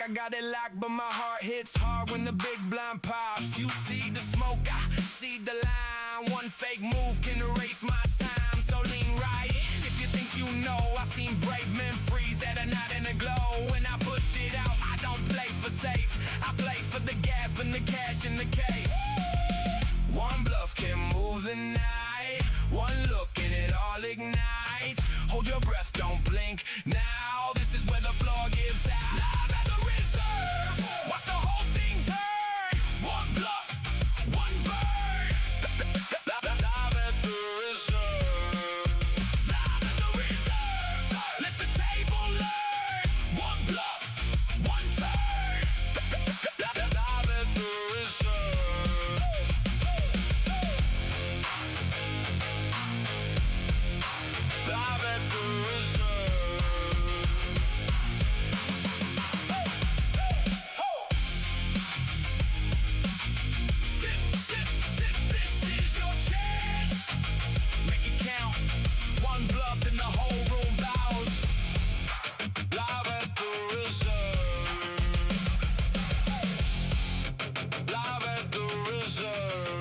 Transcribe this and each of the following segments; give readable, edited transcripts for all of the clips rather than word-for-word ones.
I got it locked, but my heart hits hard when the big blind pops. You see the smoke, I see the line. One fake move can erase my time, so lean right in if you think you know. I seen brave men freeze at a night in the glow. When I push it out, I don't play for safe. I play for the gas, but the cash in the case. One bluff can move the night. One look and it all ignites. Hold your breath, don't blink. Now this is where the floor gives out. Live at the reserve. Watch the whole thing turn. One bluff, one burn. Live at the reserve. Live at the reserve. Let the table learn. One bluff, one turn. Live at the reserve. Live at the reserve. This is your chance. Make it count. One bluff and the whole room bows. Live at the reserve. Live at the reserve.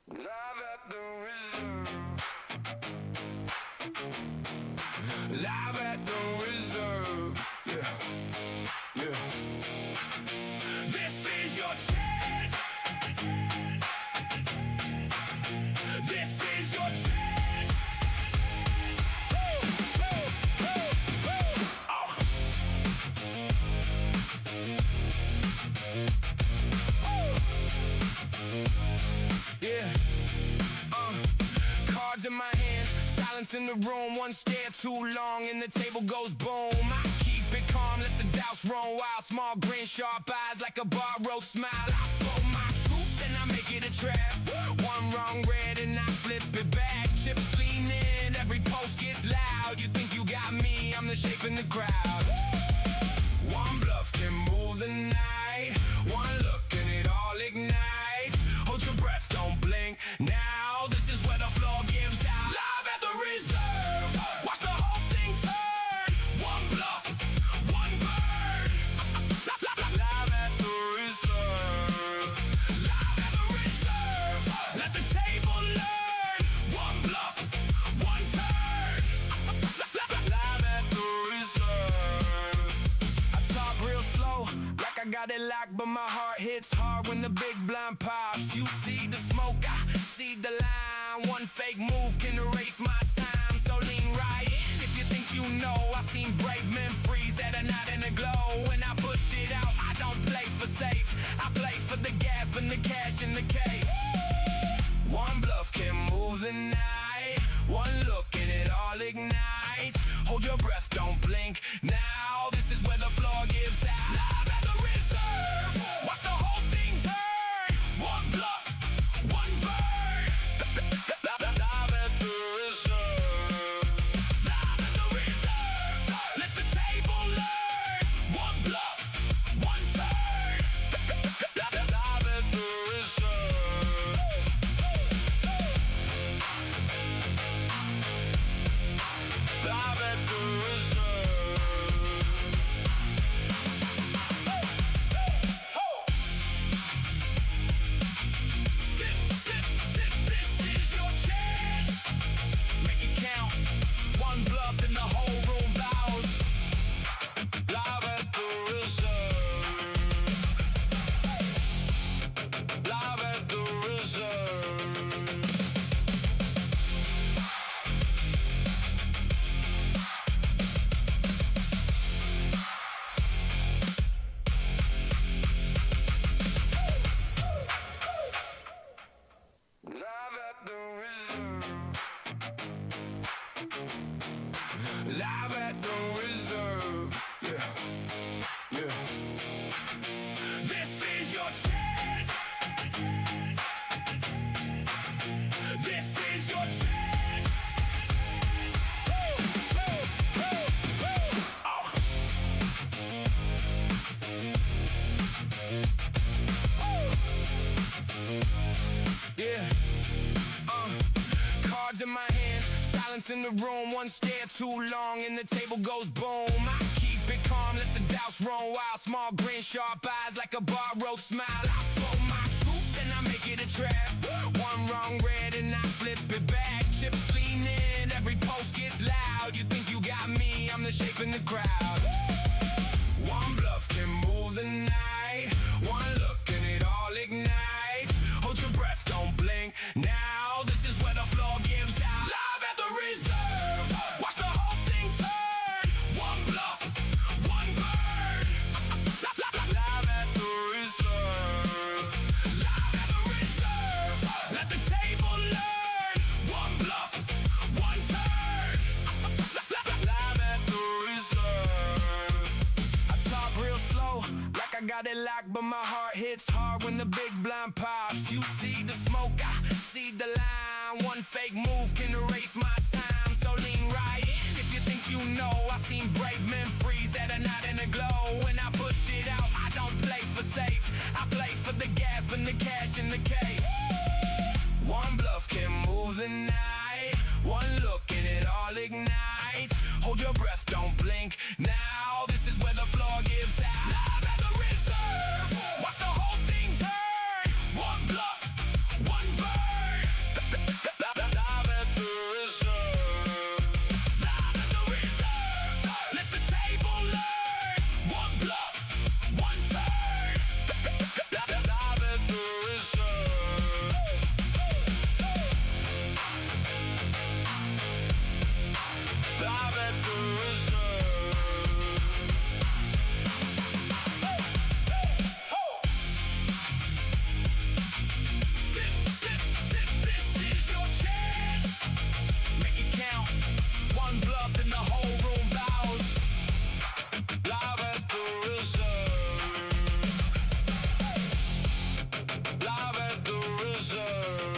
Live at the reserve. Live at the reserve. Yeah, yeah. This is your chance. This is your chance. Woo, woo, woo, woo. Oh. Yeah. Cards in my hand, silence in the room. One stare too long and the table goes boom. I keep it calm, let the doubts run wild. Small grin, sharp eyes like a borrowed smile. I fold my truth and I make it a trap. One wrong red and I flip it back. Chips lean in, every post gets loud. You think you got me, I'm the shape in the crowd. One bluff can move the night. One look and it all ignites. Hold your breath, don't blink. Now this is where the floor gives out. Live at the reserve. Watch the whole thing turn. One bluff, one burn. Live at the reserve. Live at the reserve. Let the table learn. One bluff, one turn. Live at the reserve. I talk real slow, like I got it locked, but my heart hits hard when the big blind pops. You see the smoke, I see the line. One fake move can erase my time, so lean right in if you think you know. I seen brave men freeze at a night in the glow. When I push it out, I don't play for safe. I play for the gas, but the cash in the case. One bluff can move the night. One look and it all ignites. Hold your breath, don't blink. Now this is where the floor gives out. Live at the reserve. Watch the whole thing turn. One bluff, one burn. Live at the reserve. Live at the reserve. Let the table learn. One bluff, one turn. Live at the reserve. Live at the reserve. Cards in my hand, silence in the room. One stare too long and the table goes boom. I keep it calm, let the doubts run wild. Small grin, sharp eyes like a borrowed smile. I flow my truth and I make it a trap. One wrong red and I flip it back. Chips lean in, every post gets loud. You think you got me, I'm the shape in the crowd. One bluff can move the night. One look and it all ignites. Hold your breath, don't blink. Now this is where the floor gives out. Live at the reserve, watch the whole thing turn. One bluff, one bird. Live at the reserve, live at the reserve. Let the table learn. One bluff, one turn. Live at the reserve. I talk real slow, like I got it locked, but my heart hits hard when the big blind pops. You see the smoke, I see the line. One fake move can erase my time, so lean right in if you think you know. I seen brave men freeze at a night in a glow. When I push it out, I don't play for safe. I play for the gas, but the cash in the case. One bluff can move the night. One look and it all ignites. Hold your breath, don't blink. Now this is where the floor gives out. Live at the reserve, watch the whole thing turn. One bluff, one bird. Live at the reserve, live at the reserve. Let the table learn. One bluff, one turn. Live at the reserve. Live at the reserve. This is your chance. Make it count. One bluff and the whole room bows. Live at the reserve. Live at the reserve.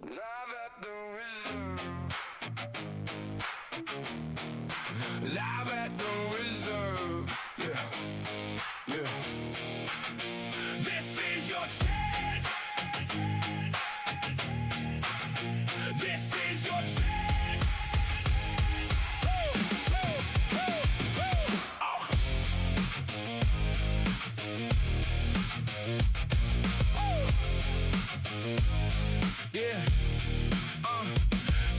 Live at the reserve. Live at the reserve. Yeah, yeah. This is your chance. This is your chance. Woo, woo, woo, woo. Oh. Yeah.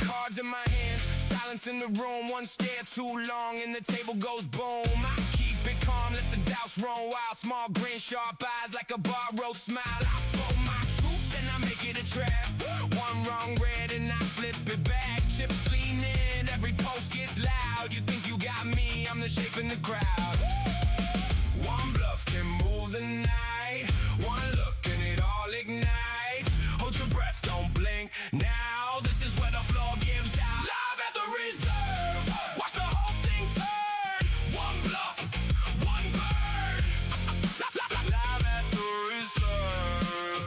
Cards in my hand, silence in the room. One stare too long and the table goes boom. I keep it calm, let the doubts run wild. Small grin, sharp eyes like a borrowed smile. I flow my truth and I make it a trap. One wrong red and I flip it back. Chips lean in, every post gets loud. You think you got me, I'm the shape in the crowd. One bluff can move the night. One look and it all ignites. Hold your breath, don't blink. Now this is where the floor gives out. Live at the reserve, watch the whole thing turn. One bluff, one bird. Live at the reserve,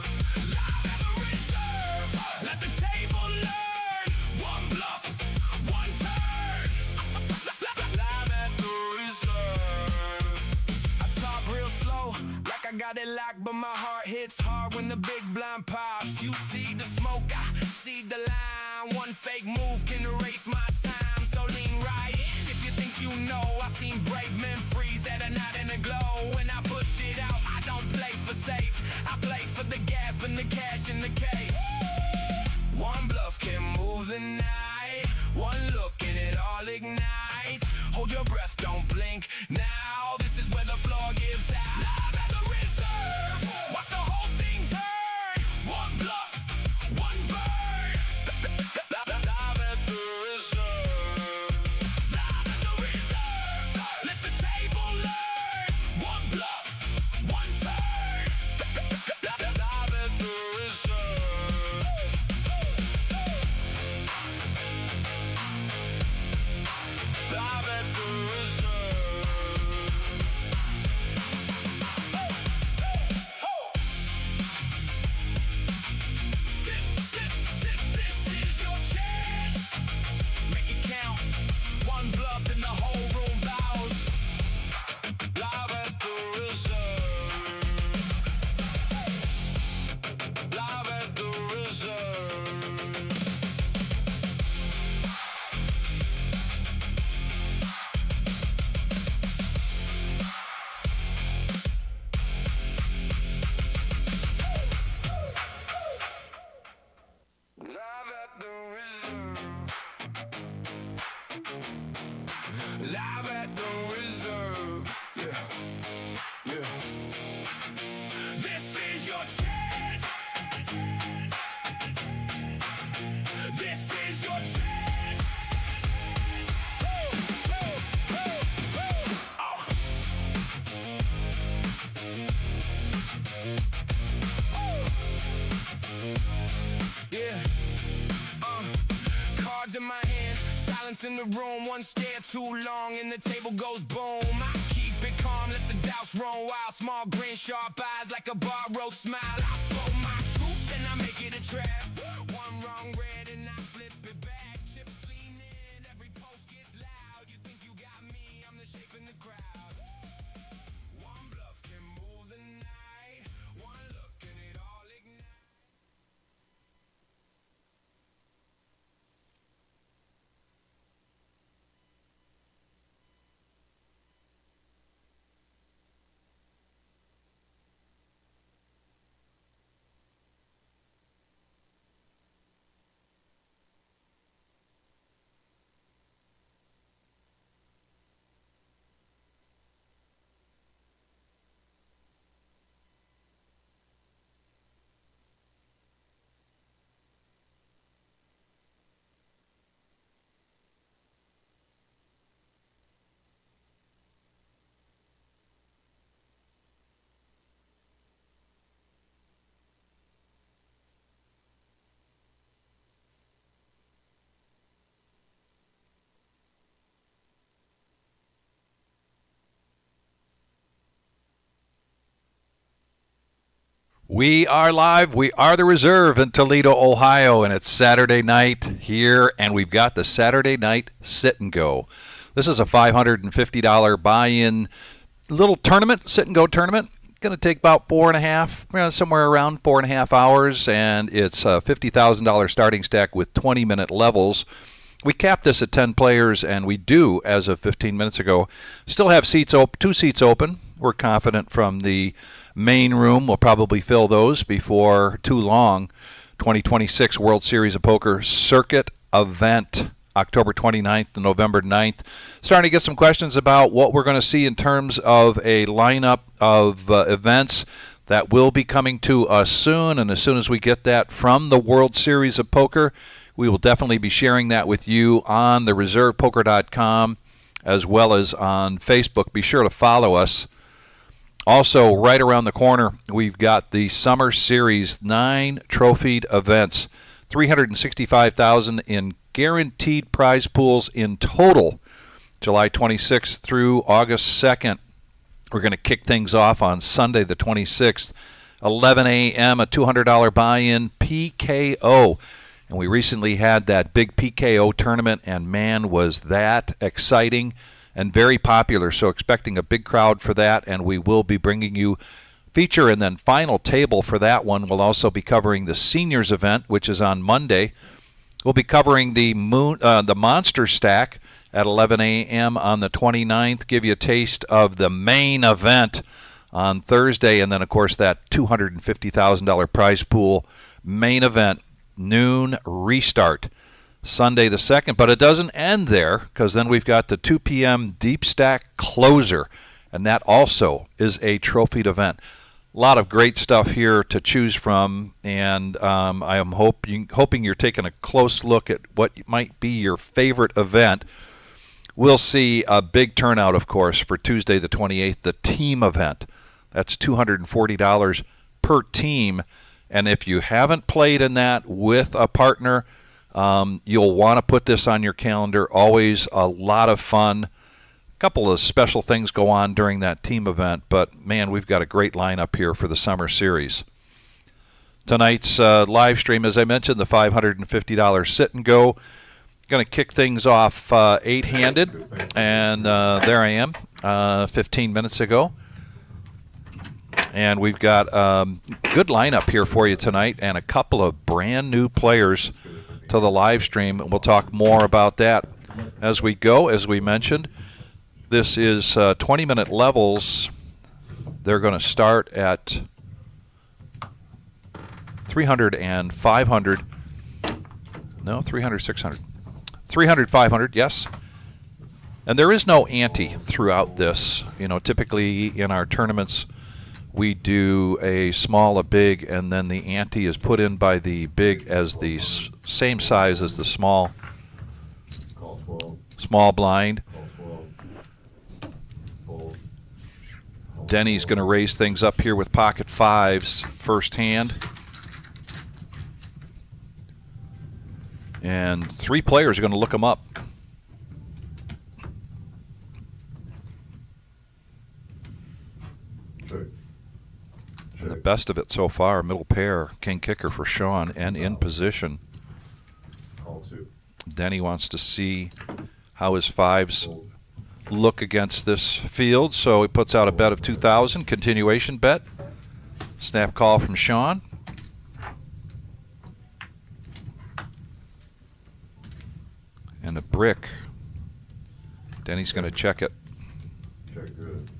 live at the reserve. Let the table learn. One bluff, one turn. Live at the reserve. I talk real slow, like I got it locked, but my heart hits hard when the big blind pops. You see the smoke, I see the line. One fake move can erase my time, so lean right in if you think you know. I seen brave men freeze at a night in a glow. When I push it out, I don't play for safe. I play for the gas, but the cash in the case. One bluff can move the night. One look and it all ignites. Hold your breath, don't blink. Now this is where the floor gives out. Live at the reserve, watch the whole thing turn. One bluff, one bird. Live at the reserve, live at the reserve. Let the table learn. One bluff, one turn. Live at the reserve. Live at the reserve. in my hand, silence in the room, one stare too long and the table goes boom. I keep it calm, let the doubts run wild, small grin, sharp eyes like a borrowed smile. I flow my truth and I make it a trap, one wrong red and I flip it back, chips lean in, every post gets loud, you think you got me, I'm the shape in the crowd. One bluff can move the night, one look and it all ignites. We are live. We are the Reserve in Toledo, Ohio, and it's Saturday night here, and we've got the Saturday night sit and go. This is a $550 buy-in little tournament, sit and go tournament. Going to take about somewhere around 4.5 hours, and it's a $50,000 starting stack with 20-minute levels. We capped this at 10 players, and we do, as of 15 minutes ago, still have two seats open. We're confident from the main room. We'll probably fill those before too long. 2026 World Series of Poker Circuit event, October 29th to November 9th. Starting to get some questions about what we're going to see in terms of a lineup of events that will be coming to us soon. And as soon as we get that from the World Series of Poker, we will definitely be sharing that with you on the reservepoker.com as well as on Facebook. Be sure to follow us. Also, right around the corner, we've got the Summer Series 9 trophied events, $365,000 in guaranteed prize pools in total, July 26th through August 2nd. We're going to kick things off on Sunday the 26th, 11 a.m., a $200 buy-in PKO. And we recently had that big PKO tournament, and man, was that exciting and very popular. So expecting a big crowd for that, and we will be bringing you feature and then final table for that one. We'll also be covering the seniors event, which is on Monday. We'll be covering the Monster Stack at 11 a.m. on the 29th. Give you a taste of the main event on Thursday, and then of course that $250,000 prize pool main event, noon restart, Sunday the 2nd. But it doesn't end there, because then we've got the 2 p.m. Deep Stack closer, and that also is a trophied event. A lot of great stuff here to choose from, and I am hoping you're taking a close look at what might be your favorite event. We'll see a big turnout, of course, for Tuesday the 28th, the team event. That's $240 per team. And if you haven't played in that with a partner, you'll want to put this on your calendar. Always a lot of fun. A couple of special things go on during that team event, but man, we've got a great lineup here for the summer series. Tonight's live stream, as I mentioned, the $550 sit and go. Going to kick things off 8-handed, and there I am 15 minutes ago. And we've got a good lineup here for you tonight, and a couple of brand new players to the live stream. We'll talk more about that as we go. As we mentioned, this is 20-minute levels. They're going to start at 300 and 500. No, 300, 600. 300, 500, yes. And there is no ante throughout this. You know, typically in our tournaments, we do a small, a big, and then the ante is put in by the big as the same size as the small blind. Denny's going to raise things up here with pocket fives first hand. And 3 players are going to look him up. And the best of it so far, middle pair, king kicker for Sean, and in position. Then he wants to see how his 5s look against this field, so he puts out a bet of 2,000, continuation bet. Snap call from Sean. And the brick. Denny's going to check it. Check good.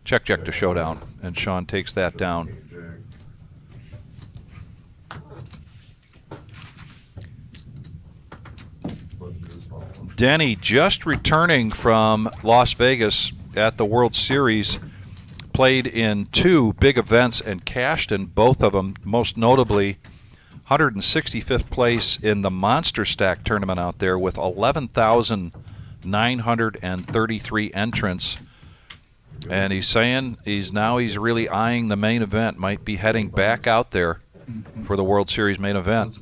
Check to showdown, and Sean takes that down. Denny just returning from Las Vegas at the World Series, played in 2 big events and cashed in both of them, most notably 165th place in the MONSTERSTACK tournament out there with 11,933 entrants. And he's saying he's really eyeing the main event, might be heading back out there for the World Series main event.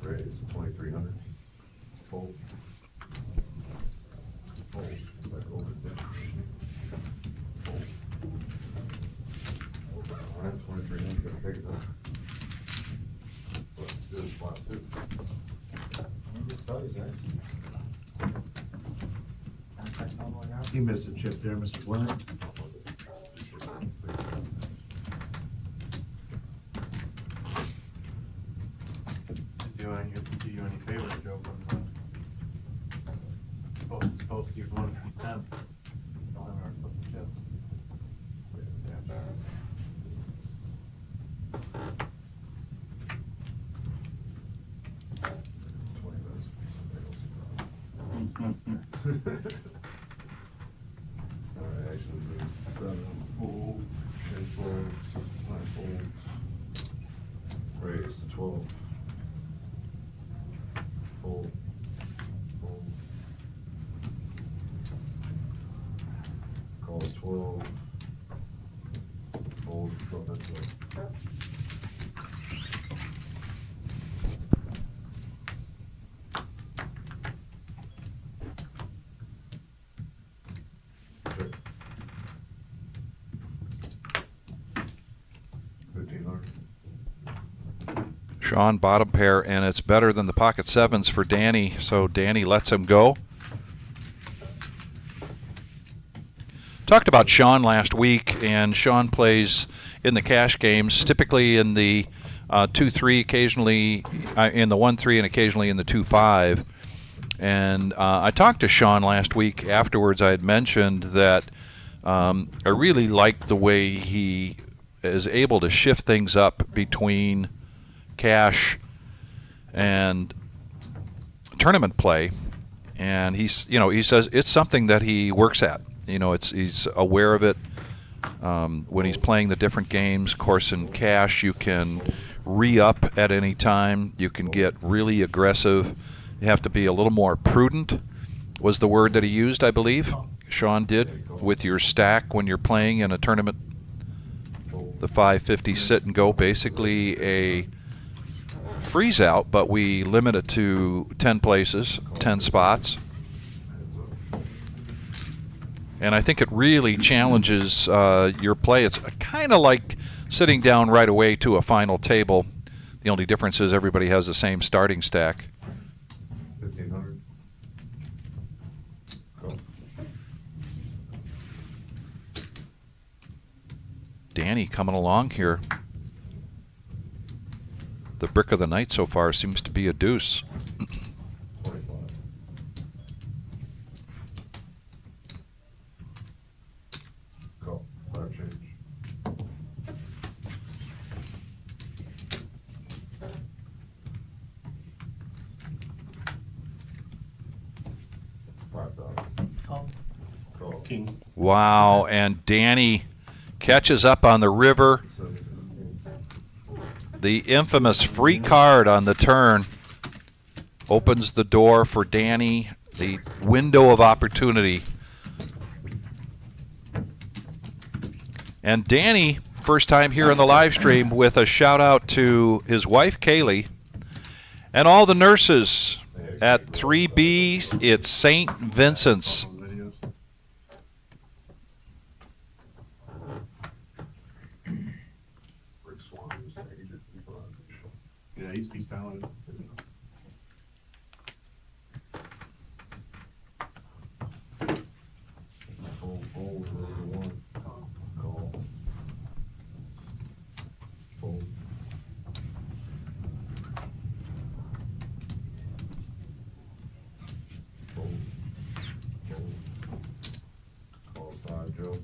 Raise 2,300. Fold. Fold. Back over to that. Fold. All right, 2,300. Gotta take it up. But it's good spot too. You missed a chip there, Mr. Blunt. Do you any favors, Joe? Supposed to, you want to see 10. Don't have our flip the chip. Alright, actually, this is 7 fold, 10 fold, 9 fold. Raise to 12. Fold. Fold. Call it 12. Fold, 12, that's it. Check. 1,500. Sean bottom pair, and it's better than the pocket 7s for Danny, so Danny lets him go. Talked about Sean last week, and Sean plays in the cash games, typically in the 2-3, occasionally in the 1-3, and occasionally in the 2-5. And I talked to Sean last week afterwards. I had mentioned that I really like the way he is able to shift things up between cash and tournament play, and he says it's something that he works at. He's aware of it when he's playing the different games. Of course, in cash you can re-up at any time. You can get really aggressive. You have to be a little more prudent, was the word that he used, I believe. Sean did, with your stack when you're playing in a tournament. The 550 sit and go, basically a freeze out, but we limit it to 10 places, 10 spots. And I think it really challenges your play. It's kind of like sitting down right away to a final table. The only difference is everybody has the same starting stack. 1,500. Go. Danny coming along here. The brick of the night so far seems to be a deuce. 25. Go. 5 change. King. Wow, and Danny catches up on the river. The infamous free card on the turn opens the door for Danny, the window of opportunity. And Danny, first time here in the live stream, with a shout out to his wife Kaylee and all the nurses at 3B. It's St. Vincent's. Videos. Rick Swan was there. He did people on the show. Yeah, he's talented. Fold, fold, whatever you want. Call. Fold. Fold. Fold. Call 5, Joe.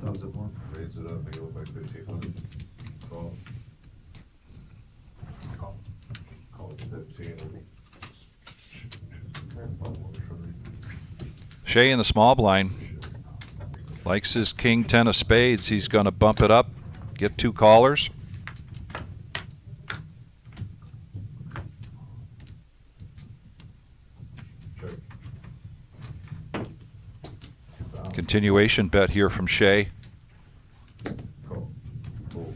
Thumbs up one. Raise it up, make it look like 1,500. Call. Call. Call it 15. Shea in the small blind. Likes his king 10 of spades. He's going to bump it up, get 2 callers. Check. Continuation bet here from Shea. Call. Fold.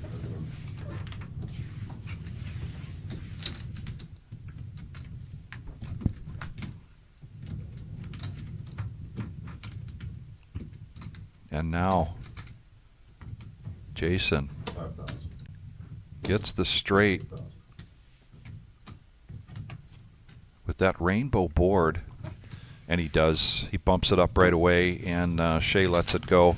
And now Jason 5,000. gets the straight 8,000. with that rainbow board. And he does. He bumps it up right away, and Shea lets it go.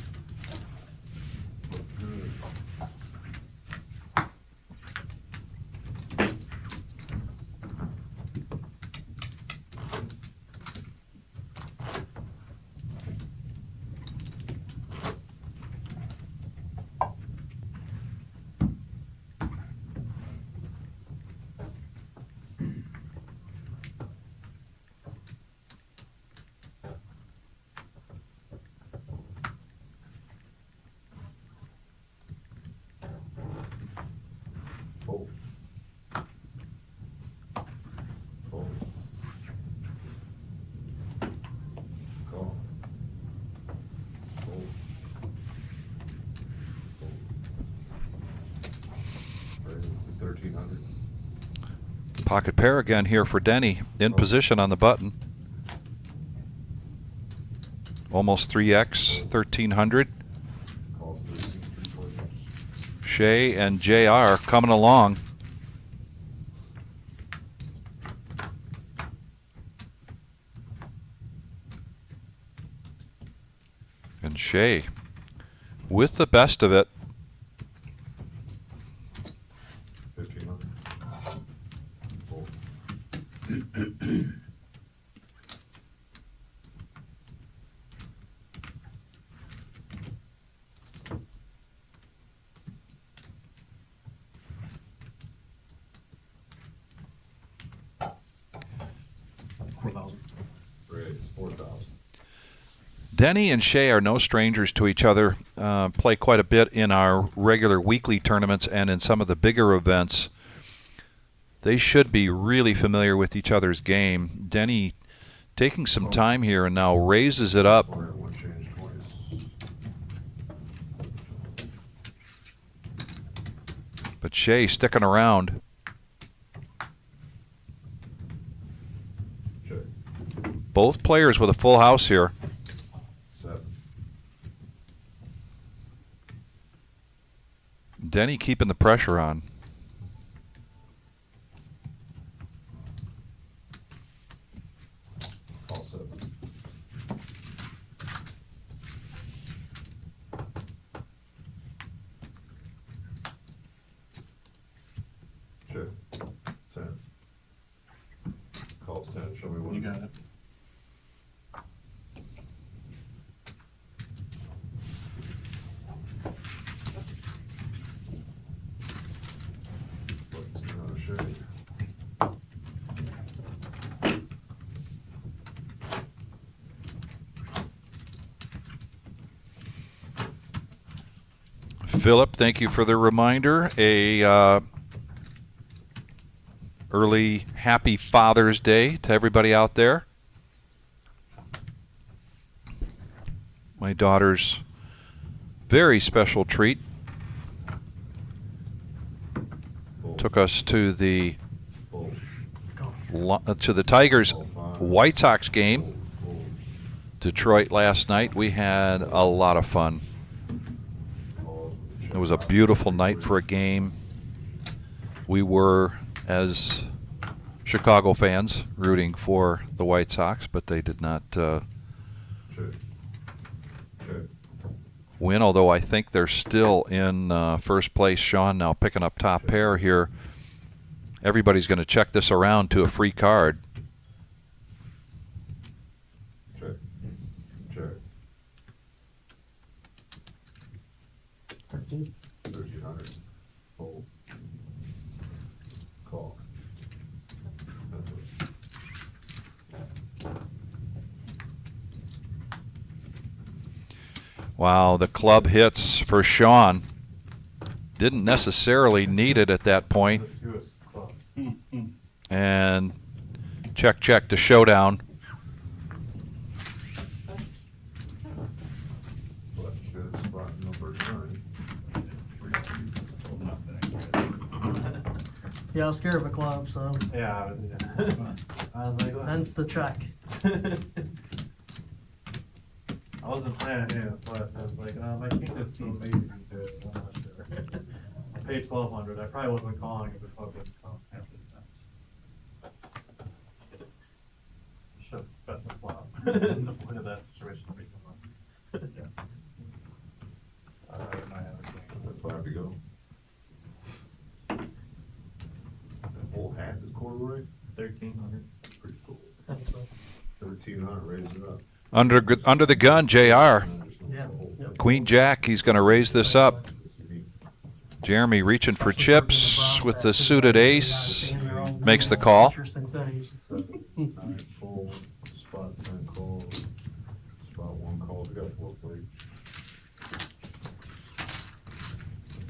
Fold. Fold. Call. Fold. Fold. Raise to 1,300. Pocket pair again here for Denny. In position on the button. Almost 3x, 1,300. Calls 3,340. Shea and JR coming along. And Shea with the best of it. 1,500. Fold. Raise 4,000. Denny and Shea are no strangers to each other. Play quite a bit in our regular weekly tournaments and in some of the bigger events. They should be really familiar with each other's game. Denny taking some time here and now raises it up. Or one change twice. But Shea sticking around. Check. Both players with a full house here. 7. Denny keeping the pressure on. Call 7. Check. 10. Calls 10. Show me one. You got it. What's another shade? Philip, thank you for the reminder. A early happy Father's Day to everybody out there. My daughter's very special treat took us to the Tigers White Sox game, Detroit, last night. We had a lot of fun. It was a beautiful night for a game. We were, as Chicago fans, rooting for the White Sox, but they did not win, although I think they're still in first place. Sean now picking up top pair here. Everybody's going to check this around to a free card. Check. 1300. Fold. Call. Wow, the club hits for Sean. Didn't necessarily need it at that point. And check to showdown. Let's go to spot number 9. Yeah, I was scared of a club, so Yeah. I was like, hence the check. I wasn't planning it, but I was like, my king just seems maybe to it, so I'm not sure. I paid 1200. I probably wasn't calling if the club didn't come after the fence. Should have bet the flop. Avoided that situation to become up. Yeah. I might have a king. 5 to go. That whole hat is corduroy. 1300. Pretty cool. 1300, raise it up. Under the gun, JR. Yeah. Queen Jack, he's going to raise this up. Jeremy reaching for chips with the suited ace. Makes the call. Interesting things. 9 fold, spot 10 call, spot 1 call. We got 4 plates.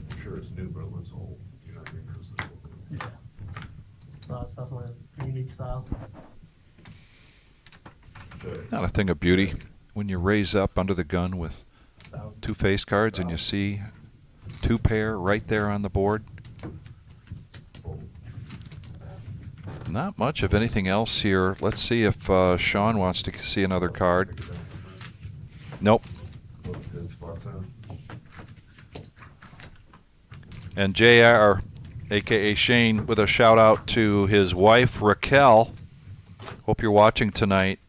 I'm sure it's new, but it looks old. You know what I mean? 'Cause it's old. Yeah. No, it's definitely a unique style. Check. Not a thing of beauty when you raise up under the gun with 2 face cards and you see 2 pair right there on the board. Fold. Not much of anything else here. Let's see if Sean wants to see another card. Nope. Look, good spot 10. And JR, aka Shane, with a shout out to his wife Raquel. Hope you're watching tonight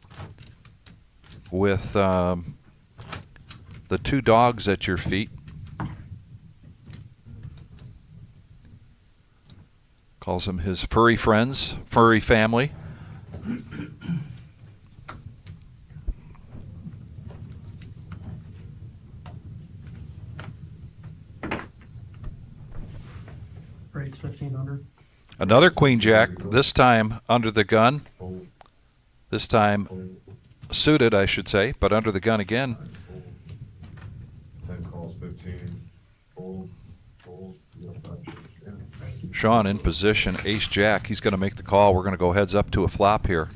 with the 2 dogs at your feet. Calls them his furry friends, furry family. Rates 1500. Another Queen Jack, this time under the gun. Fold. This time Fold. suited, I should say, but under the gun again. 10 calls, 15. Fold. Fold. You got 5 chips. Yeah. Sean in position, ace jack. He's going to make the call. We're going to go heads up to a flop here.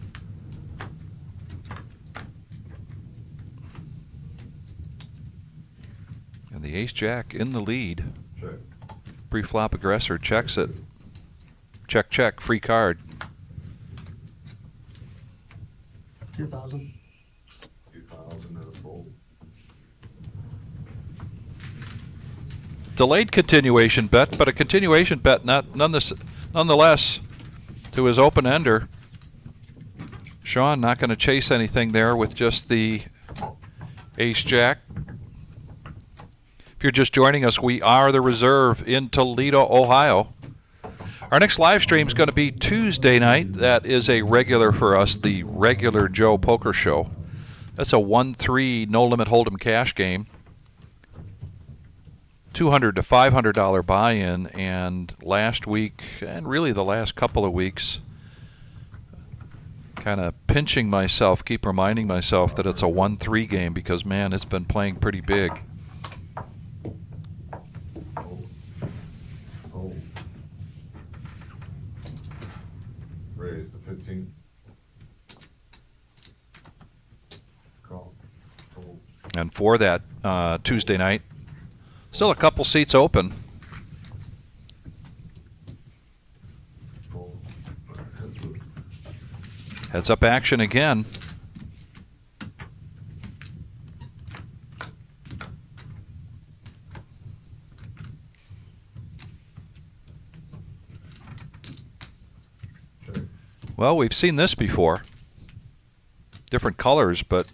And the ace jack in the lead. Check. Pre-flop aggressor checks it. Check, free card. 2000. 2000 and a fold. Delayed continuation bet, but a continuation bet nonetheless to his open ender. Sean not going to chase anything there with just the ace jack. If you're just joining us, we are the Reserve in Toledo, Ohio. Our next live stream is going to be Tuesday night. That is a regular for us, the Regular Joe Poker Show. That's a 1-3 no-limit hold'em cash game. $200 to $500 buy-in, and last week, and really the last couple of weeks, kind of pinching myself, keep reminding myself that it's a 1-3 game because, man, it's been playing pretty big. Fold. Fold. Raise to 15. Call. Fold. And for that Tuesday night, still a couple seats open. Fold. Heads up. Heads up action again. Check. Well, we've seen this before. Different colors, but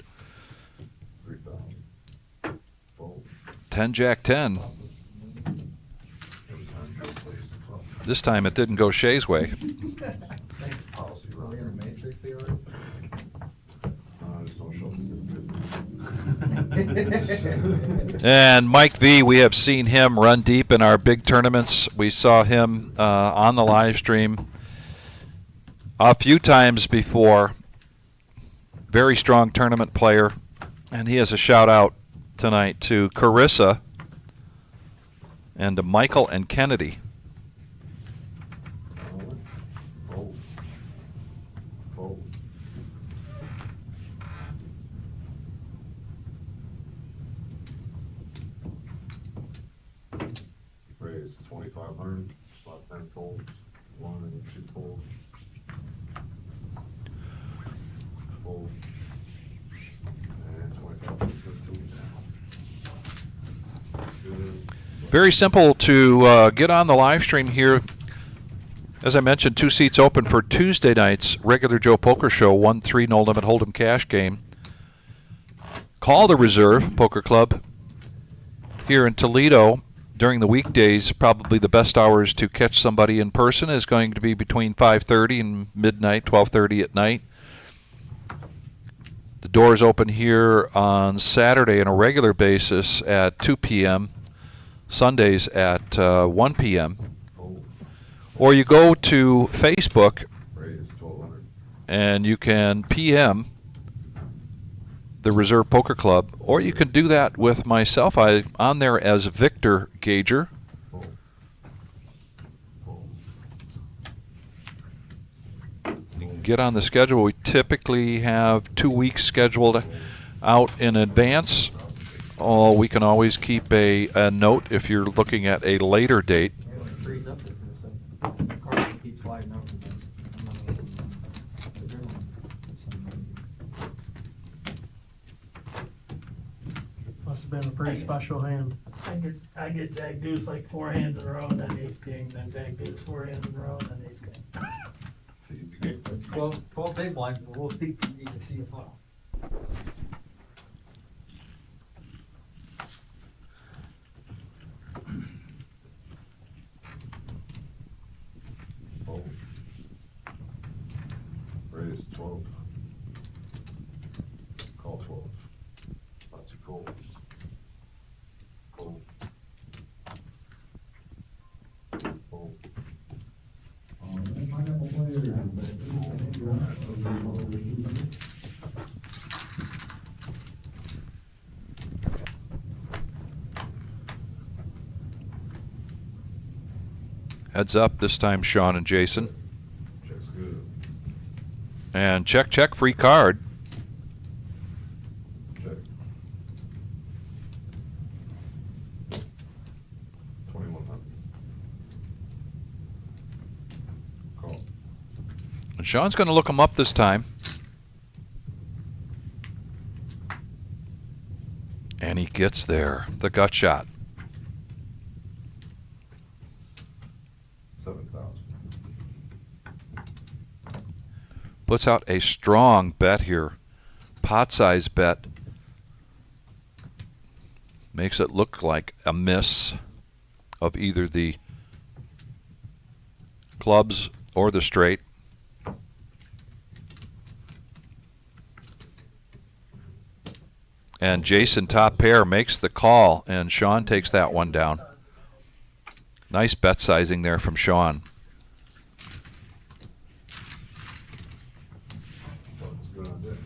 3,000. Fold. 10 Jack 10. Every time you place the club. This time it didn't go Shay's way. Policy wrong. matrix here? Just don't show the And Mike V, we have seen him run deep in our big tournaments. We saw him on the live stream a few times before. Very strong tournament player. And he has a shout out tonight to Carissa and to Michael and Kennedy. Fold. Fold. Raise 2,500. Slot 10 folds. 1 and 2 folds. Fold. And 2,500. Good. Very simple to get on the live stream here. As I mentioned, 2 seats open for Tuesday night's regular Joe Poker Show, 1-3 no limit hold'em cash game. Call the Reserve Poker Club here in Toledo during the weekdays. Probably the best hours to catch somebody in person is going to be between 5:30 and midnight, 12:30 at night. The doors open here on Saturday on a regular basis at 2 p.m., Sundays at 1 p.m. Fold. Or you go to Facebook Raise 1,200. and you can PM the Reserve Poker Club, or you can do that with myself. I'm on there as Victor Gager. Fold. Fold. You can get on the schedule. We typically have 2 weeks scheduled out in advance. Oh, we can always keep a note if you're looking at a later date. Yeah, it freeze up there for a second. The car keeps sliding over again. I'm not able to- Must have been a pretty special hand. I get Jack Deuce like 4 hands in a row, and then Ace King, then Jack Deuce 4 hands in a row, and then Ace King. It's an easy game. 12 big blinds, a little steep, you can see a funnel. Fold. Raise 12. Call 12. Lots of calls. Fold. Fold. Heads up this time, Sean and Jason. Check's good. And check, check, free card. Check. 2,100. Call. And Sean's going to look them up this time. And he gets there, the gut shot. 7,000. Puts out a strong bet here. Pot size bet. Makes it look like a miss of either the clubs or the straight. And Jason, top pair, makes the call, and Sean takes that one down. Nice bet sizing there from Sean. What's good on deck?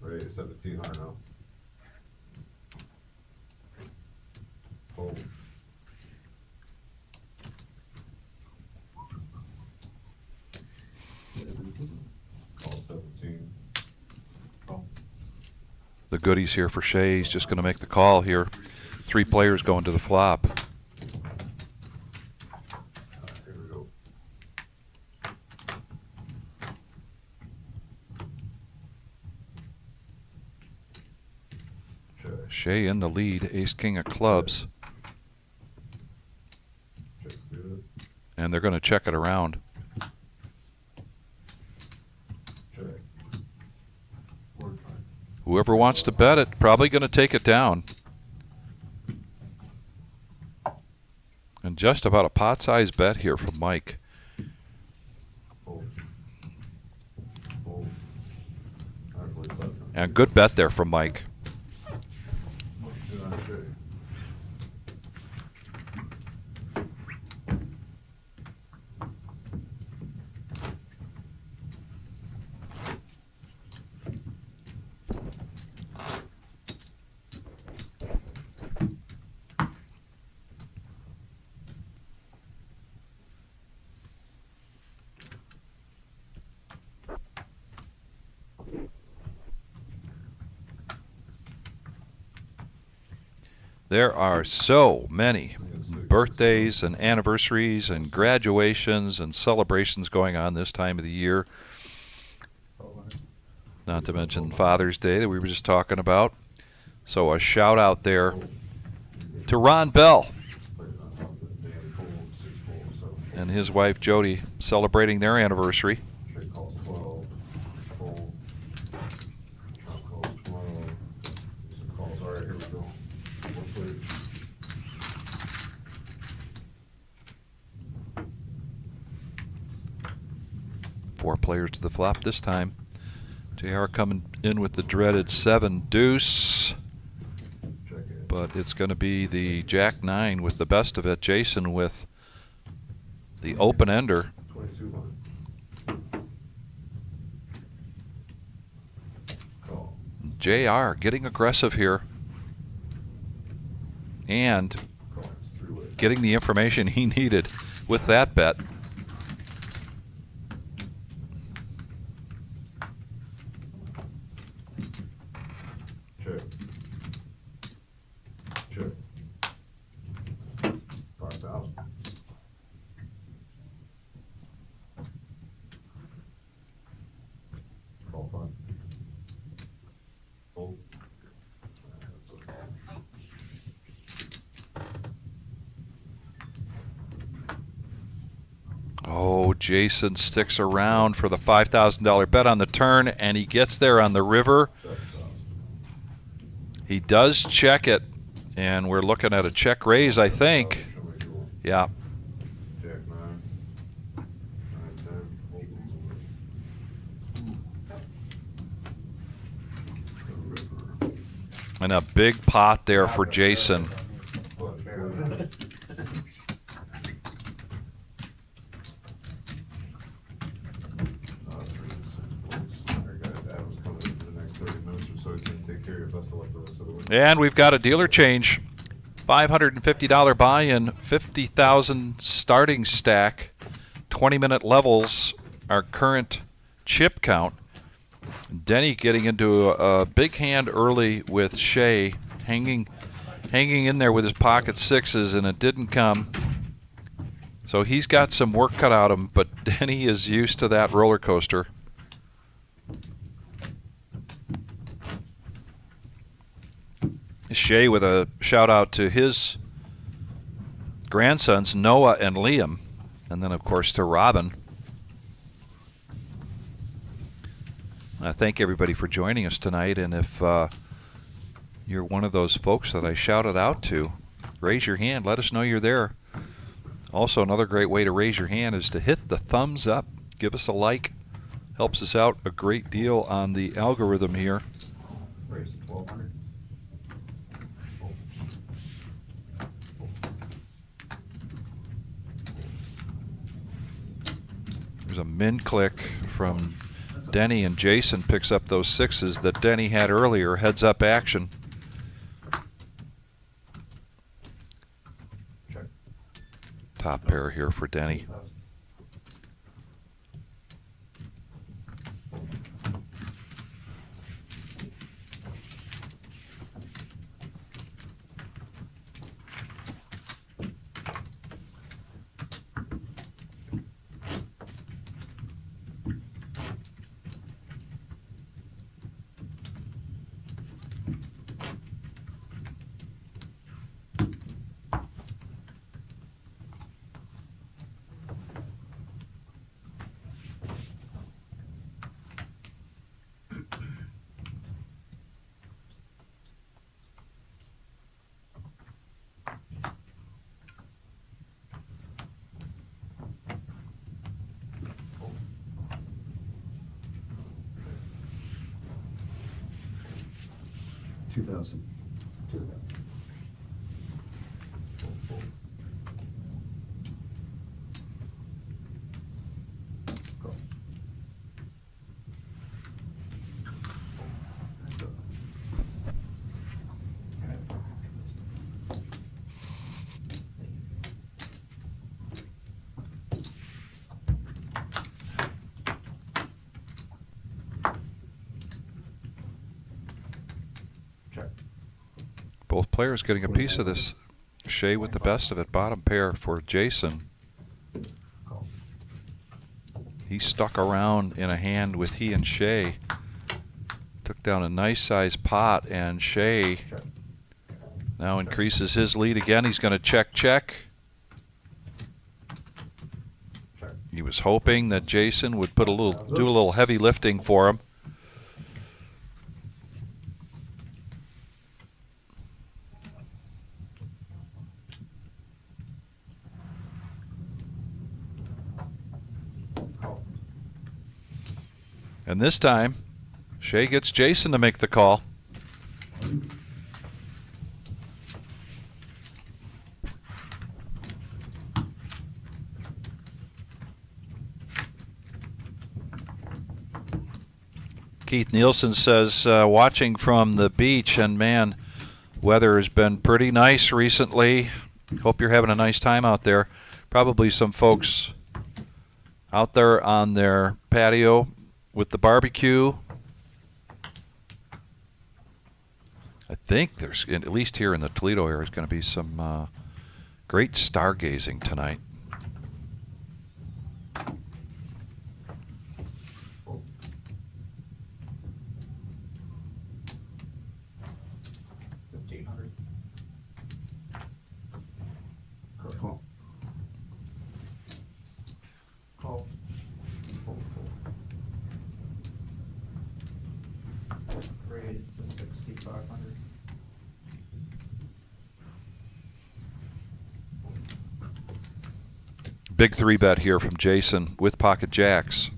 Right, 1700 now. Fold. Call 17. The goodies here for Shea. He's just going to make the call here. 3 players going to the flop. Here we go. Check. Shea in the lead. Ace king of clubs. Check's good. And they're going to check it around. Check. Word time. Whoever wants to bet it, probably going to take it down. And just about a pot-sized bet here from Mike. Fold. Fold. Alright, 45. And good bet there from Mike. Good on Shea. There are so many birthdays and anniversaries and graduations and celebrations going on this time of the year. Not to mention Father's Day that we were just talking about. So a shout out there to Ron Bell Played on top of it. Danny fold, 6 fold, 7 and his wife Jody celebrating their anniversary. fold. Shea calls 12. Fold. Trump calls 12. Some calls. Alright, here we go. Four players. Four players to the flop this time. JR coming in with the dreaded 7 deuce. Check it. But it's going to be the Jack 9 with the best of it. Jason with the open ender. 2200. Call. JR getting aggressive here. And Call. It's 3-way. getting the information he needed with that bet. Check. Check. 5,000. Call 5. Fold. That's okay. Oh, Jason sticks around for the $5,000 bet on the turn, and he gets there on the river. 7,000. He does check it, and we're looking at a check raise, I think. Show me your Yeah. Jack 9. 9, 10. Fold. The river. And a big pot there for Jason. But, good. Adam's coming in for the next 30 minutes or so. He can take care of your best of luck the rest of the week. And we've got a dealer change. $550 buy-in, 50,000 starting stack, 20-minute levels, our current chip count. Denny getting into a big hand early with Shea, hanging in there with his pocket sixes, and it didn't come. So he's got some work cut out of him, but Denny is used to that roller coaster. Shea with a shout out to his grandsons, Noah and Liam, and then of course to Robin. I thank everybody for joining us tonight, and if you're one of those folks that I shouted out to, raise your hand, let us know you're there. Also, another great way to raise your hand is to hit the thumbs up, give us a like, helps us out a great deal on the algorithm here. Raise to 1,200. There's a min click from Denny and Jason picks up those sixes that Denny had earlier. Heads up action. Top pair here for Denny. $2,000. Both players getting a piece of this. Shea with the best of it. Bottom pair for Jason. He stuck around in a hand with he and Shea. Took down a nice sized pot, and Shea now increases his lead again. He's going to check. He was hoping that Jason would do a little heavy lifting for him. And this time, Shea gets Jason to make the call. Keith Nielsen says, watching from the beach, and man, weather has been pretty nice recently. Hope you're having a nice time out there. Probably some folks out there on their patio with the barbecue. I think there's, at least here in the Toledo area, is going to be some great stargazing tonight. Raised to 6,500. Big 3-bet here from Jason with pocket jacks.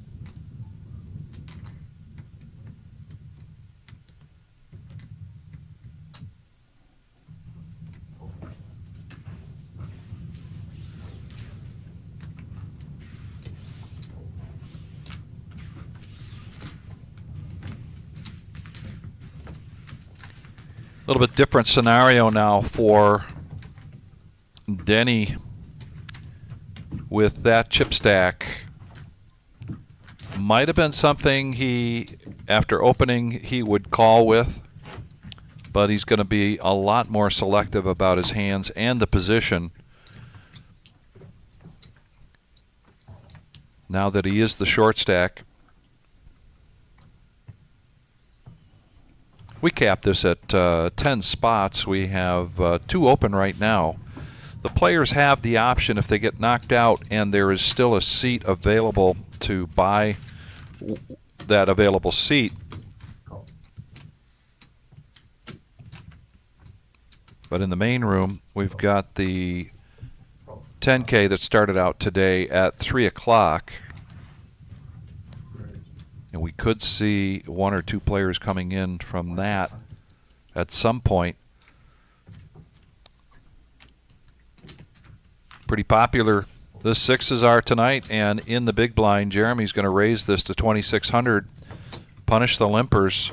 A little bit different scenario now for Denny with that chip stack. Might have been something he, after opening, he would call with, but he's going to be a lot more selective about his hands and the position now that he is the short stack. We cap this at 10 spots. We have 2 open right now. The players have the option, if they get knocked out and there is still a seat available, to buy that available seat. But in the main room, we've got the 10K that started out today at 3 o'clock. And we could see 1 or 2 players coming in from that at some point. Pretty popular the sixes are tonight, and in the big blind, Jeremy's going to raise this to 2,600. punish the limpers.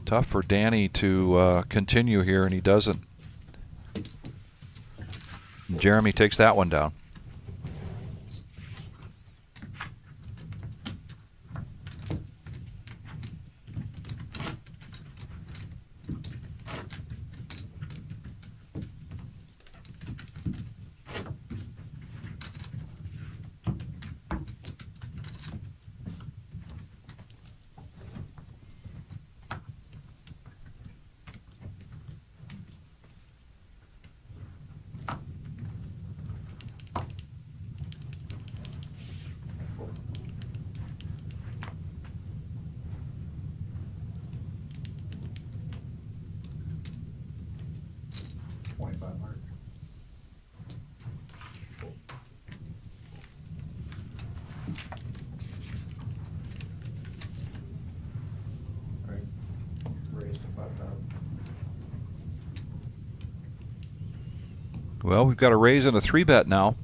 Tough for Danny to continue here, and he doesn't. Jeremy takes that one down. Well, we've got a raise and a 3-bet now.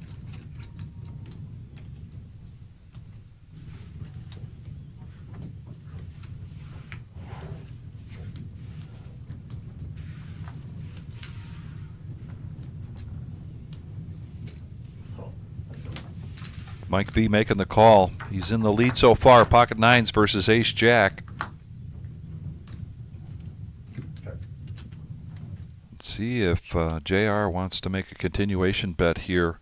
Mike V making the call. He's in the lead so far. Pocket nines versus ace jack. Let's see if JR wants to make a continuation bet here.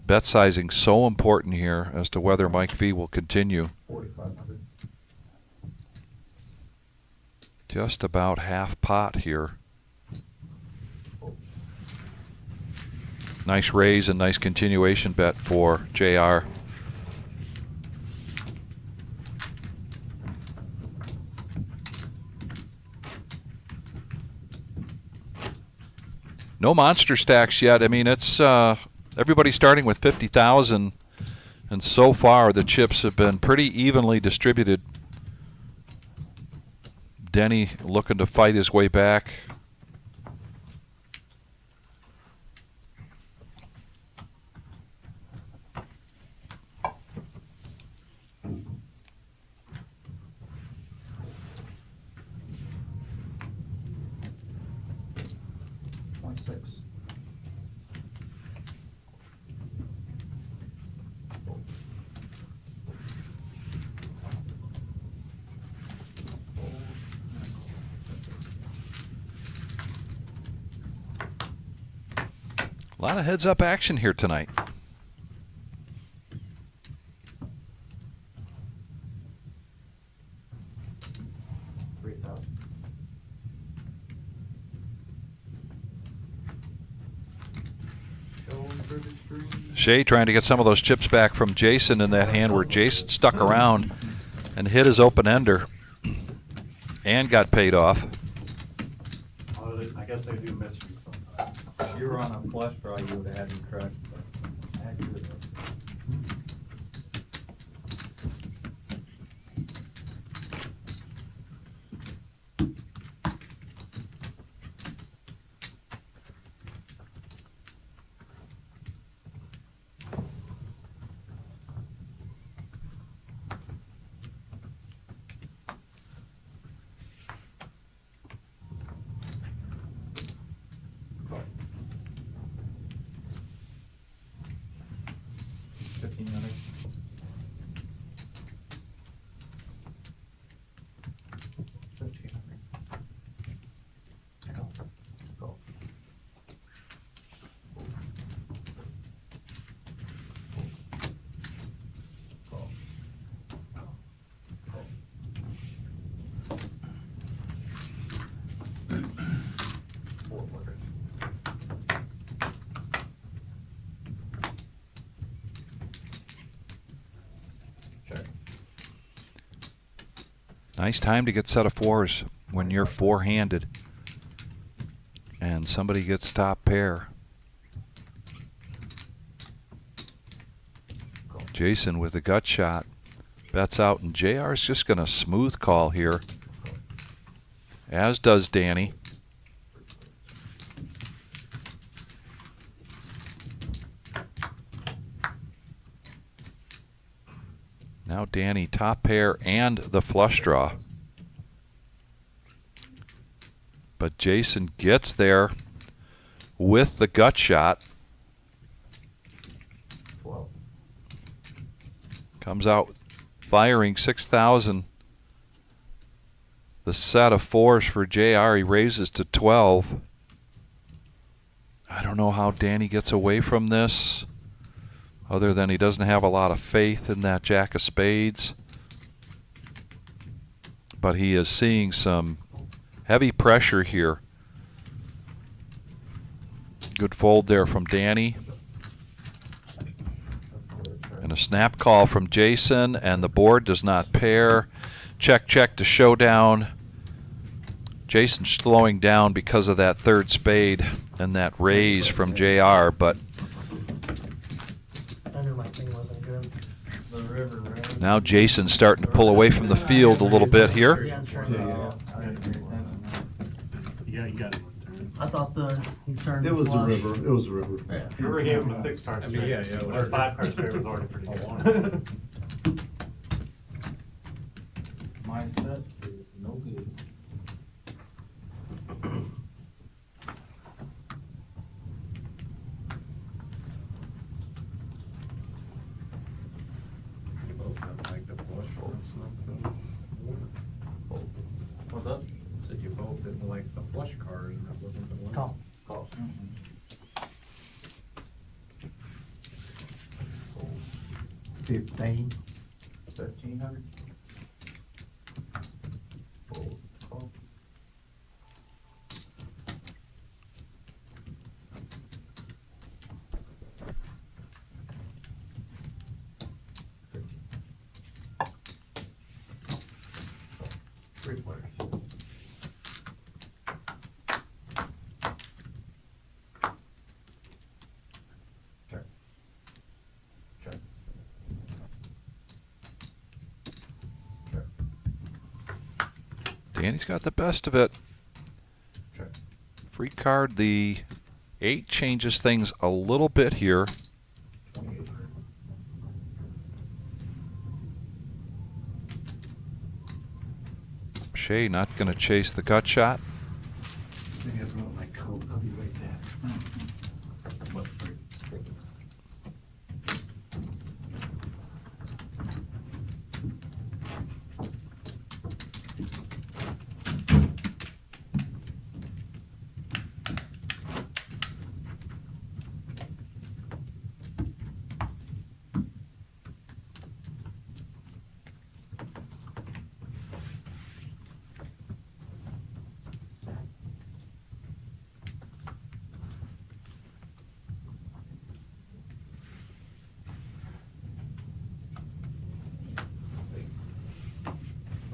Bet sizing so important here as to whether Mike V will continue. 4,500. Just about half pot here. Nice raise and nice continuation bet for JR. No monster stacks yet. I mean, it's everybody's starting with 50,000, and so far the chips have been pretty evenly distributed. Denny looking to fight his way back. A lot of heads-up action here tonight. Shea trying to get some of those chips back from Jason in that hand where Jason stuck around and hit his open-ender and got paid off. I guess they do miss you sometimes. If you were on a flush draw, you would have had him correct, but accurate. Nice time to get set of fours when you're four-handed and somebody gets top pair. Jason with a gut shot bets out, and JR is just going to smooth call here, as does Danny. Now Danny top pair and the flush draw. But Jason gets there with the gut shot. 12. Comes out firing 6,000. The set of fours for JR, he raises to 12. I don't know how Danny gets away from this, other than he doesn't have a lot of faith in that jack of spades. But he is seeing some heavy pressure here. Good fold there from Danny. And a snap call from Jason, and the board does not pair. Check, check to showdown. Jason slowing down because of that third spade and that raise from JR, but I knew my thing wasn't good. The river, right? now Jason's starting to pull away from the field a little bit here. Yeah, I'm trying to- I didn't pay attention. Yeah, you got it. I thought he turned It was the flush. river. It was the river. Yeah. River gave him a 6-card straight. Or 5-card straight was already pretty good. My set is no good. You both have like the flush and stuff. What's up? Said you both didn't like the flush card, and that wasn't the one. Call. Call. 15. 1,300. Fold. Call. Three players. Check. Check. Check. Danny's got the best of it. Check. Free card, the 8 changes things a little bit here. 28. Shea not going to chase the gut shot. Maybe I throw out my coat. I'll be right back. What?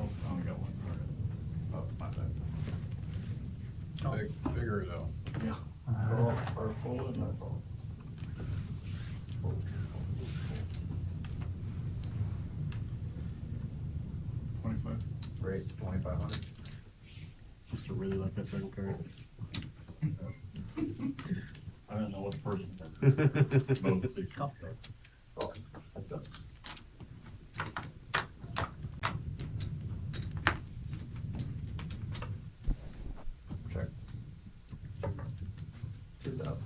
Oh, I only got one card. Oh, my bad. Figure it out. Call or fold, and that's all. Fold. 25. Raise 2,500. Used to really like that second card. I don't know what the first one was. Both these. Oh, I'm done. Check. 2,000.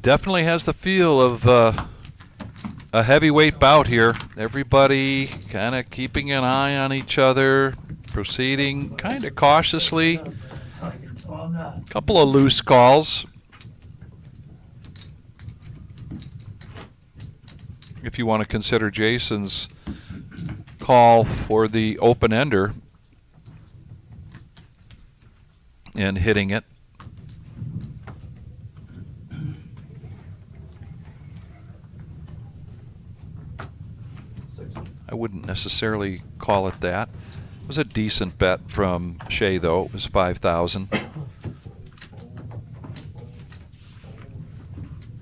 Definitely has the feel of a heavyweight bout here. Everybody kind of keeping an eye on each other, proceeding kind of cautiously. So I'm not. Couple of loose calls. If you want to consider Jason's call for the open ender and hitting it. I wouldn't necessarily call it that. It was a decent bet from Shea, though. It was 5,000.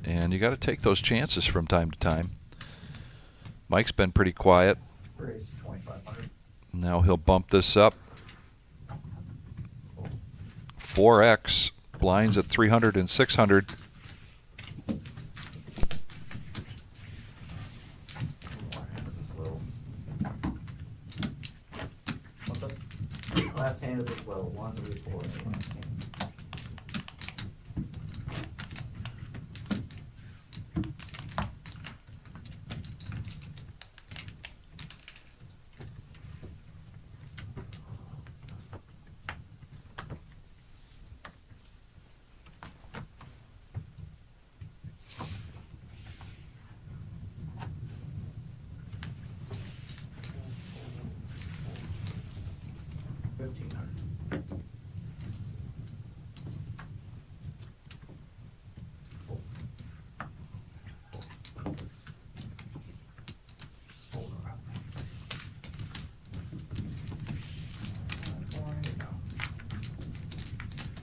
And you got to take those chances from time to time. Mike's been pretty quiet. Raise 2,500. Now he'll bump this up. 4x, blinds at 300 and 600. What's up? Last hand of this level, 1, 3, 4.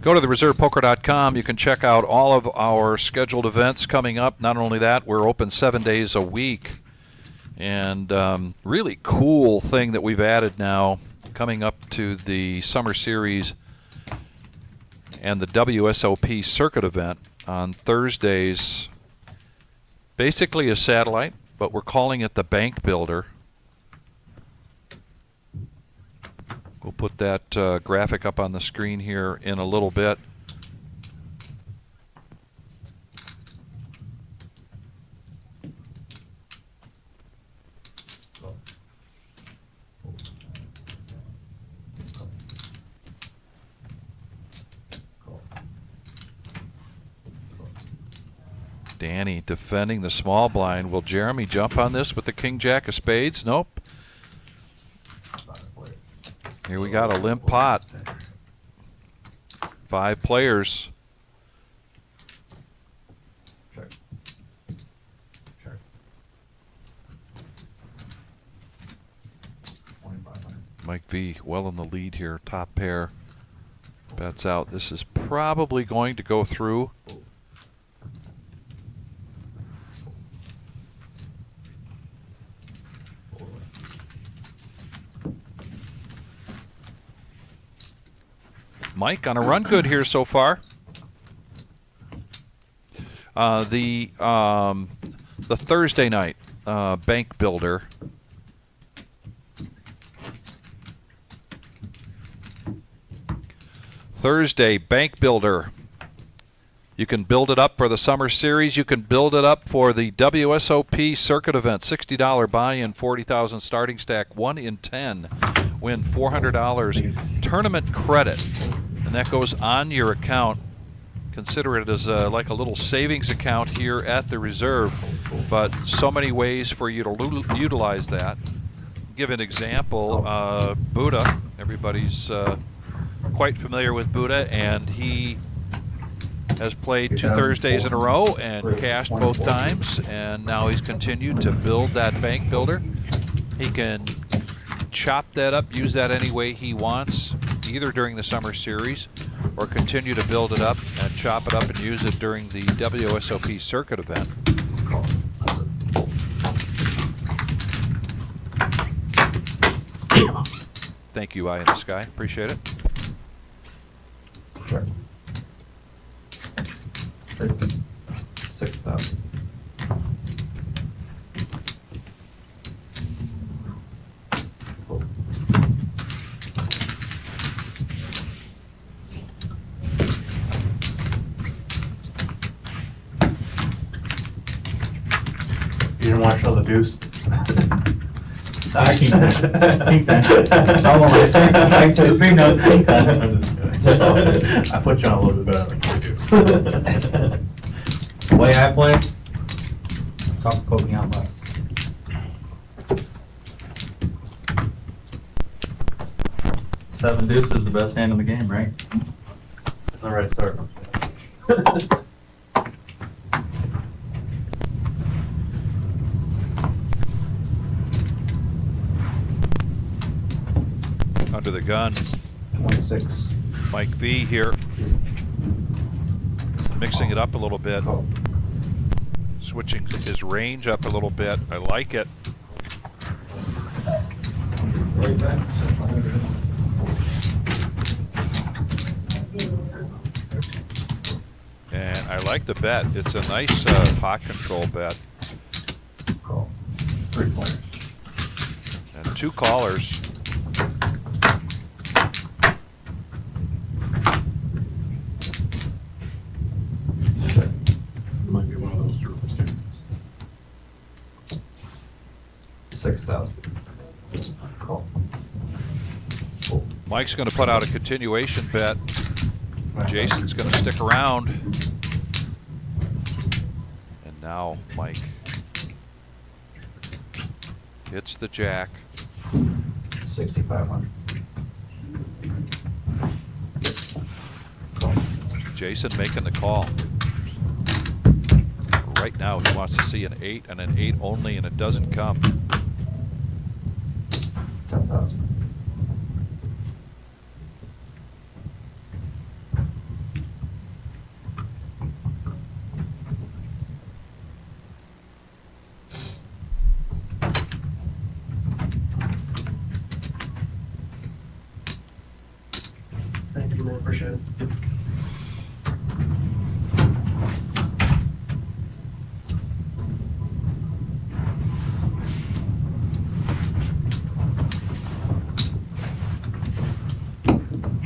Go to thereservepoker.com. You can check out all of our scheduled events coming up. Not only that, we're open 7 days a week. And really cool thing that we've added now coming up to the Summer Series and the WSOP circuit event on Thursdays. Basically a satellite, but we're calling it the Bank Builder. We'll put that graphic up on the screen here in a little bit. Danny defending the small blind. Will Jeremy jump on this with the King Jack of Spades? Nope. Here we got a limp pot. 5 players. Check. Check. 2,500. Mike V well in the lead here. Top pair. Bets out. This is probably going to go through. Mike on a run good here so far. The Thursday night Bank Builder. Thursday Bank Builder. You can build it up for the Summer Series. You can build it up for the WSOP circuit event. $60 buy-in, 40,000 starting stack, 1 in 10. Win $400 tournament credit. And that goes on your account. Consider it as like a little savings account here at the Reserve, but so many ways for you to utilize that. Give an example, Buddha. Everybody's quite familiar with Buddha, and he has played 2 Thursdays in a row and cashed both times, and now he's continued to build that Bank Builder. He can chop that up, use that any way he wants, either during the Summer Series or continue to build it up and chop it up and use it during the WSOP circuit event. Thank you, Eye in the Sky. Appreciate it. Check. 6,000. You didn't want to show the deuce? I keep that. Keep that. Don't worry. Thanks to the big notes. Keep that. I'm just kidding. That's all it is. I put you on a little bit better than the deuce. The way I play, top poking out less. Seven deuce is the best hand in the game, right? The right circumstance. Under the gun, 26. Mike V here, mixing it up a little bit, switching his range up a little bit. I like it. Right back. like the bet. It's a nice pot control bet. Call. 3 players. And 2 callers. Might be one of those circumstances. 6,000. Call. Mike's going to put out a continuation bet. Jason's going to stick around. And now Mike hits the jack. 6,500. Jason making the call. Right now he wants to see an 8 and an 8 only, and it doesn't come. 10,000. Thank you, man, appreciate it.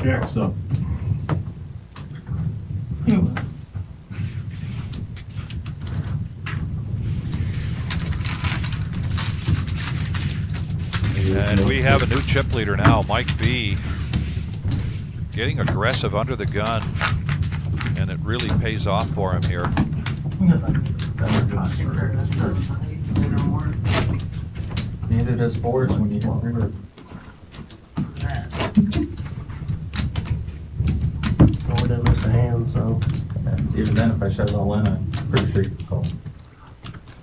Jack's up. And we have a new chip leader now, Mike V. Getting aggressive under the gun, and it really pays off for him here. Neither does boards when you hit river. Only didn't miss a hand, so. Even then, if I shove all in, I'm pretty sure you can call.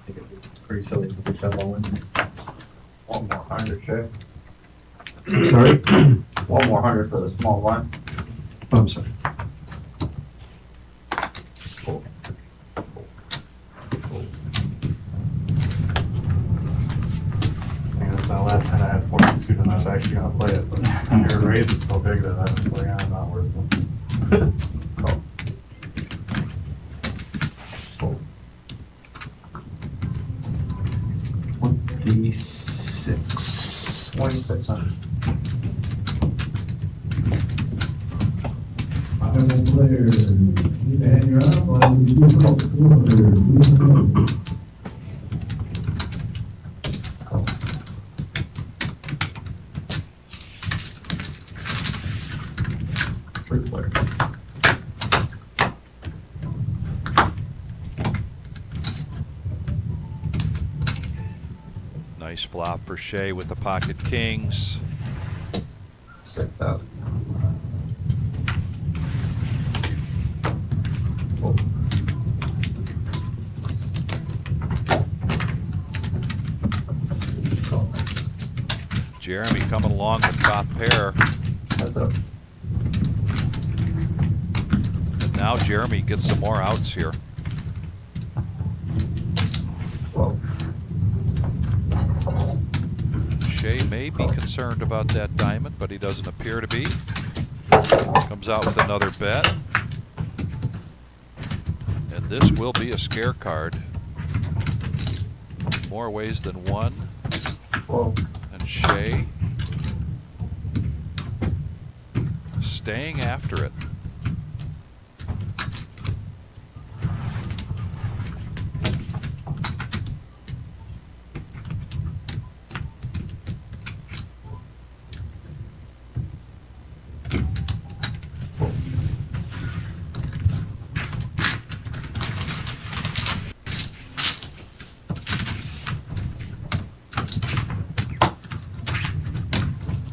It's pretty silly if you shove all in. 100 check. Sorry? 100 for the small one. I'm sorry. That's my last time I had 42 and I was actually gonna play it, but your raise is so big that I was like, I'm not worth it. 2,600. Final player, and you're up on the Three players. Nice flop for Shea with the pocket kings. 6,000. Jeremy coming along with top pair. That's up. And now Jeremy gets some more outs here. 12. Shea may be concerned about that diamond, but he doesn't appear to be. Comes out with another bet. And this will be a scare card. More ways than one. 12. And Shea staying after it.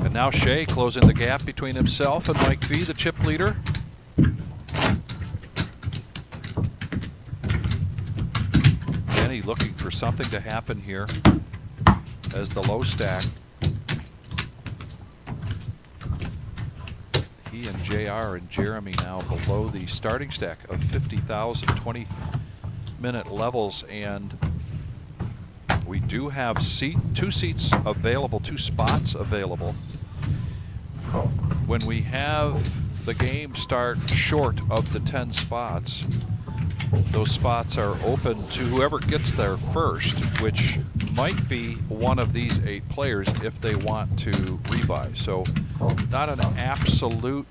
And now Shea closing the gap between himself and Mike V, the chip leader. Kenny looking for something to happen here as the low stack. He and JR and Jeremy now below the starting stack of 50,000, 20-minute levels, and we do have two seats available, 2 spots available. When we have the game start short of the 10 spots, those spots are open to whoever gets there first, which might be one of these 8 players if they want to rebuy. So not an absolute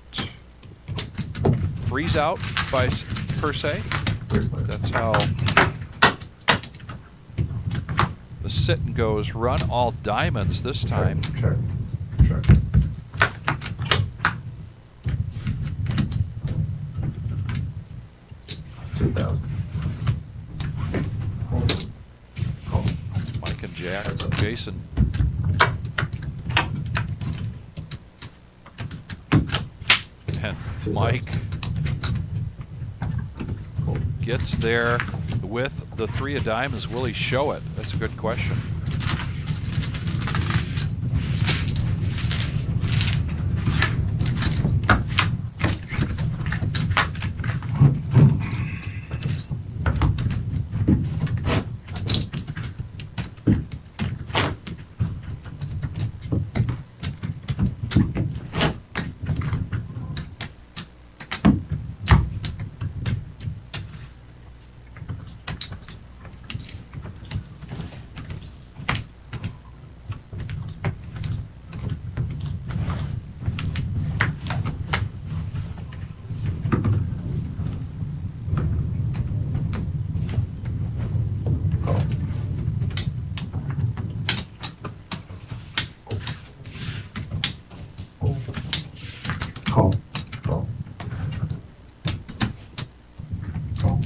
freeze out per se. That's how the sit and goes. Run all diamonds this time. Check. Check. Mike and Jack, Jason. And Mike gets there with the 3 of diamonds. Will he show it? That's a good question. Call. Call. Call. Call.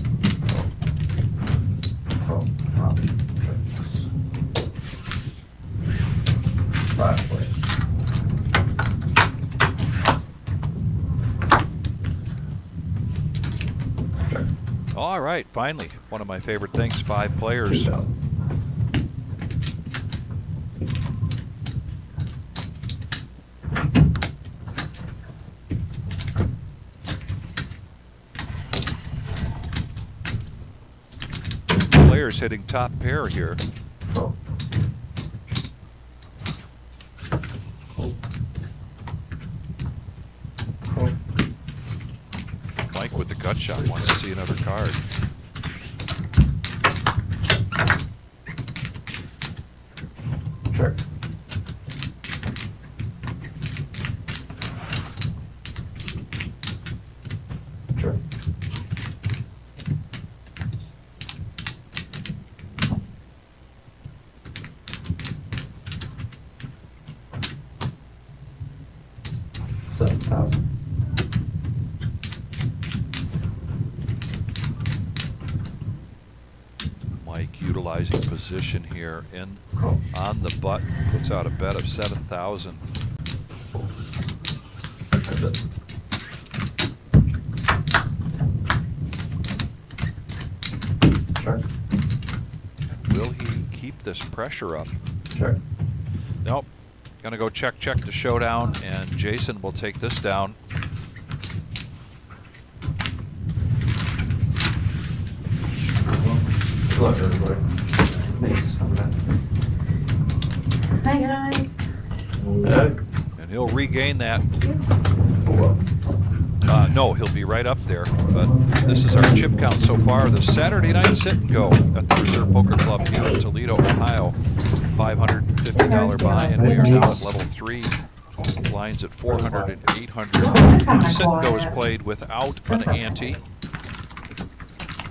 Call. 5 plays. Check. All right, finally, one of my favorite things, 5 players. 2,000. Players hitting top pair here. Call. Call. Mike with the gut shot wants to see another card. Check. Check. $7,000. Mike utilizing position here in Call. on the button, puts out a bet of 7,000. That's it. Check. Will he keep this pressure up? Check. Nope. Gonna go check the showdown, and Jason will take this down. Good luck, everybody. Hi guys. And he'll regain that. Oh, No, he'll be right up there. But this is our chip count so far. The Saturday night sit and go at the Reserve Poker Club here in Toledo, Ohio. $550 buy, and we are now at level 3. Lines at 400 and 800. Sit and go is played without an ante.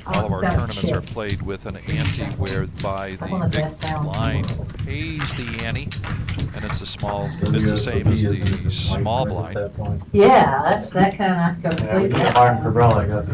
All of our tournaments are played with an ante, whereby the big blind pays the ante, and it's the same as the small blind. Yeah, that's that kind of go to sleep. Martin Cabral, I guess.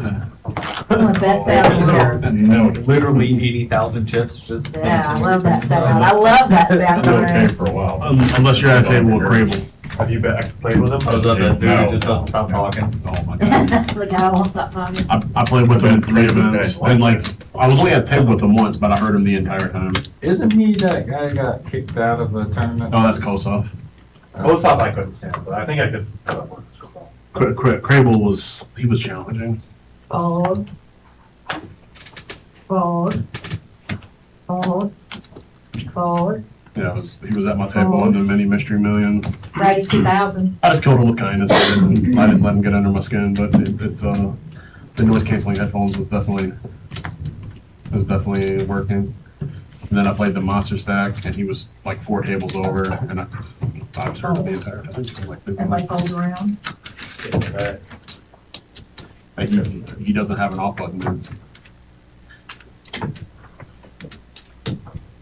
Some of the best sound in the world. Literally 80,000 chips just. Yeah, I love that sound. I love that sound. It's okay for a while. Unless you're at a table with Crable. Have you played with him? I love that dude who just doesn't stop talking. Oh my God. The guy won't stop talking. I played with him at 3 events, and like, I was only at the table with him once, but I heard him the entire time. Isn't he that guy got kicked out of the tournament? Oh, that's Kosov. Most stuff I couldn't stand, but I think I could. Crable was challenging. Fold. Fold. Fold. Fold. Yeah, he was at my table on the mini mystery million. Raise 2,000. I just killed him with kindness. I didn't let him get under my skin, but it's the noise canceling headphones was definitely working. And then I played the Monster Stack, and he was like 4 tables over, and I was hurt the entire time. So like, Everybody folds around. like, he doesn't have an off button. Dude.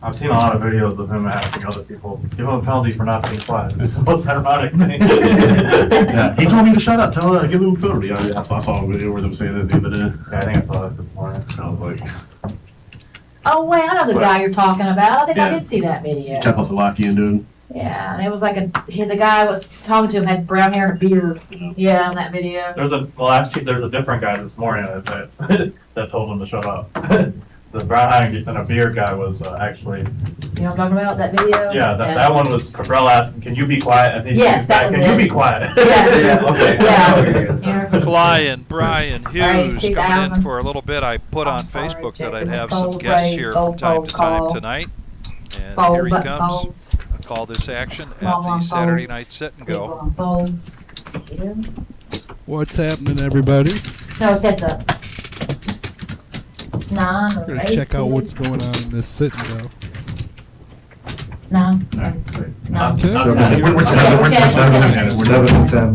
I've seen a lot of videos of him asking other people, give him a penalty for not being quiet. It's the most ironic thing. Yeah, he told me to shut up. Give him a penalty. I saw a video where them saying that the other day. Yeah, I think I saw it this morning. I was like, Oh, wait, I know the guy you're talking about. I think I Yeah. did see that video. Czechoslovakian dude. Yeah, and it was like the guy was talking to him had brown hair and a beard. Yeah, in that video. There's a different guy this morning that told him to shut up. The brown eye and a beard guy was actually, You know what I'm talking about, that video? yeah, that one was Cabrell asking, can you be quiet? And he Yes, said, that was can it. you be quiet? Yeah. Okay. Yeah. Flying Brian Praise Hughes coming in 2000. for a little bit. I put on I'm sorry, Facebook that I'd Jason. have some Fold, guests praise, here fold, from time fold, to time call. tonight. And Fold, here he button comes. folds. I call this action Small at one the Saturday folds. night sit and Big go. one folds. Yeah. What's happening, everybody? No, it's heads up. 9 We're or gonna 8. check out what's going on in this sitting though. 9. Not- Ten? not- We're not- Seven and 10.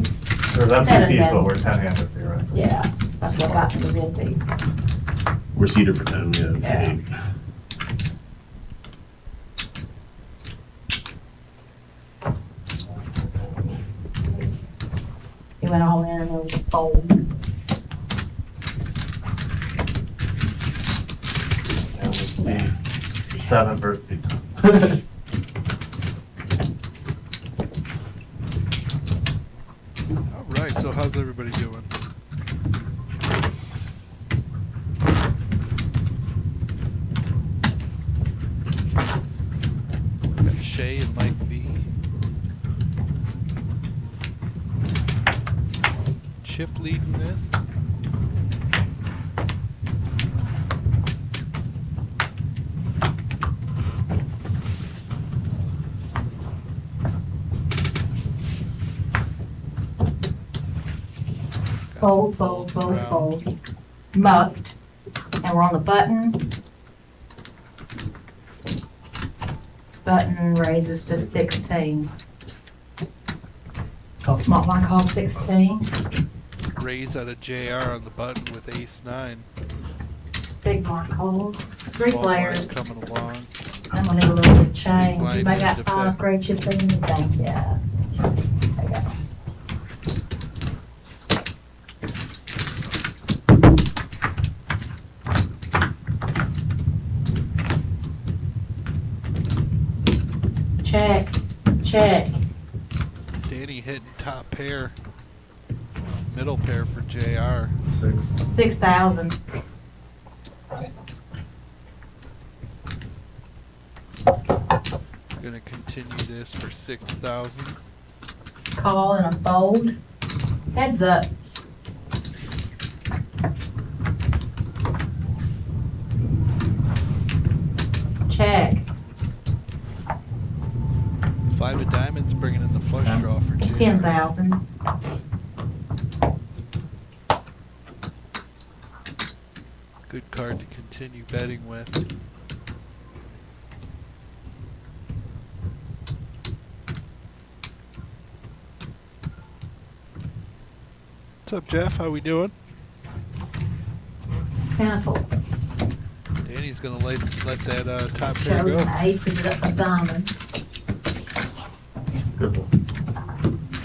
Or that's Ten and PC, 10. but we're 10-handed here, right? Yeah, that's what got to the venti. We're seated for 10. Yeah. 8. He went all in and it was a fold. And we see 7 versus 8. All right, so how's everybody doing? Got Shay and Mike B. Chip leading this. Got some Fold, fold, folds fold, around. fold. Mucked. And we're on the button. Button raises to 16. Small one calls 16. Raise out of JR on the button with ace 9. Big blind calls. 3 Small blind players. coming along. I'm gonna need a little bit of change. blind Anybody got in 5 effect. grade chips in? Thank you. There you go. Check, check. Danny hitting top pair. Middle pair for JR. 6. 6,000. He's gonna continue this for 6,000. Call and a fold. Heads up. Check. 5 of diamonds bringing in the flush draw for JR. 10,000. Good card to continue betting with. What's up, Jeff? How we doing? Pentacle. Danny's gonna let that top pair Shows go. an ace of diamonds. Good one.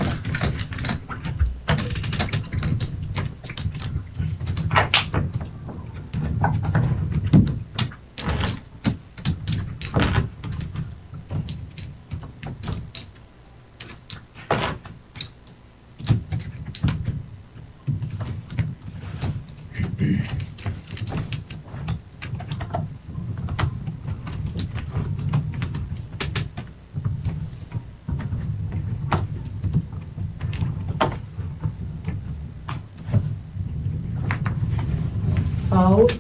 Fold.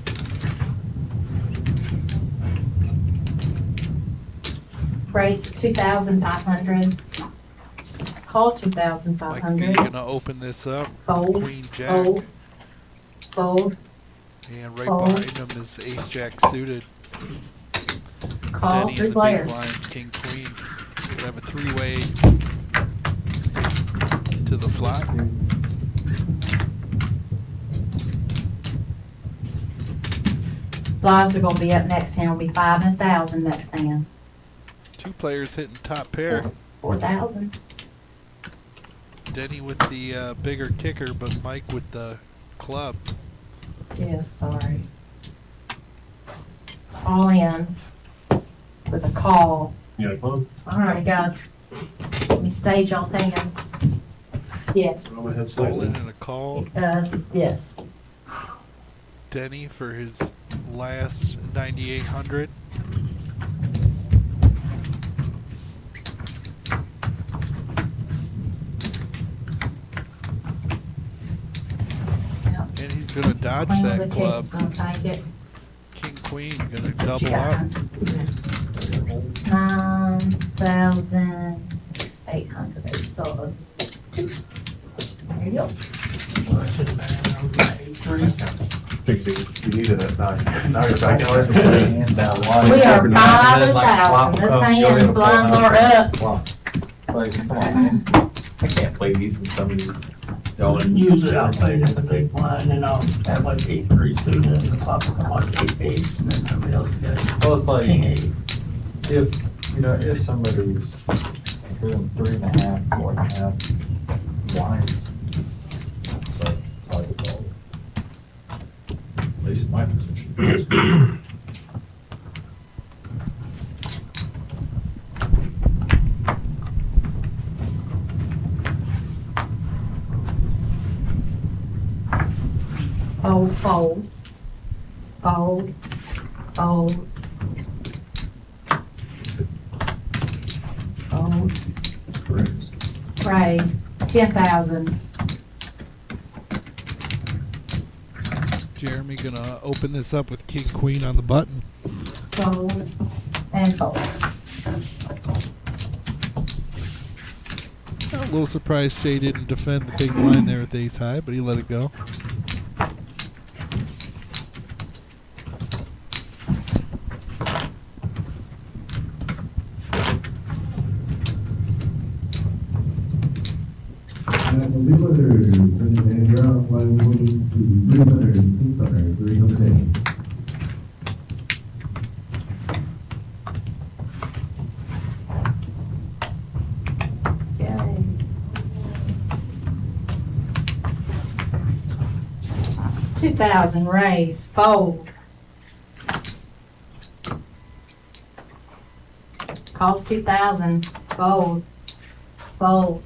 Raise 2,500. Call Mike B 2,500. gonna open this up. Fold. Queen Jack. Fold. Fold. And right Fold. behind him is ace jack suited. Call. Denny in 3 the players. big blind, king queen. We have a 3-way to the flop. Blinds are gonna be up next hand. Will be 5 and 1,000 next hand. 2 players hitting top pair. 4,000. Denny with the bigger kicker, but Mike with the club. Yeah, sorry. All in with a call. You got a club? Alrighty, guys. Let me stage y'all's hands. Yes. I'm gonna head All slightly. in and a call. Yes. Denny for his last 9,800. Yep. And he's gonna dodge Queen that with a club. kick's gonna take it. King queen gonna That's what you double up. got. 9,800. So, there you go. You needed it, now you're back in. We are 5,000. This hand blinds are up. I can't play these with some of these. Usually I'll play it in the big blind and I'll have like 8-3 suited and the flop will come like 8-8 and then somebody else will get Well, it's like, king 8. if, you know, if somebody's doing 3.5, 4.5 blinds, but probably fold. At least in my position. Fold, fold. Fold. Fold. Fold. Raise. 10,000. Jeremy gonna open this up with king queen on the button. Fold. And fold. I'm a little surprised Jay didn't defend the big blind there with ace high, but he let it go. The winner, and round 1 going to 300. Yay. $2,000 raise, fold. Cost 2,000, fold, fold.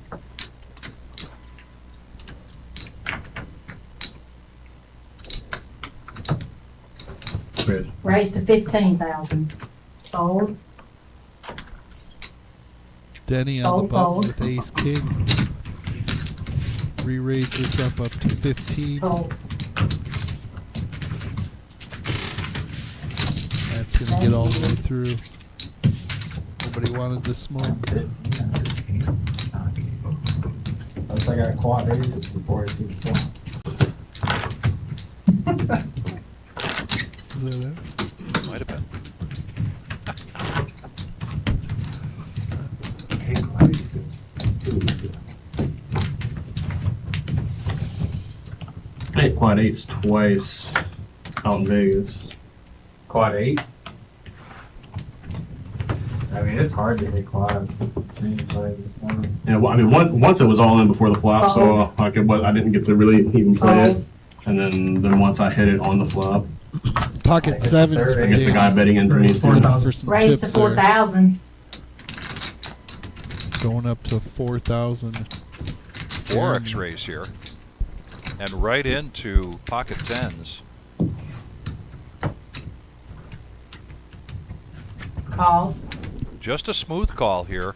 Good. Raise to 15,000, fold, Denny on Fold, the button fold. with ace king. Re-raise this up to 15. fold. That's gonna get all the way through. Nobody wanted the smoke. Unless I got quad aces before I see the flop. Is that it? Might have been. I hit quad eights twice out in Vegas. Quad 8? I mean, it's hard to hit quads. Seeing you play this number. Yeah, well, I mean, once it was all in before the flop, so I didn't get to really even play it. And then once I hit it on the flop, Pocket sevens third, for I guess the guy Danny. betting into me too. 4,000. For some Raise to chips there. 4,000. Going up to 4,000. 4x raise here. And right into pocket tens. Calls, Just a smooth call here.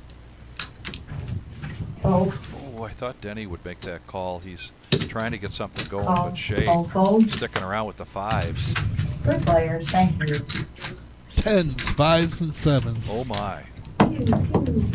folds, Oh, I thought Denny would make that call. He's trying to get something going, but calls, Shea fold, fold. sticking around with the fives. Good players, thank you. Tens, fives, and sevens. Oh my. Pew, pew.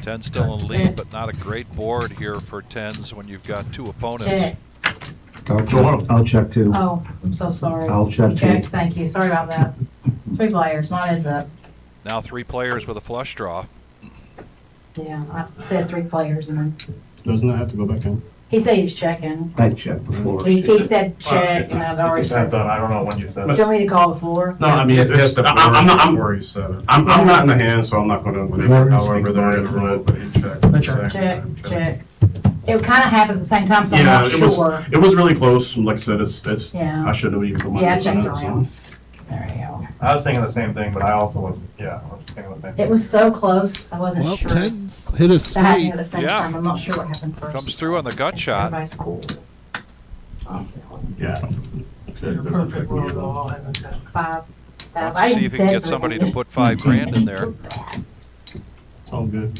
10's still in the lead, but not a great board here for 10's when you've got two opponents. Check. I'll check too. Oh, I'm so sorry. I'll check Check, too. thank you. Sorry about that. 3 players, not heads up. Now 3 players with a flush draw. Yeah, I said 3 players and then Doesn't that have to go back in? he said he was checking. I checked before. He said check and I'd already Depends said. on, I don't know when you said Do it. you want me to call the floor? No, I mean, it's, I'm not, Before he said it. I'm not in the hand, so I'm not gonna, however they're gonna run it, but he checked. Check. It kind of happened at the same time, so I'm Yeah, not it was, sure. it was really close. Like I said, it's, Yeah. I shouldn't have even put my. Yeah, vote checks in it, so. around. There you go. I was thinking the same thing, but I also wasn't, I was thinking the same thing. It was so close, I wasn't Well, sure. 10's hit a That happened straight. at the same Yeah. time, I'm not sure what happened first. Comes through on the gut shot. Everybody's cool. Yeah. Perfect world, all I haven't said. 5. Let's see if you can get somebody to put 5 grand in there. It's all good.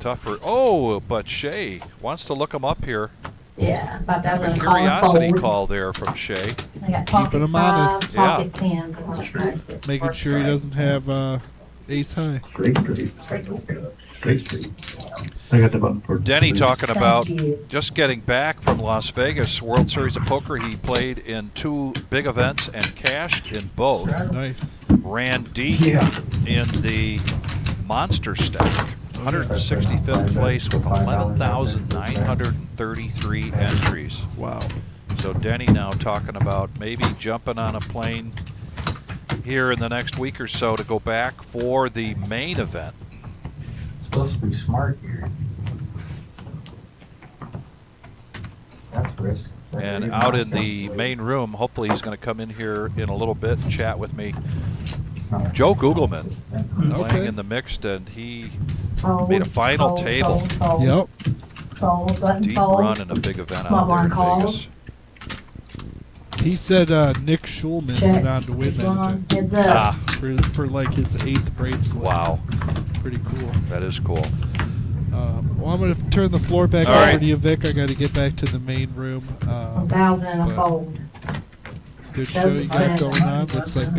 Tougher. Oh, but Shay wants to look him up here. Yeah, 5,000 A call curiosity forward. call there from Shay. They got pocket him 5, honest. pocket 10s. on that side. Making First sure he strike. doesn't have ace high. Straight. I got the button for. Denny talking about Thank you. just getting back from Las Vegas World Series of Poker. He played in 2 big events and cashed in both. Nice. Ran deep in the Monster Stack. 165th place with 11,933 entries. Wow. So Denny now talking about maybe jumping on a plane here in the next week or so to go back for the main event. Supposed to be smart here. That's risk. And out in the main room, hopefully he's going to come in here in a little bit and chat with me. Joe Googleman playing Okay. in the mixed, and he Fold, made a final fold, table. fold, fold. Yep. Fold, button, Deep fold. run in a big event Small out there in blind Vegas. He said Nick Schulman Checks. went on to win that Blind, event heads up. Ah, for like his 8th bracelet. wow, Pretty cool. that is cool. Well, I'm going to turn the floor back All over right. to you, Vic. I got to get back to the main room. 1,000 and a but- fold. Good show Those you are got sad. going on. Looks like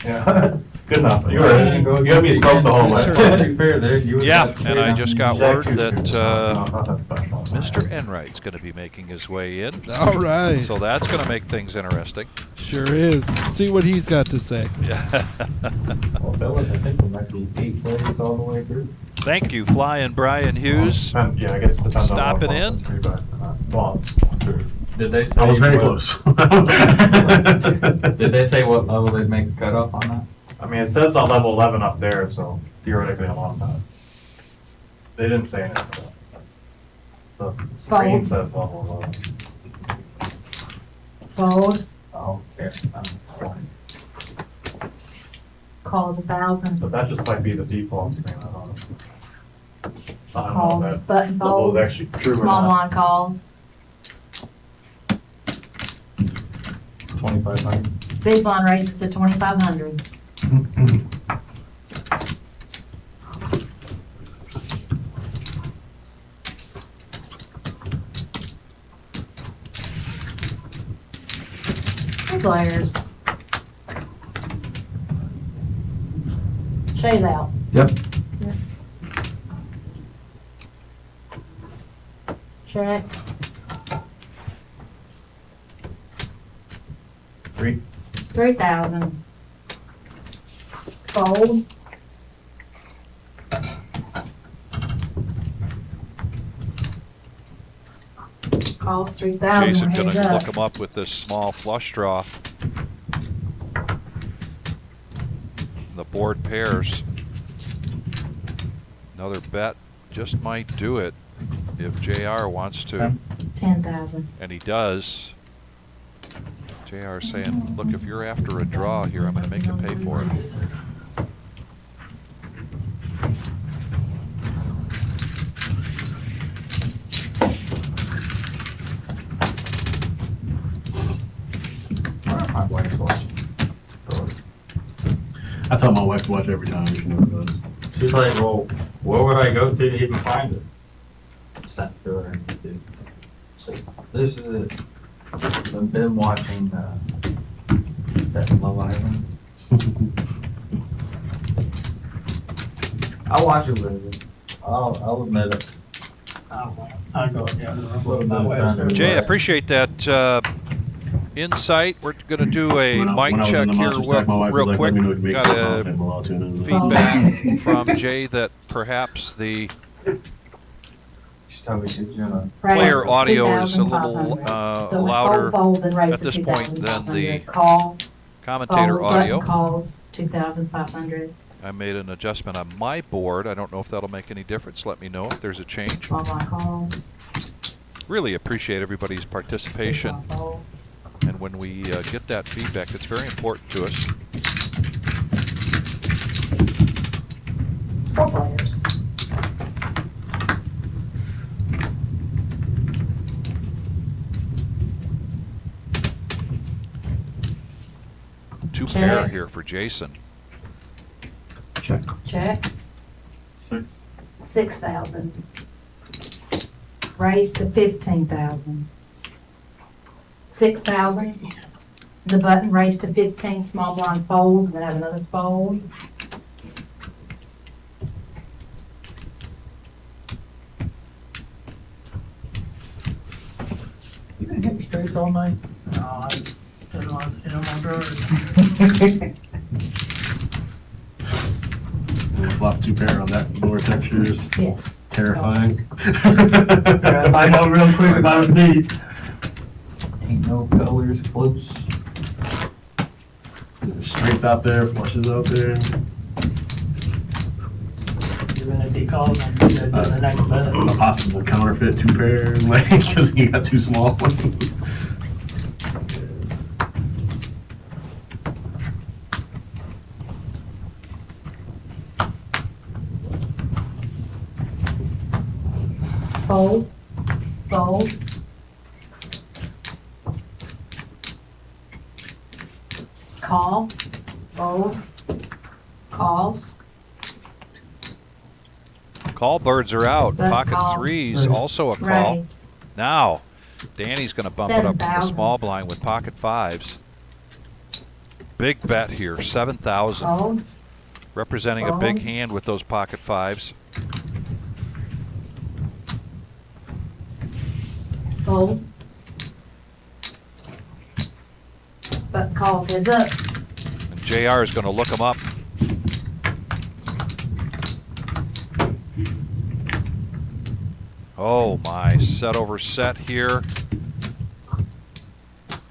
Yeah, good enough. You Yeah. got me smoked the whole way. Turn. To be fair, there, you would've Yeah, got and I straight just on. got Jack word two, that two. No, not that special. Mr. Enright's going to be making his way in. all right. So that's going to make things interesting. Sure is. See what he's got to say. Yeah. Well, fellas, I think we might be 8 players all the way through. Thank you, Flying Brian Hughes. Yeah, I guess it depends on. Stopping what in. it's three, but, well, true. Did they say? I was very what- close. Did they say what level they'd make a cutoff on that? I mean, it says on level 11 up there, so theoretically I'm on that. They didn't say anything. The screen Fold. says level 11. Fold, Oh, okay. calls 1,000. But that just might be the default screen, I don't know. I don't know Calls, that button level folds. is actually true or Small not. blind calls. 2,500. Big blind raises to 2,500. Two players. Shay's out. Yep. Check. 3,000. Fold. Calls 3,000. Jason going Heads to up. look him up with this small flush draw. The board pairs. Another bet just might do it if JR wants to, 10,000. and he does. JR saying, look, if you're after a draw here, I'm going to make you pay for it. My wife's watching. I tell my wife to watch every time. She never does. She's like, well, where would I go to even find it? It's not sure. So this is it. I've been watching that Love Island. I watch it with I'll admit it. I'll go down the road my way. Jay, I appreciate that insight. We're going to do a When I mic was in check the here Monster Stack, my wife was real like, quick. let me know if you make Got a call, a and I'll tune in. feedback from Jay that perhaps the She's probably gives you a. player Raise audio is a little 2,500. So when louder fold, then raise at to this point than 2,500. the Call, commentator fold, button audio. calls, 2,500. I made an adjustment on my board. I don't know if that'll make any difference. Let me know if there's a change. Online calls. Really appreciate everybody's participation. Fold. And when we get that feedback, it's very important to us. 4 players. Two Check. pair here for Jason. Check. 6. 6,000. Raise to 15,000. 6,000. The button raised to 15, small blind folds, then have another fold. You gonna hit your straights all night? No, I didn't want to sit on my brother. Flop 2 pair on that lower texture is Yes. terrifying. I know real quick about a beat. Ain't no colors close. Straights out there, flushes out there. Even if he calls, I'm gonna do the next A bet. possible counterfeit 2 pair, like, because you got 2 small ones. Fold. Fold. Call. Fold. Calls. Call birds are out. Button Pocket call. threes, also a call. Raise. Now, Danny's going to bump it up to the 7,000. small blind with pocket fives. Big bet here, 7,000. Fold. Representing a big Fold. hand with those pocket fives. Fold. Button calls heads up. And JR is going to look them up. Oh my, set over set here.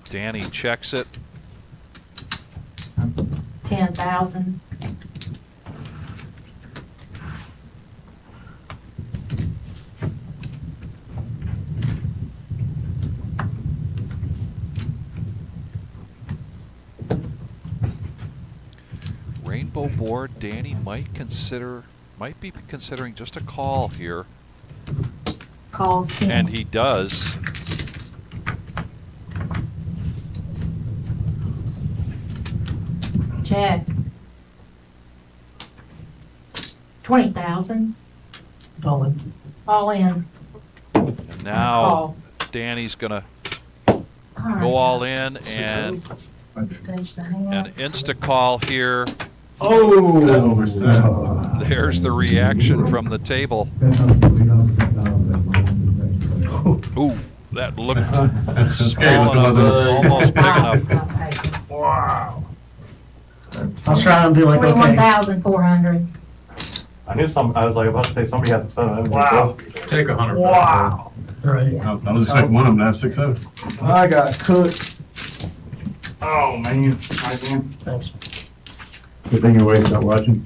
Danny checks it. 10,000. Rainbow board, Danny might be considering just a call here. Calls 10. And he does. Check. 20,000. Falling. All in. And now Call. Danny's gonna All right. go all in and Stage the an hand. insta call here. Oh! Set over set. There's the reaction from the table. Ooh, that looked Scary small looking, enough, wasn't it? almost big enough. Nice. Wow. I was trying to be like, okay. 21,400. I knew I was like about to say somebody has a 7. Wow. Take 100. Wow. Right. I was expecting one of them to have 6-7. I got cooked. Oh, man. I can. Thanks. Good thing your wife's not watching.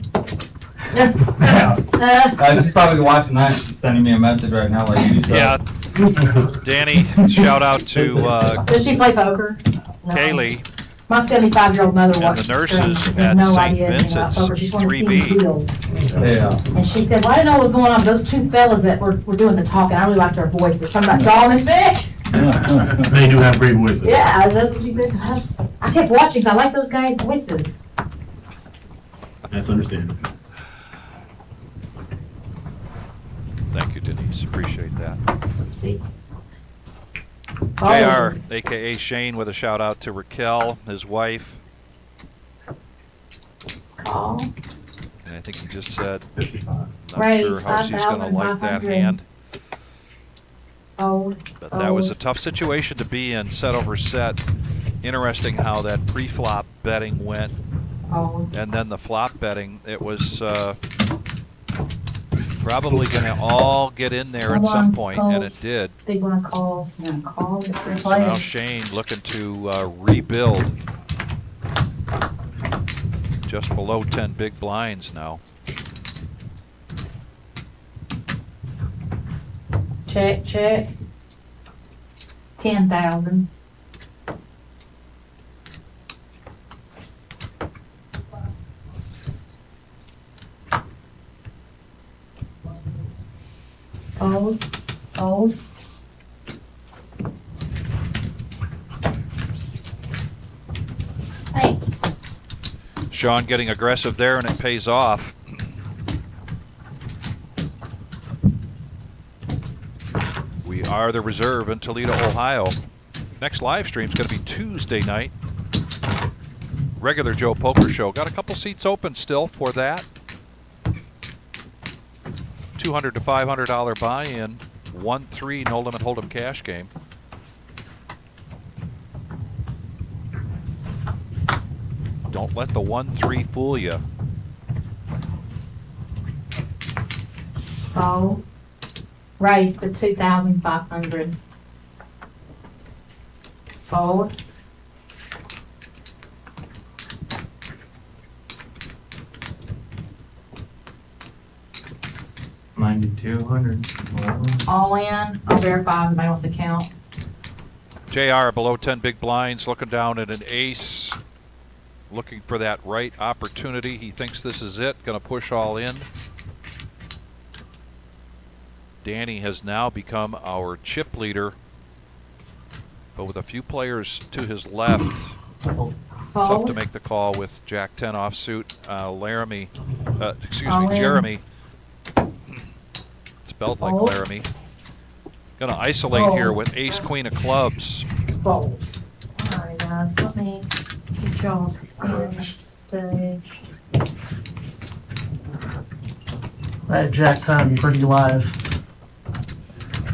She's probably watching that. She's sending me a message right now like you said. Yeah, Danny, shout out to Does she play poker? No. Kaylee My 75-year-old mother and watches the the stream. nurses She has at no St. idea anything about Vincent's poker. She just wanted to see 3B. me build. Yeah. And she said, well, I didn't know what was going on. Those two fellas that were doing the talking, I really liked their voices. Talking about Dawn and Vic. They do have great voices. Yeah, that's what she said. I kept watching because I like those guys' voices. That's understandable. Thank you, Denise. Appreciate that. See? JR, aka Shane, with a shout out to Raquel, his wife. Call. And I think he just said, 55. not Raise sure how she's going to like that 5,500. hand. Fold. But that was a tough situation to be in, set over set. Interesting how that pre-flop betting went. Fold. And then the flop betting, it was probably going to all get in there at Come some on, point, and it calls. did. Big one calls. Now call. It's three So now players. Shane looking to rebuild. Just below 10 big blinds now. Check, check. 10,000. Fold, fold. Thanks. Sean getting aggressive there, and it pays off. We are the reserve in Toledo, Ohio. Next live stream is going to be Tuesday night. Regular Joe Poker Show. Got a couple seats open still for that. $200 to $500 buy-in. 1-3 no-limit hold'em cash game. Don't let the 1-3 fool you. Fold. Raise to 2,500. Fold. $9,200. All in. I'll verify if anybody wants to count. JR below 10 big blinds, looking down at an ace. Looking for that right opportunity. He thinks this is it. Going to push all in. Danny has now become our chip leader, but with a few players to his left. Tough Fold. to make the call with Jack 10 offsuit. Laramie, excuse All me, in. Jeremy. Spelled like Fold. Laramie. Gonna isolate Fold. here with ace queen of clubs. Fold. Alright guys, let me get y'all's stage. That Jack time pretty live.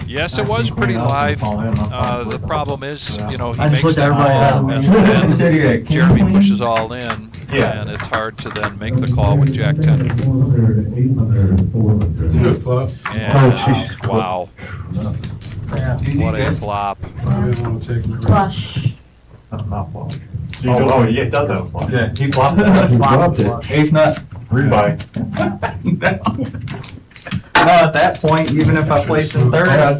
Yes, it was pretty live. The problem is, you know, he I just makes looked at the everybody call, out. and then Jeremy pushes all in, Yeah. and it's hard to then make the call with Jack 10. 400, 800, 400. Good flop. And wow, Yeah. what a flop. I didn't want to take it. Flush. Not flop. Oh, yeah, it does have a flop. Yeah, he flopped You it. dropped it. Ace nut. Rebuy. No, at that point, even if I placed in third, I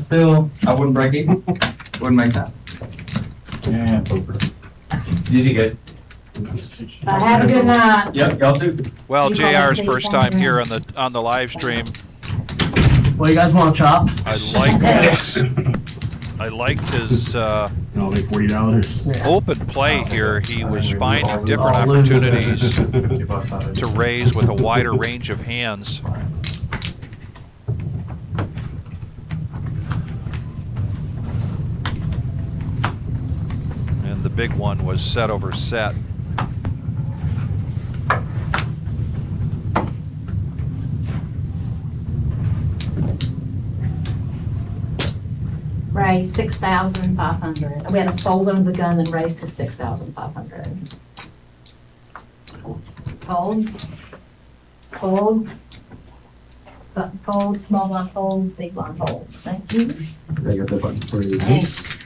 wouldn't break even. Wouldn't make that. Yeah, poker. GG guys. Have a good night. Yep, y'all too. Well, You call JR's it first safe time on here on the live stream. What, you guys want to chop? I liked his I'll make $40. open play here. He was finding different opportunities to raise with a wider range of hands. And the big one was set over set. Raise 6,500. We had to fold under the gun and raise to 6,500. Fold. Fold. Button fold, small blind fold, big blind fold. Thank you. I got that button for you. Thanks.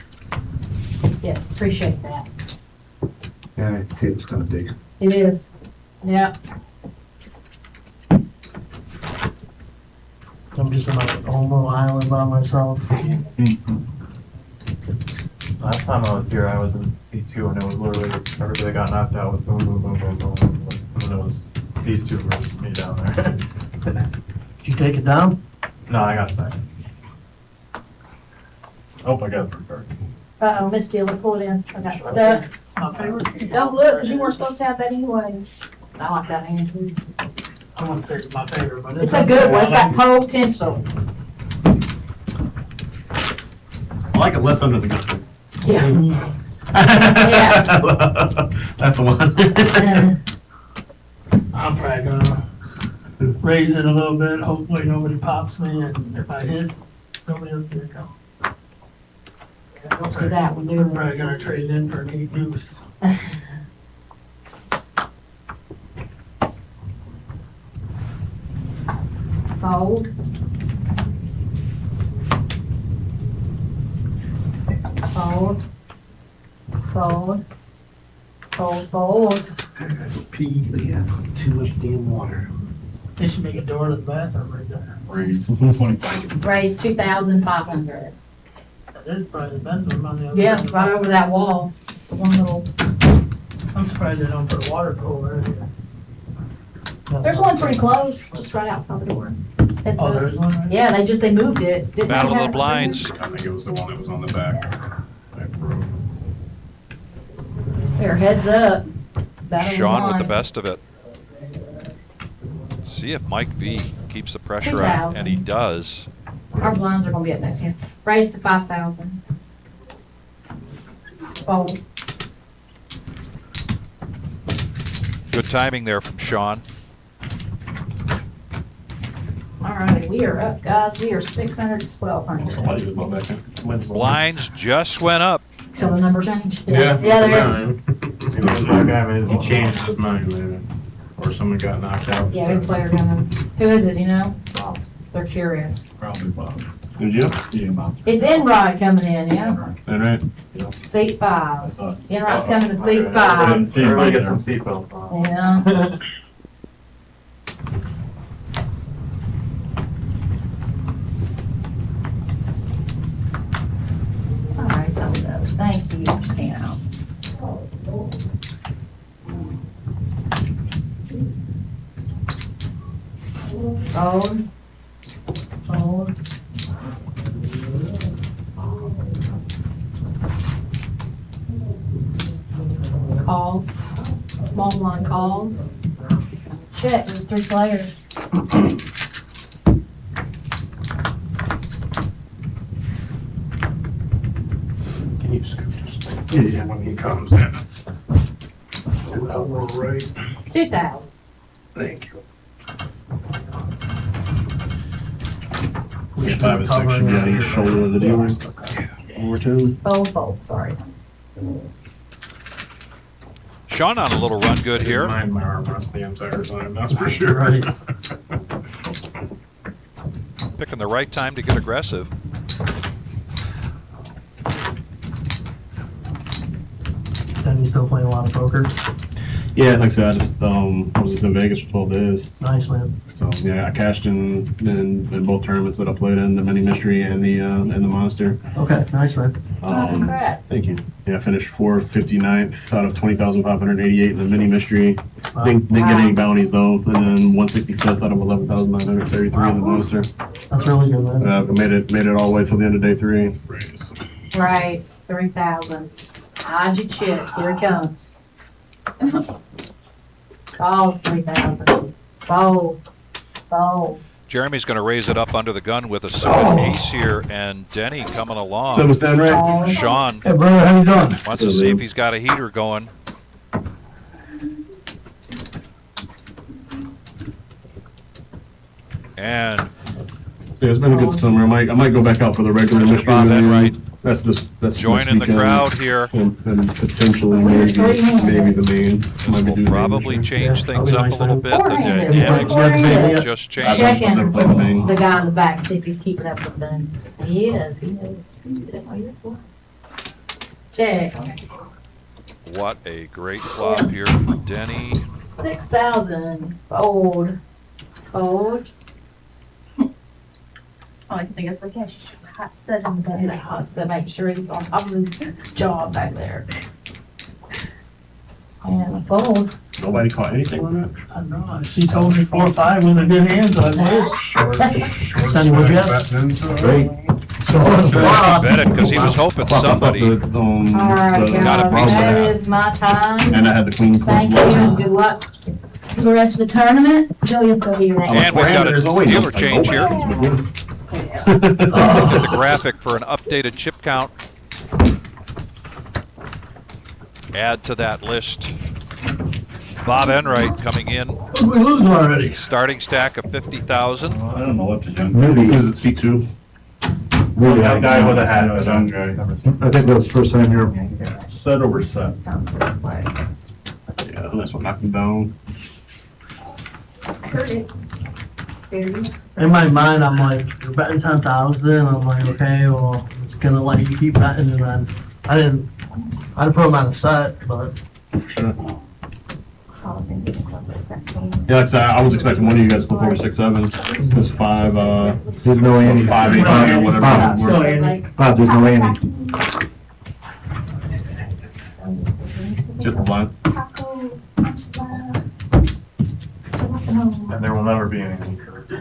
Yes, appreciate that. Yeah, table's kind of big. It is. Yep. I'm just on my own little island by myself. Last time I was here, I was in C2 and it was literally everybody got knocked out with boom, boom, boom, boom, boom, boom. And then it was these two versus me down there. Did you take it down? No, I got second. Oh, I got a free card. Uh-oh, Miss Dealer pulled in. I got stuck. It's my favorite. Don't look, because you weren't supposed to have that anyways. I like that hand too. I wouldn't say it's my favorite, but It's a good one. It's got potential. I like it less under the gun. Yeah. That's the one. Uh, I'm probably gonna raise it a little bit, hopefully nobody pops me, and if I hit, nobody else will come. So that we do. I'm probably gonna trade in for an 8 deuce. Fold. Fold. Fold. Fold, fold. Pee, yeah, too much damn water. They should make a door to the bathroom right there. Raise 25. Raise 2,500. That is probably the bathroom on the other Yeah, side. right over that wall. The one little, I'm surprised they don't put a water cooler in here. there's one pretty close, just right outside the door. It's Oh, a, there's one right yeah, they moved it. Didn't they Battle of have the it? Blinds. I think it was the one that was on the back road. Here, heads up. Battle of Sean with the Blinds. best of it. See if Mike V keeps the pressure on, and he does. Our blinds are gonna be up next year. Raise to 5,000. Fold. Good timing there from Sean. All right, we are up, guys. We are 600 to Somebody 1,200. was on back in. Blinds just went up. So the number changed? Yeah, Yeah, there. nine. He knows that guy, man. He changed his mind, man. Or someone got knocked out. Yeah, good player coming. Who is it, you know? Bob. They're curious. Probably Bob. Did you? Yeah, Bob. It's Enright coming in, yeah? All right. Seat 5. Enright's coming to seat I didn't 5. see everybody get some seatbelts on. Yeah. All right, those. Thank you for staying out. Fold. Fold. Calls. Small blind calls. Check, there's 3 players. Can you scoot just yeah, when he comes in? Do that one right. 2,000. Thank you. Yeah, 5 and 6 should be on each shoulder of the dealer. One or two. Fold, fold, sorry. Sean on a little run good here. Mind my arm rest the entire time, that's for sure. Picking the right time to get aggressive. And you still playing a lot of poker? Yeah, like I said, I just, I was just in Vegas for 12 days. Nice, man. So, yeah, I cashed in both tournaments that I played in, the Mini Mystery and the Monster. Okay, nice, man. Congrats. Thank you. Yeah, I finished 459th out of 20,588 in the Mini Mystery. Didn't get any bounties though, and then 165th out of 11,933 in the Monster. That's really good, man. Made it all the way till the end of day 3. Raise 3,000. Hide your chips. Here it comes. Balls 3,000. Folds. Folds. Jeremy's going to raise it up under the gun with a suited ace here, and Denny coming So along. was Dan right? Folds. Sean Hey, brother, how you doing? wants to see if he's got a heater going. And Yeah, it's been a good summer. I might go back out for the regular Mr. mystery. Bob Million. Enright That's joining the weekend. crowd here. And potentially maybe the main. Might be Will doing the probably main change Yeah, things that'll up be a little nice, bit. The Four-handed. dynamics Four-handed. just mystery. changed. Checking Never played the main. the guy in the back, see if he's keeping up with things. He is. He is. Check. What a great flop here for Denny. 6,000. Fold. Fold. Oh, I think it's okay. She's hot stud in the back. That hot stud, make sure he's on top of his jaw back there. And a fold. Nobody caught anything on that. I don't know. She told me 4-5 was a good hand, so I played. Sonny, what'd you have? Great. Bet it because he was hoping somebody. All right, Got a guys, piece of that that. is my time. And I had the queen. Thank you, and good luck for the rest of the tournament. Julian's gonna be your next. And we've got a There's always dealer just change like, here. oh, Look at the graphic for an updated chip count. Add to that list. Bob Enright coming in, We lose already. starting stack of 50,000. I don't know what to do. Maybe is it C2? Maybe that guy would have had it, Young guy. I think that was the first time here. Set over set. Sounds good, like, Yeah, that's what knocked him down. I heard it. Very. In my mind, I'm like, you're betting 10,000. I'm like, okay, well, it's gonna let you keep betting, and then I'd put him on a set, but Sure. Oh, maybe the club is that same. Yeah, like I was expecting one of you guys to put over 6-7. It's 5, There's no Andy. 5, 8, 9, or whatever. Bob, No, Andy. Bob, there's no Andy. Just the blind. Taco, enchilada, jalapeno. and there will never be anything correct.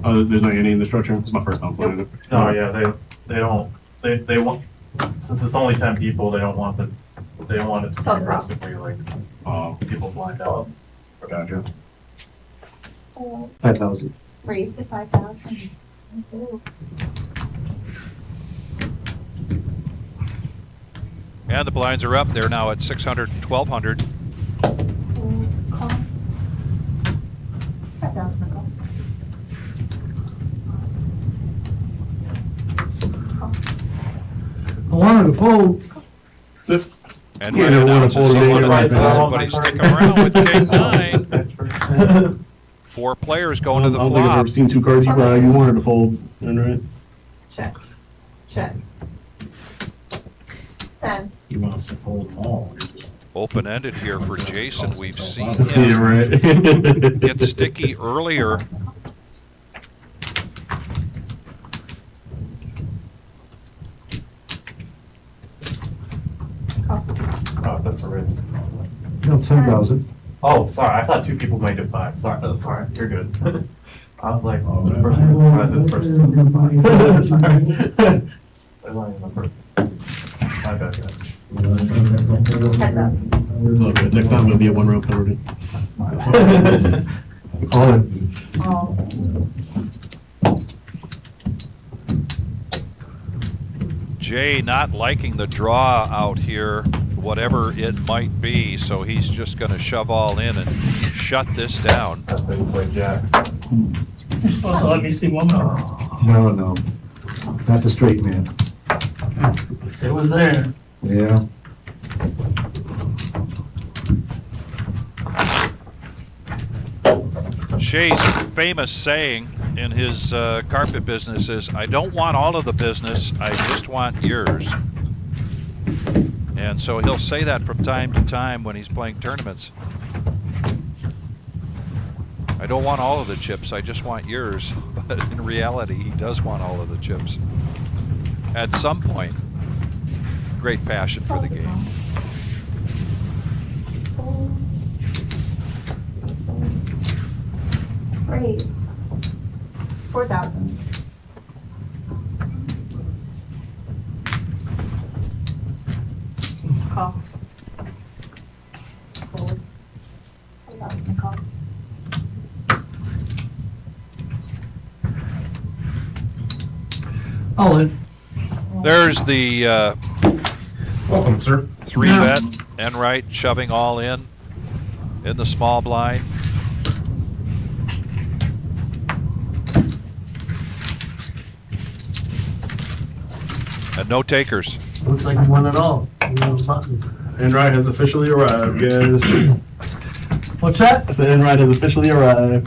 Oh, there's no Andy in the structure. It's my first time playing it. No, yeah, they want, since it's only 10 people, they don't want it to be aggressively like, people blind out. Gotcha. 5,000. Raise to 5,000. And the blinds are up. They're now at 600 and 1,200. Call. 5,000 a call. I wanted to fold. And Yeah, Ryan they wanna announces fold he it in wanted right now. but he's sticking around with King 9. 4 players going to the I don't think I've flop. ever seen 2 cards you wanted to fold. Right? Check. Check. 10. He wants to fold them all. Open-ended here for Jason. We've seen Yeah, him right. get sticky earlier. Oh, that's a raise. No, 10,000. Oh, sorry, I thought 2 people made it 5. Sorry, you're good. I was like, oh, this person, this person. Sorry. They're lying in the first. My bad, guys. Heads up. Okay, next time it'll be a 1 round penalty. All in. Oh. Jay not liking the draw out here, whatever it might be, so he's just going to shove all in and shut this down. That's how you play Jack. You're supposed to let me see one more. No, no. Not the straight man. It was there. Yeah. Shay's famous saying in his carpet business is, I don't want all of the business, I just want yours. And so he'll say that from time to time when he's playing tournaments. I don't want all of the chips, I just want yours. But in reality, he does want all of the chips. At some point, great passion for the game. Raise. 4,000. Call. Fold. 4,000 call. All in. There's the Welcome, sir. 3-bet, Enright shoving all in the small blind. And no takers. Looks like you won it all. You won the button. Enright has officially arrived, guys. What's that? I said Enright has officially arrived.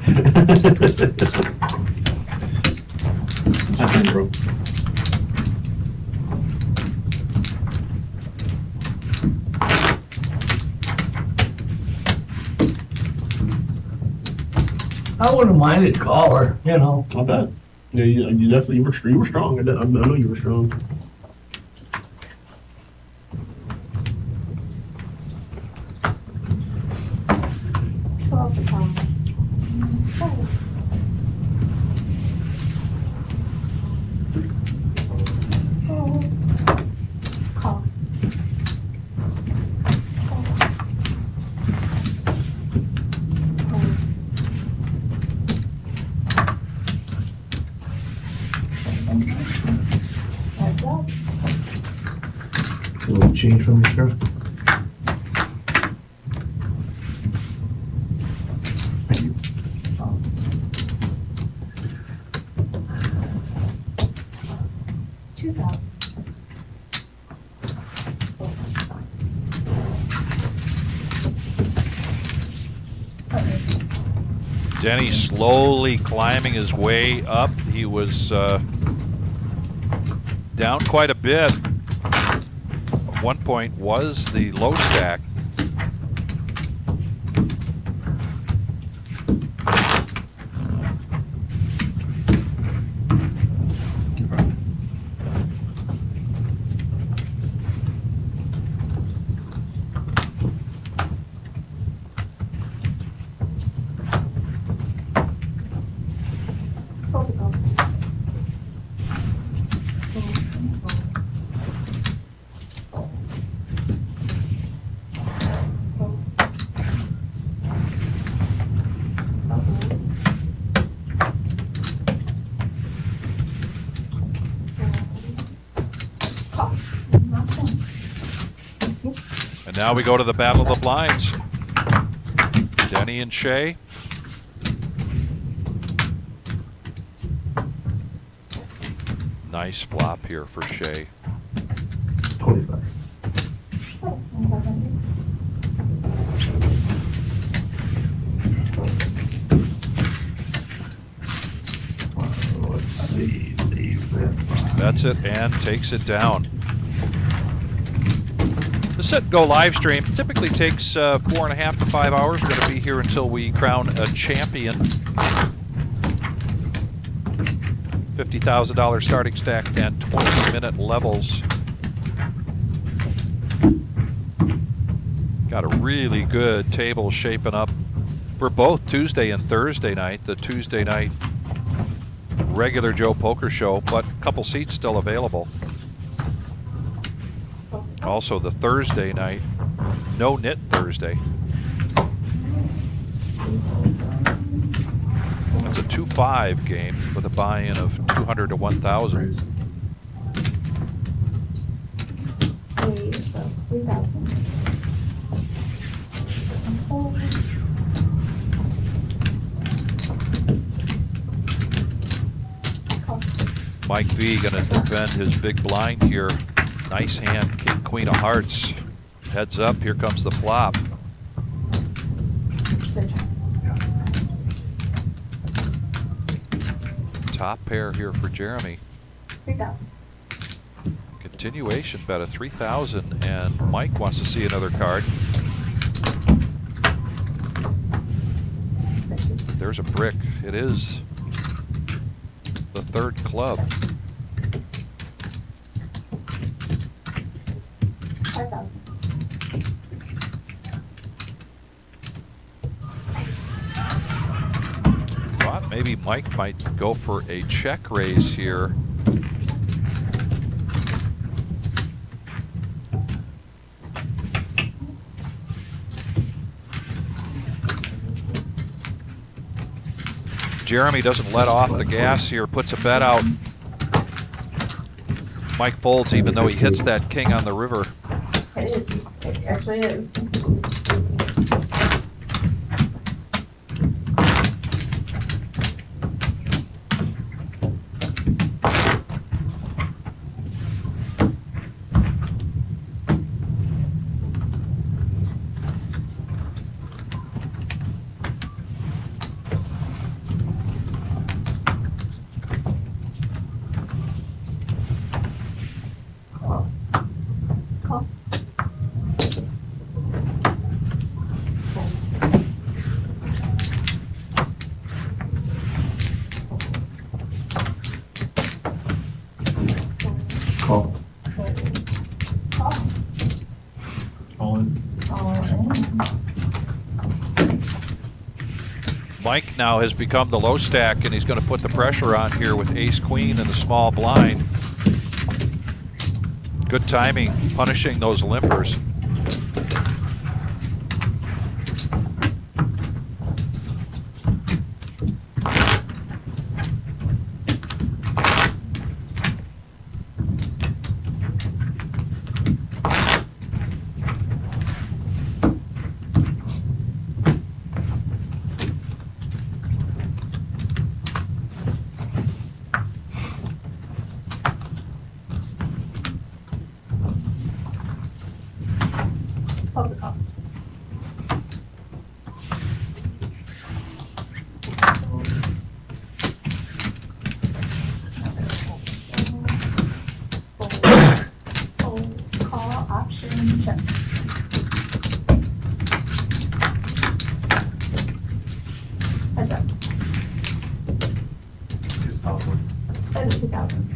That's it, bro. I wouldn't mind it caller, you know. Not bad. Yeah, you definitely you were strong. I know you were strong. Call. Heads up. change for me, sir. Thank you. 2,000. Okay. Denny slowly climbing his way up. He was down quite a bit. At one point was the low stack. And now we go to the battle of the blinds. Denny and Shay. Nice flop here for Shay. 25. Let's see, leave that. That's it, and takes it down. The Sit and Go live stream typically takes 4.5 to 5 hours. We're going to be here until we crown a champion. $50,000 starting stack and 20-minute levels. Got a really good table shaping up for both Tuesday and Thursday night. The Tuesday night regular Joe Poker Show, but a couple seats still available. Also the Thursday night No-NIT Thursday. It's a 2-5 game with a buy-in of 200 to 1,000. 3,000. Mike V gonna defend his big blind here. Nice hand, King, Queen of Hearts. Heads up, here comes the flop. Top pair here for Jeremy. 3,000. Continuation bet of 3,000, and Mike wants to see another card. There's a brick. It is the third club. 5,000. Thought maybe Mike might go for a check raise here. Jeremy doesn't let off the gas here, puts a bet out. Mike folds even though he hits that king on the river. It is. It actually is. Call. Call. Call. All in. All in. Mike now has become the low stack, and he's going to put the pressure on here with ace queen and the small blind. Good timing, punishing those limpers. Poker call. Fold, call, option, check. Heads up. 2,000. That is 2,000.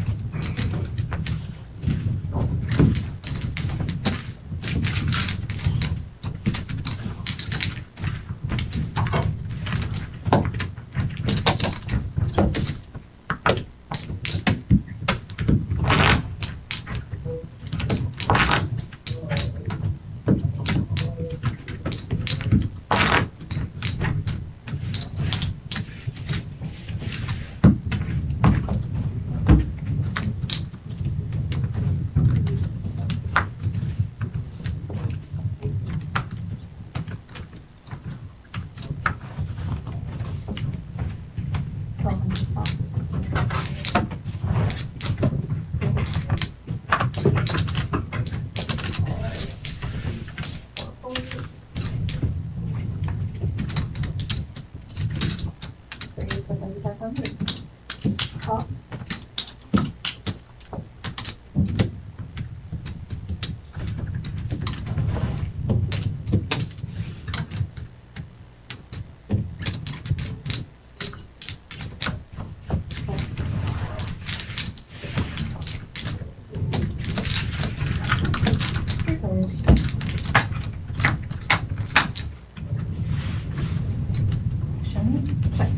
Call. Check.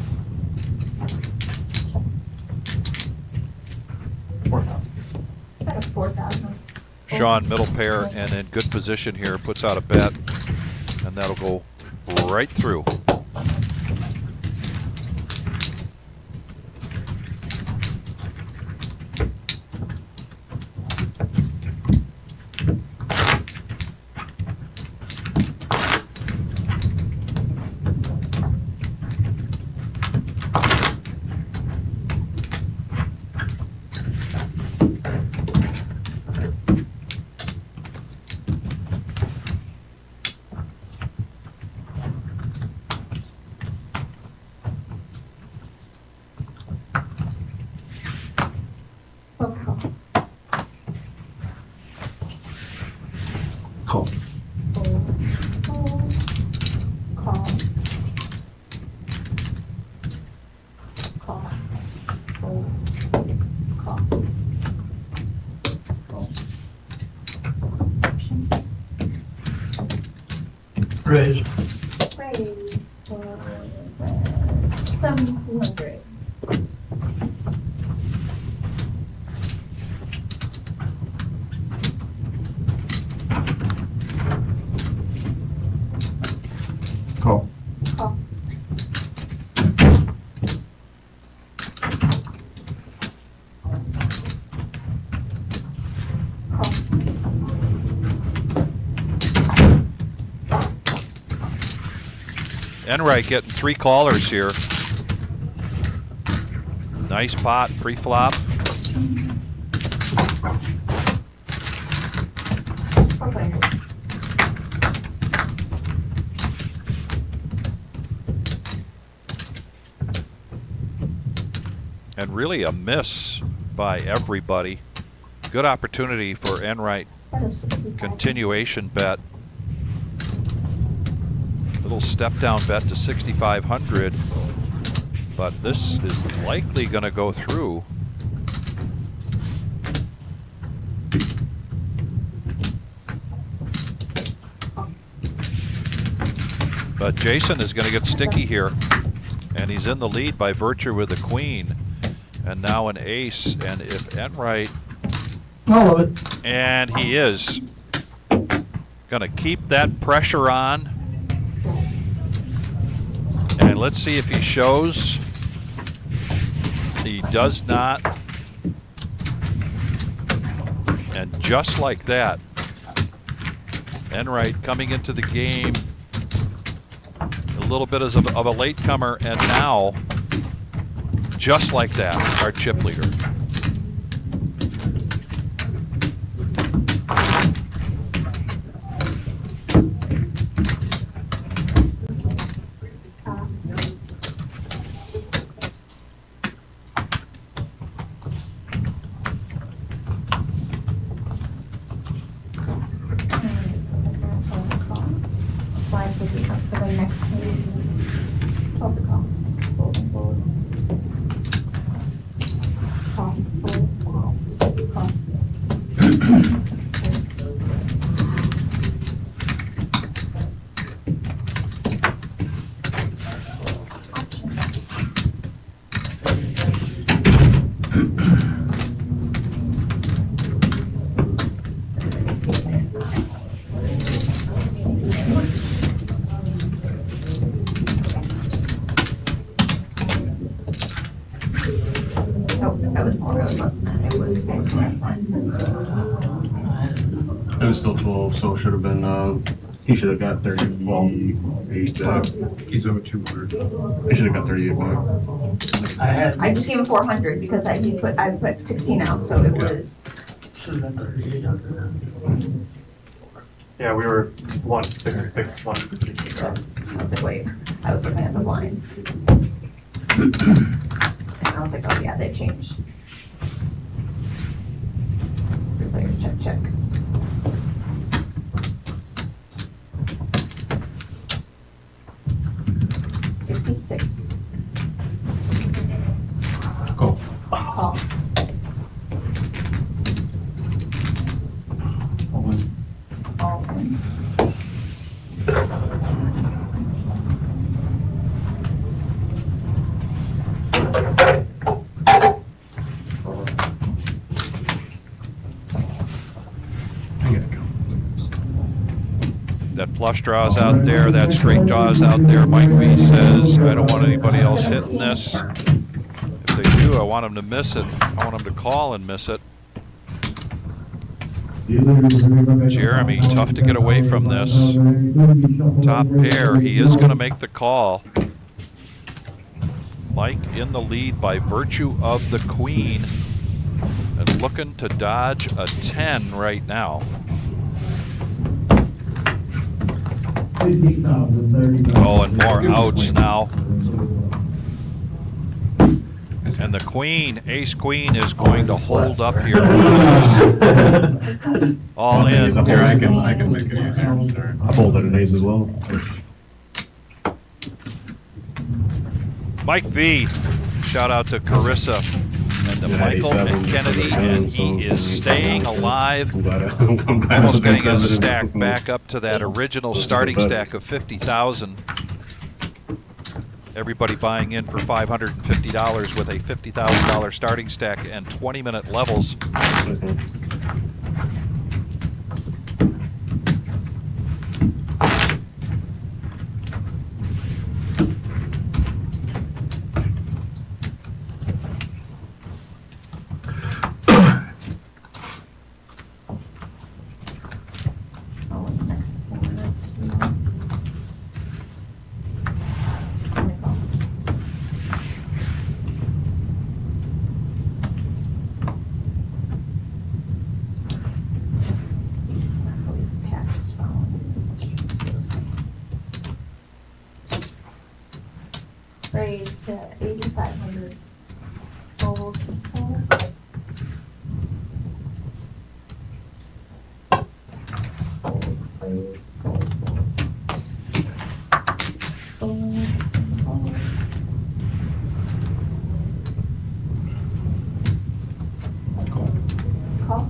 4,000. About a 4,000. Sean, middle pair and in good position here, puts out a bet, and that'll go right through. Poker call. Call. Fold, call. Call. Fold, call. Option. Raise. Raise for 7,200. Call. Call. Call. Enright getting 3 callers here. Nice pot, pre-flop. Okay. And really a miss by everybody. Good opportunity for Enright. That is 65. Continuation bet. Little step down bet to 6,500. But this is likely going to go through. But Jason is going to get sticky here. And he's in the lead by virtue with the queen. And now an ace. And if Enright, I love it. and he is going to keep that pressure on. And let's see if he shows. He does not. And just like that, Enright coming into the game a little bit as of a latecomer, and now, just like that, our chip leader. this would be up for the next page. Oh, the call. Fold, fold. Call, fold, call. That was more, it was less than that. It was It was still 12, so it should have been, he should have got 38 back. He's over 200. He should have got 38 back. I just gave him 400 because I put 16 out, so it was. Should've been 38 after that. Yeah, we were 166, 150. I was like, wait, I was looking at the blinds. And I was like, oh yeah, they changed. Replayer, check, check. $66. Go. Call. All in. That flush draw's out there, that straight draw's out there. Mike V says, I don't want anybody else hitting this. If they do, I want them to miss it. I want them to call and miss it. Jeremy, tough to get away from this. Top pair, he is going to make the call. Mike in the lead by virtue of the queen and looking to dodge a 10 right now. Oh, and more outs now. And the queen, ace queen, is going to hold up here. All in. Here, I can make it easier. I folded an ace as well. Mike V, shout out to Carissa and to Michael and Kennedy, and he is staying alive. Almost getting his stack back up to that original starting stack of 50,000. Everybody buying in for $550 with a $50,000 starting stack and 20-minute levels. Raise to 8,500. Fold, fold. Fold, raise, fold, fold. Fold, fold. Call.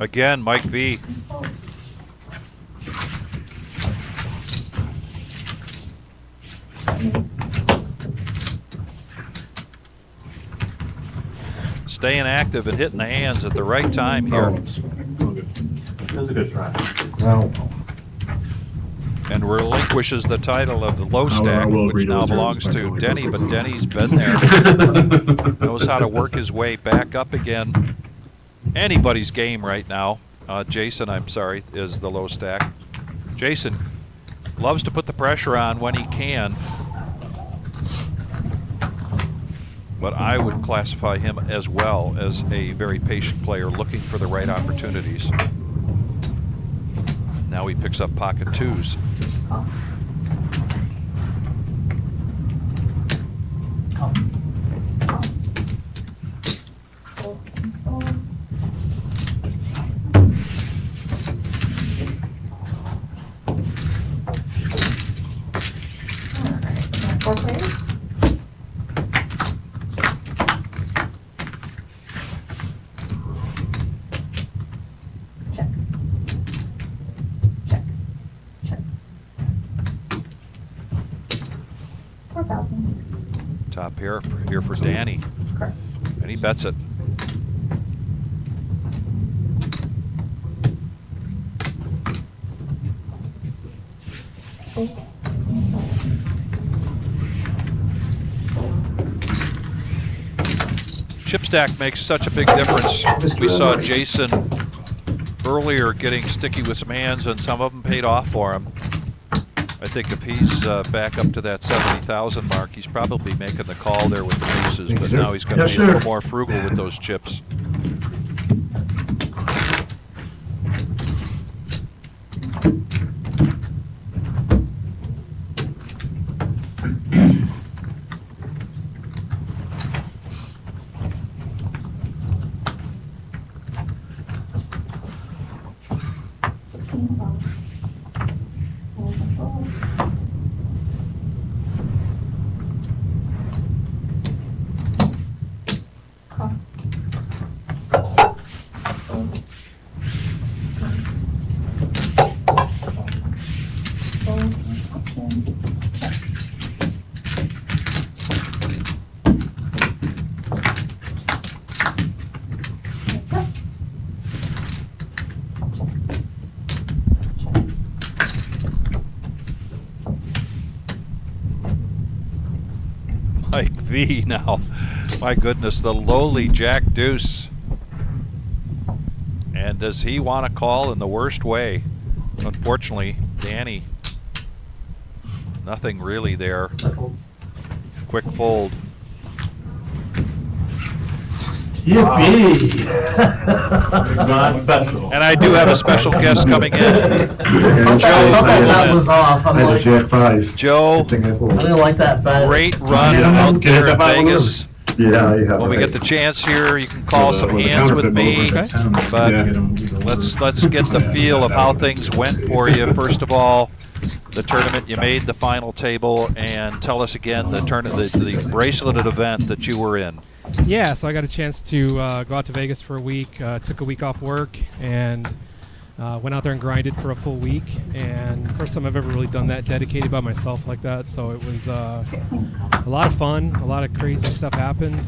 Again, Mike V. Staying active and hitting the hands at the right time here. It was a good try. And relinquishes the title of the low stack, which now belongs to Denny, but Denny's been there. Knows how to work his way back up again. Anybody's game right now. Jason, I'm sorry, is the low stack. Jason loves to put the pressure on when he can, but I would classify him as well as a very patient player looking for the right opportunities. now he picks up pocket twos. Four players? Check. Check. Check. 4,000. Top pair here for Danny. Correct. And he bets it. Chip stack makes such a big difference. We saw Jason earlier getting sticky with some hands, and some of them paid off for him. I think if he's back up to that 70,000 mark, he's probably making the call there with the aces, but now he's going to be a little more frugal with those chips. Mike V now. My goodness, the lowly Jack Deuce. And does he want to call in the worst way? Unfortunately, Danny, nothing really there. Quick fold. Yippee! Not special. And I do have a special guest coming in. That was off. I'm like, Jack 5. Joe, I didn't like that bet. great run out there in Vegas. Yeah, you have. When we get the chance here, you can call some hands with me. But let's get the feel of how things went for you. First of all, the tournament, you made the final table, and tell us again the braceleted event that you were in. Yeah, so I got a chance to go out to Vegas for a week, took a week off work, and went out there and grinded for a full week. And first time I've ever really done that dedicated by myself like that, so it was a lot of fun. A lot of crazy stuff happened.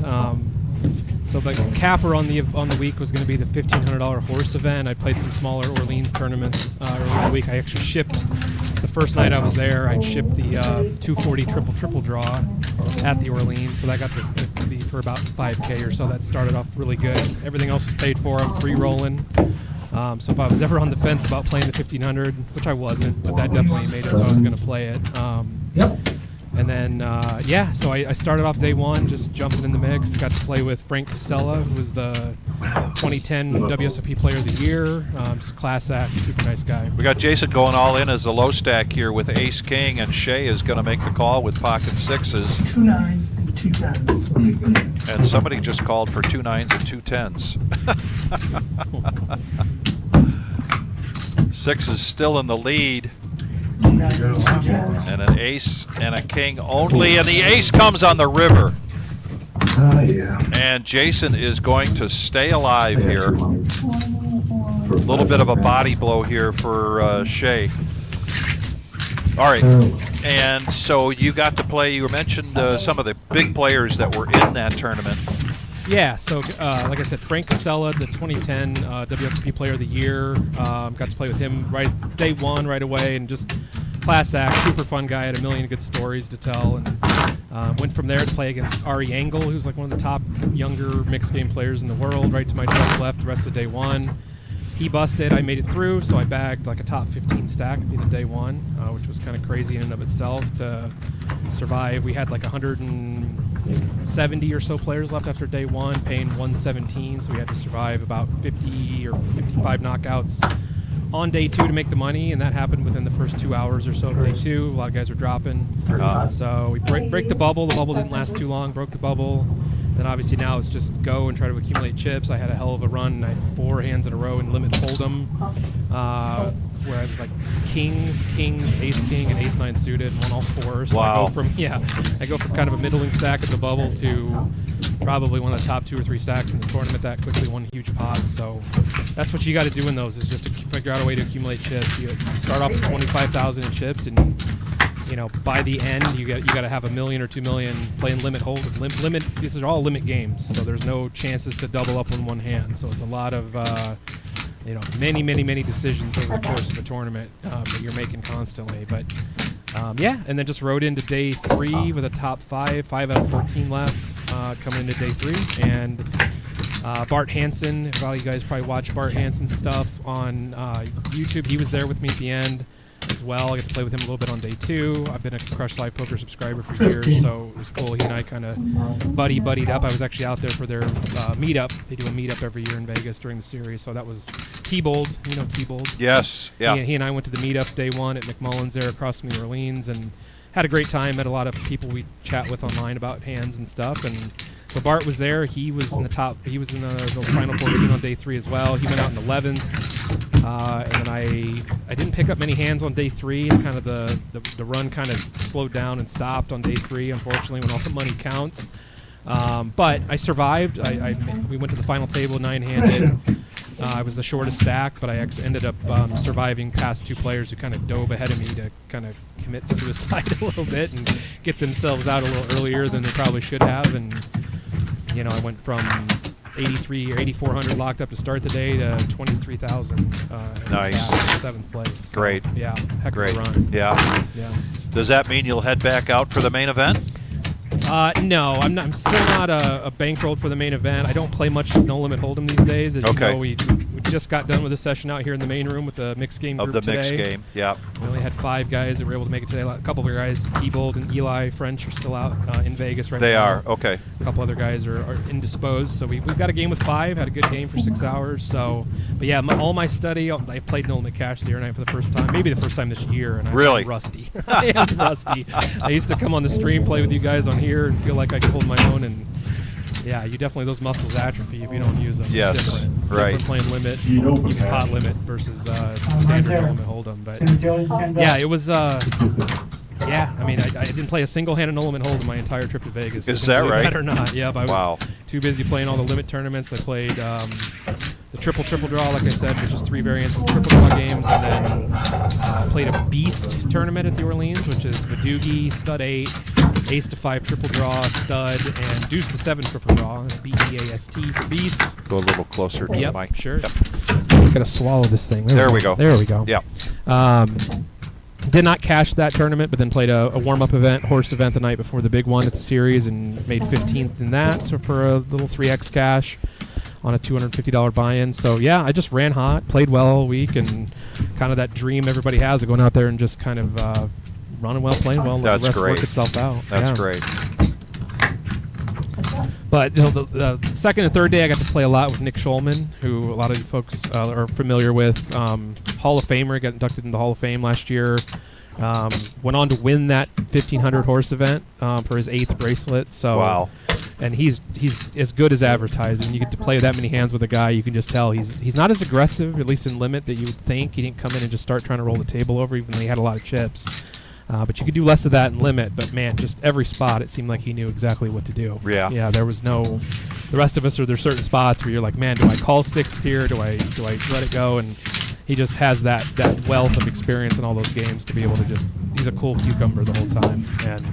So the capper on the week was going to be the $1,500 horse event. I played some smaller Orleans tournaments earlier in the week. I actually shipped the first night I was there. I shipped the 240 triple draw at the Orleans, so that got to be for about $5K or so. That started off really good. Everything else was paid for. I'm free rolling. So if I was ever on the fence about playing the 1500, which I wasn't, but that definitely made it so I was going to play it. And then, yeah, so I started off day one just jumping in the mix. Got to play with Frank Casella, who was the 2010 WSOP Player of the Year. Just class act, super nice guy. We got Jason going all in as the low stack here with Ace King, and Shay is going to make the call with pocket sixes. 2 9s and 2 10s. And somebody just called for 2 9s and 2 10s. Six is still in the lead. And an ace and a king only, and the ace comes on the river. Oh, yeah. And Jason is going to stay alive here. A little bit of a body blow here for Shay. All right, and so you got to play, you mentioned some of the big players that were in that tournament. Yeah, so like I said, Frank Casella, the 2010 WSOP Player of the Year, got to play with him day one right away, and just class act, super fun guy, had a million good stories to tell, and went from there to play against Ari Engel, who's like one of the top younger mixed game players in the world, right to my just left the rest of day one. He busted, I made it through, so I bagged like a top 15 stack at the end of day one, which was kind of crazy in and of itself to survive. We had like 170 or so players left after day one, paying 117, so we had to survive about 50 or 55 knockouts on day 2 to make the money, and that happened within the first 2 hours or so of day 2. A lot of guys were dropping. So we break the bubble. The bubble didn't last too long. Broke the bubble. Then obviously now it's just go and try to accumulate chips. I had a hell of a run. I had 4 hands in a row in limit hold'em, where I was like kings, ace king, and ace 9 suited, and won all 4. So Wow. I go from kind of a middling stack at the bubble to probably one of the top 2 or 3 stacks in the tournament that quickly won huge pots. So that's what you got to do in those, is just to figure out a way to accumulate chips. You start off with 25,000 in chips, and by the end you got to have $1 million or $2 million playing limit hold. Limit. These are all limit games, so there's no chances to double up on one hand. So it's a lot of many decisions over the course of a tournament that you're making constantly. But and then just rode into day 3 with a top 5 out of 14 left, coming into day 3, and Bart Hansen. A lot of you guys probably watch Bart Hansen's stuff on YouTube. He was there with me at the end as well. I got to play with him a little bit on day 2. I've been a Crush Live Poker subscriber for years, so it was cool. He and I kind of buddied up. I was actually out there for their meetup. They do a meetup every year in Vegas during the series, so that was T-Bold. You know T-Bold? Yes, yeah. He and I went to the meetup day 1 at McMullen's there across from New Orleans, and had a great time. Met a lot of people we chat with online about hands and stuff. And so Bart was there. He was in the top. He was in the final 14 on day 3 as well. He went out in 11th, and then I didn't pick up many hands on day 3. And kind of the run kind of slowed down and stopped on day 3, unfortunately, when all the money counts. But I survived. We went to the final table 9-handed. I was the shortest stack, but I actually ended up surviving past 2 players who kind of dove ahead of me to kind of commit suicide a little bit and get themselves out a little earlier than they probably should have. And I went from 83 or 8,400 locked up to start the day to 23,000. Nice. 7th place. So, Great. Yeah. Heck Great. of a run. Yeah. Yeah. Does that mean you'll head back out for the main event? No, I'm still not a bankrolled for the main event. I don't play much No Limit Hold'em these days. As Okay. you know, we just got done with a session out here in the main room with the mixed game group Of the mixed today. game, yeah. We only had 5 guys that were able to make it today. A couple of guys, T-Bold and Eli French, are still out in Vegas right now. They are, okay. A couple other guys are indisposed. So we've got a game with 5. Had a good game for 6 hours. So, but yeah, all my study. I played No Limit Cash the other night for the first time, maybe the first time this year, and Really? I'm rusty. I am rusty. I used to come on the stream, play with you guys on here, and feel like I could hold my own. And yeah, you definitely, those muscles atrophy if you don't use them. Yes, It's different. It's right. different playing limit, even pot limit versus standard No Limit Hold'em. But yeah, it was. Yeah, I mean, I didn't play a single hand of No Limit Hold'em my entire trip to Vegas. Is that right? That or not? Yep. I was Wow. too busy playing all the limit tournaments. I played the triple draw, like I said, which is 3 variants of triple draw games, and then played a beast tournament at the Orleans, which is Vidoogie, stud 8, ace to 5 triple draw, stud, and deuce to 7 triple draw. That's B-E-A-S-T for beast. Go a little closer to Yep, the mic. sure. Yep. Gotta swallow this thing. There we go. There we go. Yeah. Did not cash that tournament, but then played a warm-up event, horse event the night before the big one at the series, and made 15th in that, so for a little 3x cash on a $250 buy-in. So yeah, I just ran hot, played well all week, and kind of that dream everybody has of going out there and just kind of running well, playing well, and let the That's rest great. work itself out. That's Yeah. great. But the second and third day, I got to play a lot with Nick Schulman, who a lot of you folks are familiar with. Hall of Famer, got inducted into the Hall of Fame last year. Went on to win that 1,500 horse event for his 8th bracelet. So, Wow. And he's as good as advertised. And you get to play that many hands with a guy, you can just tell he's not as aggressive, at least in limit, that you would think. He didn't come in and just start trying to roll the table over, even though he had a lot of chips. But you could do less of that in limit. But man, just every spot, it seemed like he knew exactly what to do. Yeah. Yeah. There was no. The rest of us there's certain spots where you're like, man, do I call 6th here? Do I let it go? And he just has that wealth of experience in all those games to be able to just. He's a cool cucumber the whole time. And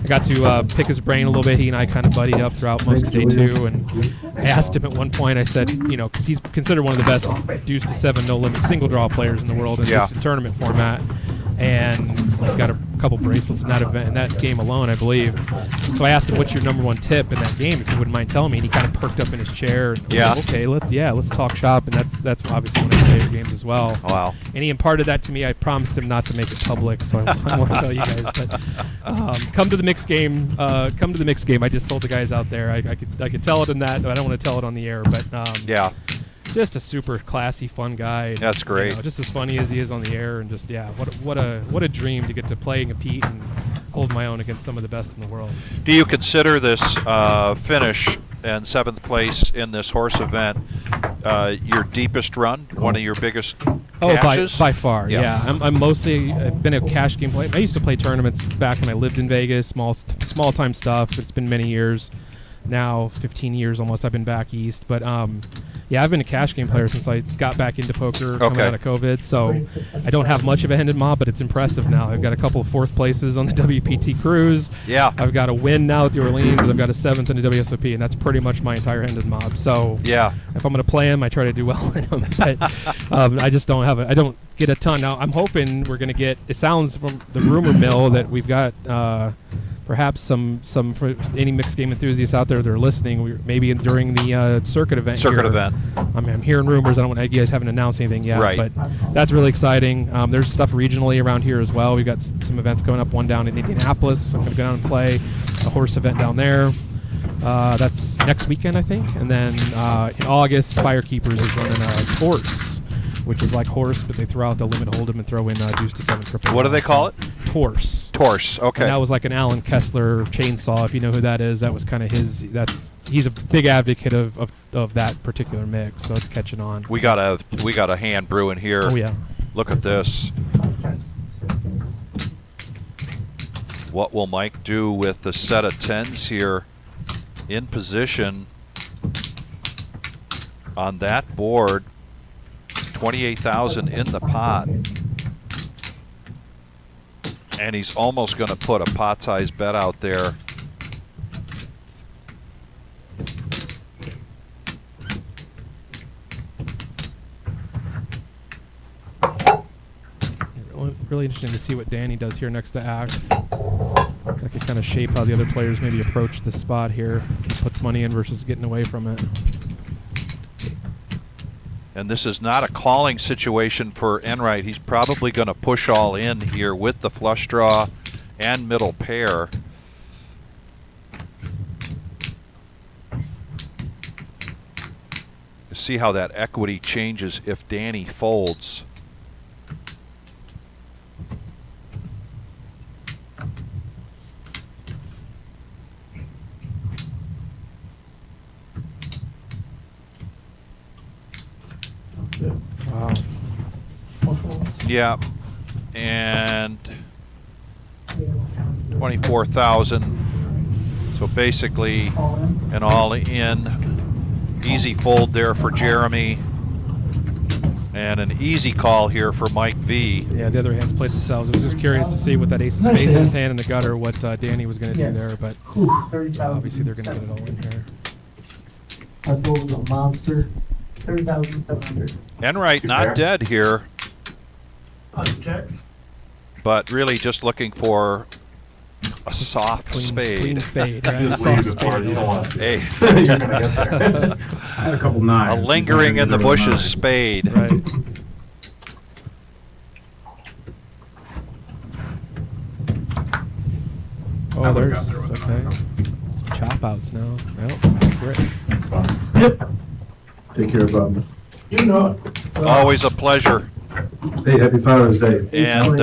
I got to pick his brain a little bit. He and I kind of buddied up throughout most of day 2. And I asked him at one point. I said, because he's considered one of the best deuce to 7 no limit single draw players in the world in this tournament format. And he's got a couple bracelets in that event, in that game alone, I believe. So I asked him, "What's your #1 tip in that game?" If you wouldn't mind telling me. And he kind of perked up in his chair. And Yeah. Like, okay, let's talk shop. And that's obviously one of his favorite games as well. Wow. And he imparted that to me. I promised him not to make it public, so I won't tell you guys. But come to the mixed game. Come to the mixed game. I just told the guys out there. I could tell it in that, but I don't want to tell it on the air. But Yeah. just a super classy, fun guy. And, That's great. You know, just as funny as he is on the air, and just what a dream to get to play and compete and hold my own against some of the best in the world. Do you consider this finish and 7th place in this horse event your deepest run, one of your biggest cashes? By far, Yeah. yeah. I've been a cash game player. I used to play tournaments back when I lived in Vegas, small time stuff. It's been many years now, 15 years almost. I've been back east, but yeah, I've been a cash game player since I got back into poker coming out of COVID. So I don't have much of a handed mob, but it's impressive now. I've got a couple of 4th places on the WPT cruise. Yeah. I've got a win now at the Orleans, and I've got a 7th in the WSOP, and that's pretty much my entire handed mob. So yeah, if I'm going to play them, I try to do well in them. But I just don't I don't get a ton. Now, I'm hoping we're going to get, it sounds from the rumor mill that we've got perhaps some for any mixed game enthusiasts out there that are listening, maybe during the circuit event. I'm hearing rumors. I don't want, you guys haven't announced anything yet, Right. but that's really exciting. There's stuff regionally around here as well. We've got some events coming up. One down in Indianapolis. I'm going to go down and play a horse event down there. That's next weekend, I think. And then in August, Firekeepers is running a Torse, which is like horse, but they throw out the limit hold'em and throw in deuce to 7 crypto. What do they call it? Torse. Torse. Okay. And that was like an Alan Kessler chainsaw, if you know who that is. That was kind of his. He's a big advocate of that particular mix, so it's catching on. We got a hand brewing here. Oh yeah. Look at this. What will Mike do with the set of 10s here in position on that board? 28,000 in the pot. And he's almost going to put a pot-sized bet out there. Really interesting to see what Danny does here next to Axe. That could kind of shape how the other players maybe approach the spot here. He puts money in versus getting away from it. And this is not a calling situation for Enright. He's probably going to push all in here with the flush draw and middle pair. See how that equity changes if Danny folds. Wow. Yeah, and 24,000. So basically an all-in easy fold there for Jeremy, and an easy call here for Mike V. Yeah, the other hands played themselves. I was just curious to see with that ace of spades in his hand in the gutter what Danny was going to do there, but obviously they're going to get it all in here. I thought it was a monster. 30,700. Enright not dead here, Check. but really just looking for a soft spade. Clean spade, right? Just Soft leave it for spade. you don't want to. Hey, You're gonna get there. I had a couple a knives. lingering in the bushes spade. Right. Oh, there's okay. Chop outs now. Yep, great. Yep. Take care, Bob. You know it. Always a pleasure. Hey, happy Father's Day. And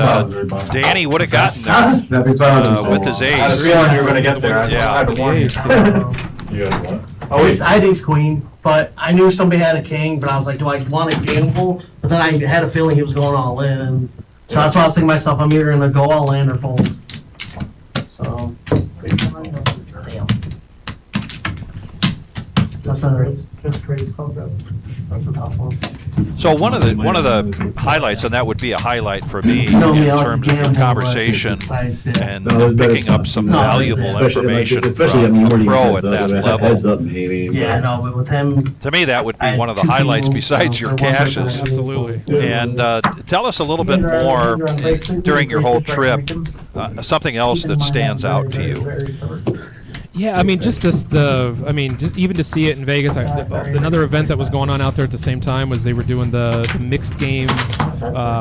Danny would have gotten there Happy Father's Day. with his I had a ace. feeling you were gonna get there. Yeah. I had to warn you. You had what? Oh, I had ace queen, but I knew somebody had a king, but I was like, do I want to gamble? But then I had a feeling he was going all in. So that's why I was thinking to myself, I'm either going to go all in or fold. So. Damn. That's a tough one. So one of the highlights, and that would be a highlight for me in No, yeah, terms of your gamble, conversation but- and No, it's picking better up some No, valuable information Especially, I from mean, a where do you pro heads at up? that Heads level. up, maybe. Yeah, no, but with him, To me, that would be I one of the had two highlights people, besides your for one person, cashes. Absolutely. And tell us a little bit more during your whole trip, something else that stands out to you. Yeah, I mean, just just even to see it in Vegas. Another event that was going on out there at the same time was they were doing the mixed game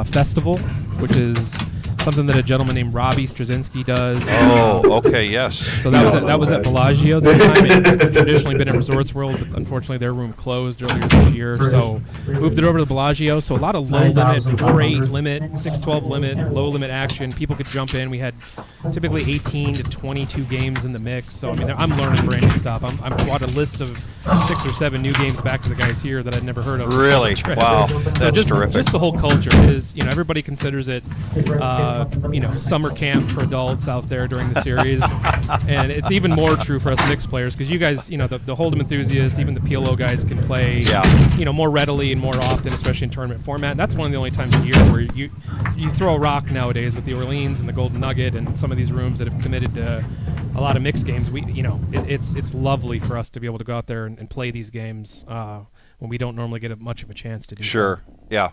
festival, which is something that a gentleman named Robbie Straczynski does. Oh, okay, yes. So that was at Bellagio this time. It's traditionally been at Resorts World, but unfortunately their room closed earlier this year. So moved it over to the Bellagio. So a lot of low limit, 4-8 limit, 6-12 limit, low limit action. People could jump in. We had typically 18 to 22 games in the mix. So I mean, I'm learning brand new stuff. I'm brought a list of 6 or 7 new games back to the guys here that I'd never heard of. Really? Wow, that's terrific. Just the whole culture is, everybody considers it, summer camp for adults out there during the series, and it's even more true for us mixed players because you guys, the Hold'em enthusiasts, even the PLO guys can play, more readily and more often, especially in tournament format. And that's one of the only times a year where you throw a rock nowadays with the Orleans and the Golden Nugget and some of these rooms that have committed to a lot of mixed games. It's lovely for us to be able to go out there and play these games when we don't normally get much of a chance to do. Sure. Yeah.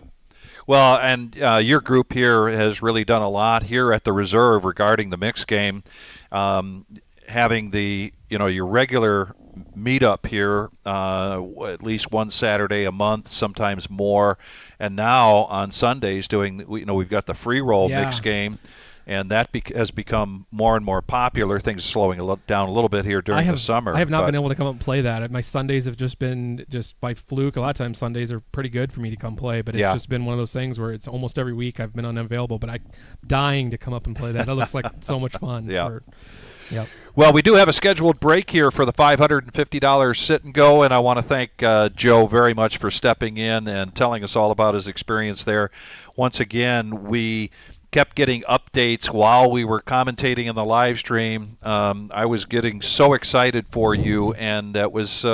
Well, and your group here has really done a lot here at the Reserve regarding the mixed game, having the your regular meetup here at least one Saturday a month, sometimes more, and now on Sundays doing we've got the free roll mixed game. And that has become more and more popular. Things are slowing down a little bit here during the summer. I have not been able to come up and play that. My Sundays have just been by fluke. A lot of times Sundays are pretty good for me to come play, but it's just been one of those things where it's almost every week I've been unavailable, but I'm dying to come up and play that. That looks like so much fun. Yep. Well, we do have a scheduled break here for the $550 sit and go, and I want to thank Joe very much for stepping in and telling us all about his experience there. Once again, we kept getting updates while we were commentating in the live stream. I was getting so excited for you, and that was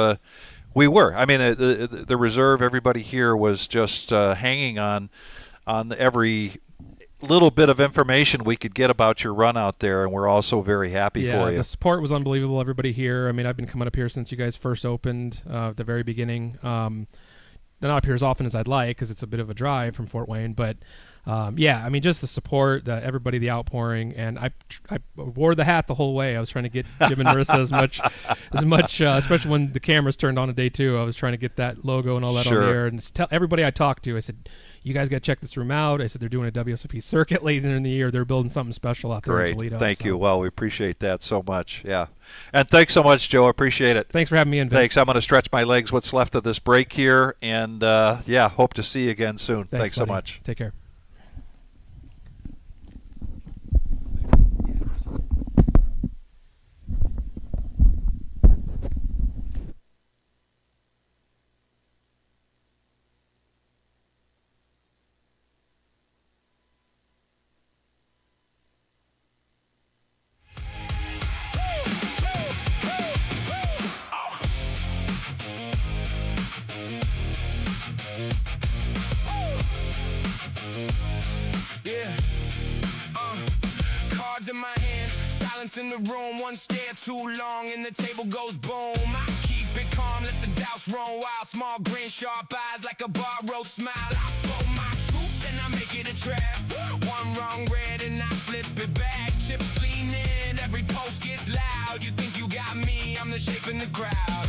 we were. I mean, the Reserve, everybody here was just hanging on every little bit of information we could get about your run out there, and we're also very happy for you. The support was unbelievable. Everybody here. I mean, I've been coming up here since you guys first opened at the very beginning. Not up here as often as I'd like because it's a bit of a drive from Fort Wayne, but I mean, just the support, everybody, the outpouring, and I wore the hat the whole way. I was trying to get Jim and Marissa as much, especially when the cameras turned on day 2. I was trying to get that logo and all that on the air, and tell everybody I talked to, I said, you guys got to check this room out. I said, they're doing a WSOP circuit later in the year. They're building something special out there in Toledo. Thank you. Well, we appreciate that so much. Yeah. And thanks so much, Joe. Appreciate it. Thanks for having me in, Vic. Thanks. I'm going to stretch my legs what's left of this break here, and hope to see you again soon. Thanks so much. Take care. In my hand, silence in the room, one stare too long and the table goes boom. I keep it calm, let the doubts run wild, small green sharp eyes like a borrowed smile. I flow my truth and I make it a trap, one wrong red and I flip it back, chips lean in, every post gets loud, you think you got me, I'm the shape in the crowd.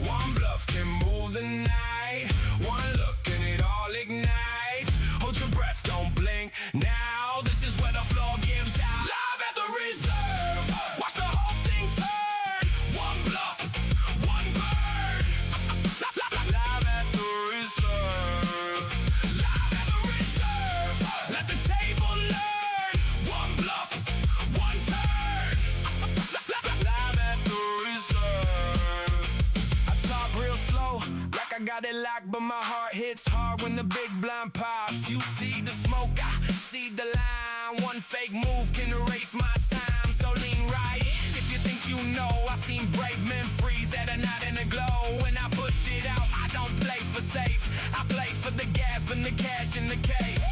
One bluff can move the night, one look and it all ignites, hold your breath, don't blink now, this is where the floor gives out. Live at the Reserve, watch the whole thing turn, one bluff, one bird. Live at the Reserve, live at the Reserve, let the table learn, one bluff, one turn. Live at the Reserve. I talk real slow, like I got it locked, but my heart hits hard when the big blind pops. You see the smoke, I see the line. One fake move can erase my time, so lean right in if you think you know. I seen brave men freeze at a night in the glow. When I push it out, I don't play for safe. I play for the gas, but the cash in the case.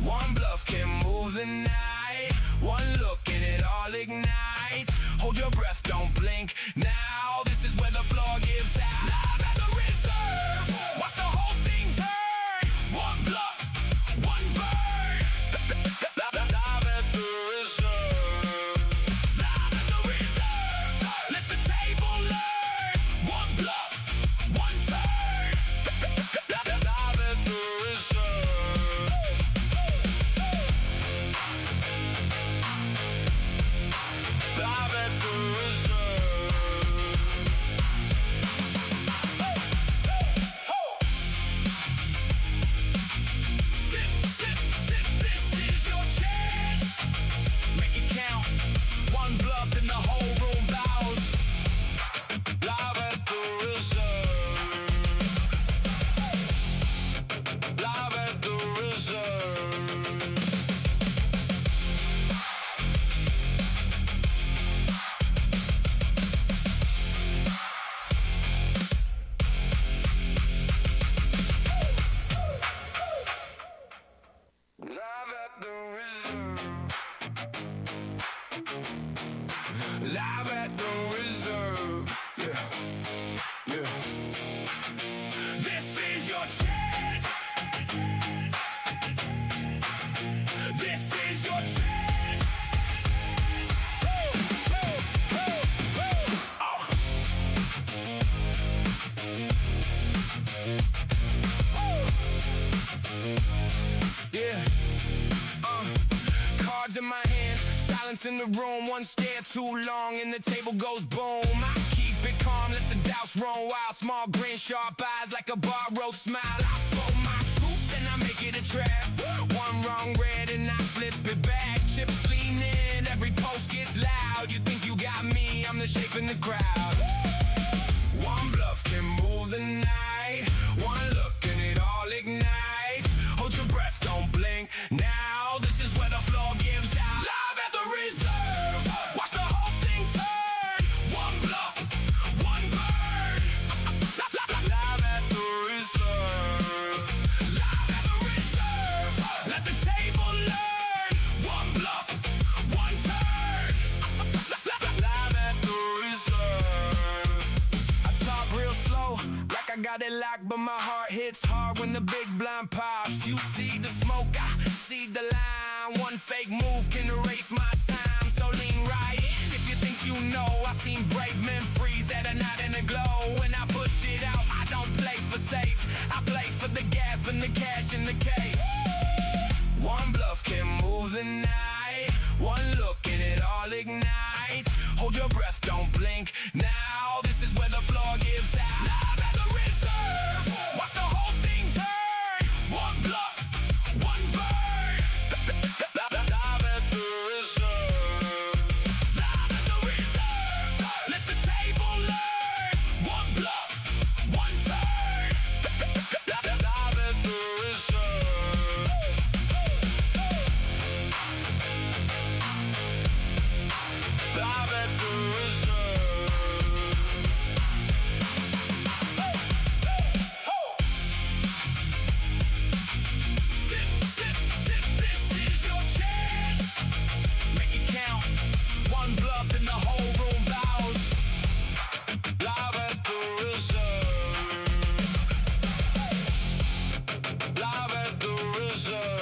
One bluff can move the night, one look and it all ignites. Hold your breath, don't blink now. This is where the floor gives out. Live at the Reserve, watch the whole thing turn. One bluff, one bird. Live at the Reserve, live at the Reserve. Let the table learn. One bluff, one turn. Live at the Reserve. cards in my hand, silence in the room, one stare too long and the table goes boom. I keep it calm, let the doubts run wild, small grin, sharp eyes like a borrowed smile. I fold my truth and I make it a trap, one wrong red and I flip it back, chips lean in, every post gets loud, you think you got me, I'm the shape in the crowd. One bluff can move the night, one look and it all ignites, hold your breath, don't blink, now this is where the floor gives out. Live at the reserve, watch the whole thing turn, one bluff, one bird. Live at the reserve, live at the reserve, let the table learn, one bluff, one turn. Live at the reserve. I talk real slow, like I got it locked, but my heart hits hard when the big blind pops. You see the smoke, I see the line. One fake move can erase my time, so lean right in if you think you know. I seen brave men freeze at a night in a glow. When I push it out, I don't play for safe, I play for the gas, and the cash in the case. One bluff can move the night, one look and it all ignites, hold your breath, don't blink, now this is where the floor gives out. Live at the reserve, watch the whole thing turn, one bluff, one bird. Live at the reserve, live at the reserve, let the table learn, one bluff, one turn. Live at the reserve. Live at the reserve. This is your chance. Make it count. One bluff and the whole room bows. Live at the reserve. Live at the reserve.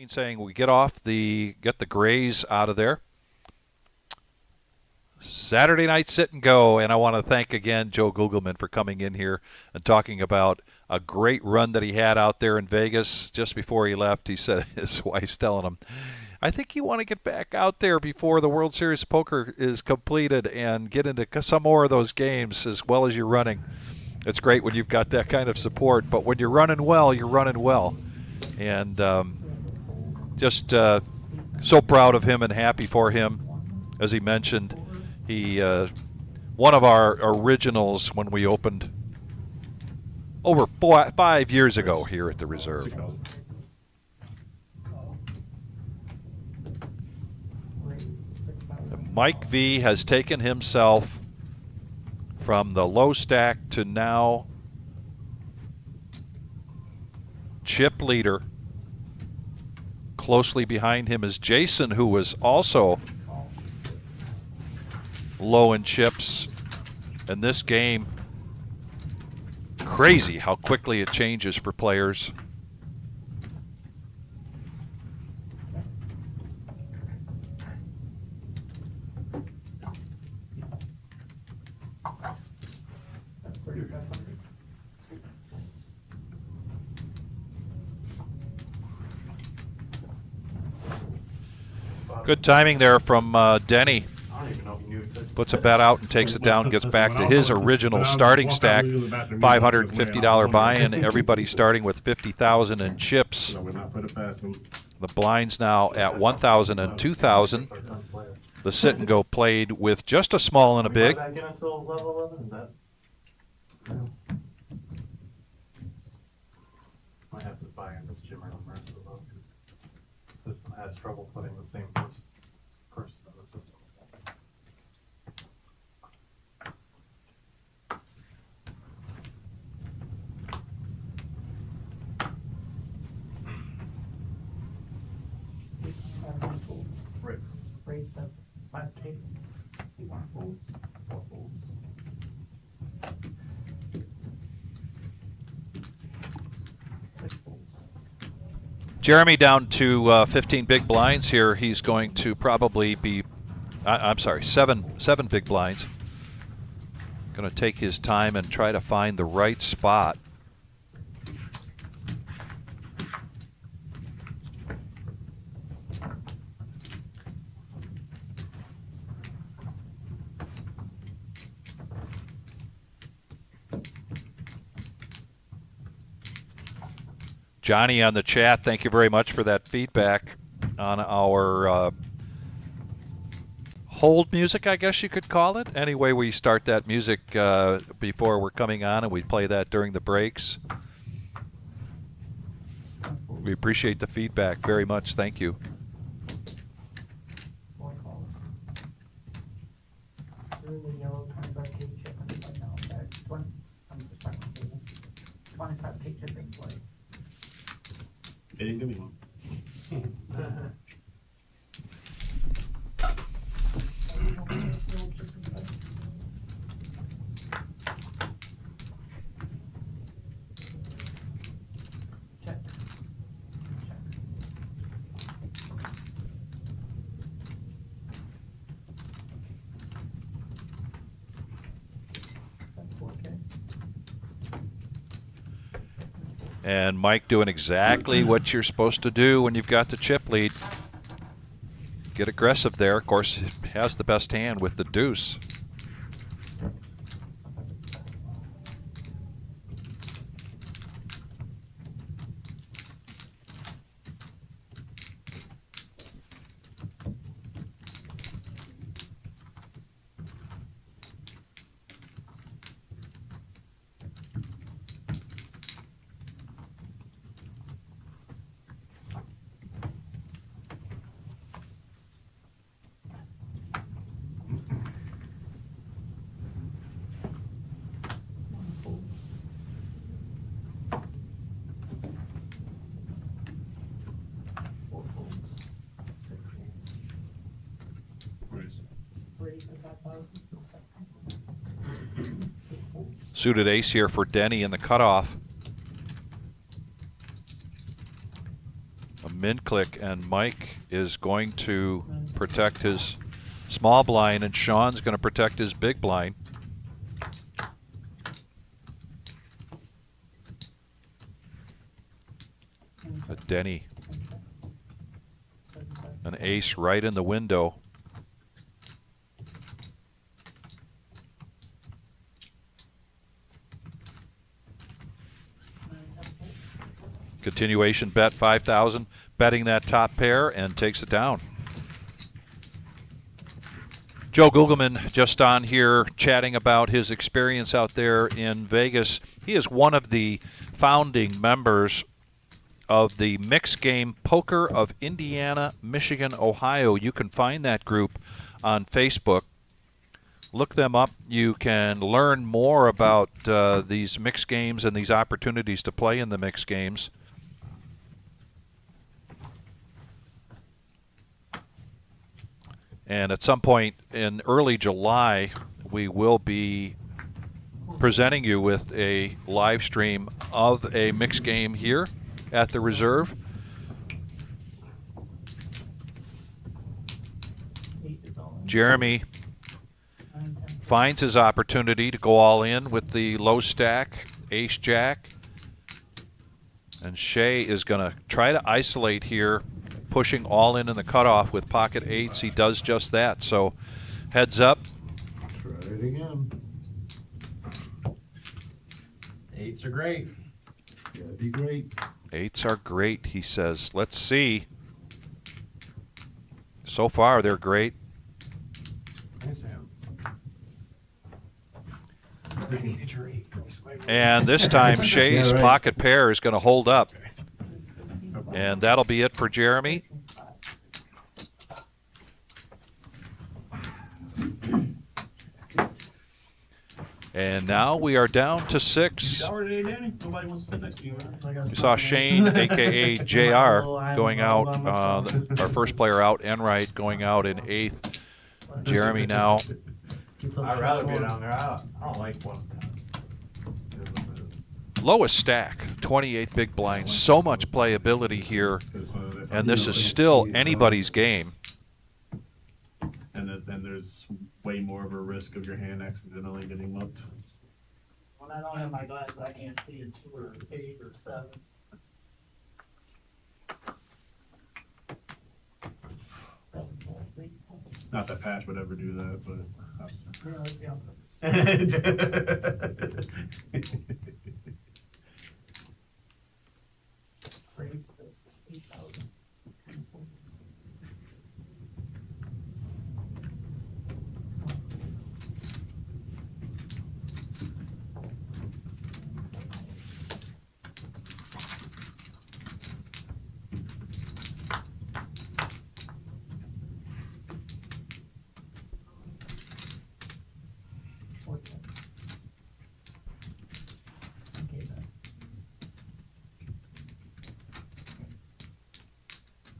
Saying we get the grays out of there. Saturday night sit and go, and I want to thank again Joe Gugelman for coming in here and talking about a great run that he had out there in Vegas. Just before he left, he said his wife's telling him, I think you want to get back out there before the World Series of Poker is completed and get into some more of those games as well as you're running. It's great when you've got that kind of support, but when you're running well, you're running well. And just so proud of him and happy for him. As he mentioned, he one of our originals when we opened over 5 years ago here at the Reserve. Mike V has taken himself from the low stack to now chip leader. Closely behind him is Jason, who was also low in chips. And this game, crazy how quickly it changes for players. Good timing there from Denny. I don't even know if he knew it existed. Puts a bet out and takes it down, gets back to his original starting stack. $550 buy-in. Everybody starting with 50,000 in chips. I would not put it past him. The blinds now at 1,000 and 2,000. The sit and go played with just a small and a big. Back in until level 11, is that? No. Might have to buy in this gym or the rest of the system has trouble putting the same person in the system. Raise that 5K. You want folds? 4 folds. Jeremy down to 15 big blinds here. He's going to probably be, I'm sorry, seven big blinds. Going to take his time and try to find the right spot. Johnny on the chat, thank you very much for that feedback on our hold music, I guess you could call it. Anyway, we start that music before we're coming on, and we play that during the breaks. We appreciate the feedback very much. Thank you. They didn't give me one. And Mike doing exactly what you're supposed to do when you've got the chip lead. Get aggressive there. Of course, has the best hand with the deuce. Suited ace here for Denny in the cutoff. A min click, and Mike is going to protect his small blind, and Sean's going to protect his big blind. A Denny. An ace right in the window. Continuation bet 5,000, betting that top pair, and takes it down. Joe Gugelman just on here chatting about his experience out there in Vegas. He is one of the founding members of the Mixed Game Poker of Indiana, Michigan, Ohio. You can find that group on Facebook. Look them up. You can learn more about these mixed games and these opportunities to play in the mixed games. And at some point in early July, we will be presenting you with a live stream of a mixed game here at the Reserve. Jeremy finds his opportunity to go all in with the low stack, ace jack. And Shea is going to try to isolate here pushing all in the cutoff with pocket eights. He does just that. So heads up. Try it again. Eights are great. That'd be great. Eights are great, he says. Let's see. So far, they're great. Nice hand. And this time, Shay's Yeah, right. pocket pair is going to hold up. And that'll be it for Jeremy. And now we are down to 6. Today, Danny? Nobody wants to sit next to you, man. We saw Shane, a.k.a. JR, going out, our first player out, Enright, going out in 8th. Jeremy now. I'd rather be down there. I don't like one. Lowest stack, 28 big blinds. So much playability here. And this is still anybody's game. And then there's way more of a risk of your hand accidentally getting mucked. When I don't have my glasses, I can't see a 2 or 8 or 7. Not that Patch would ever do that, but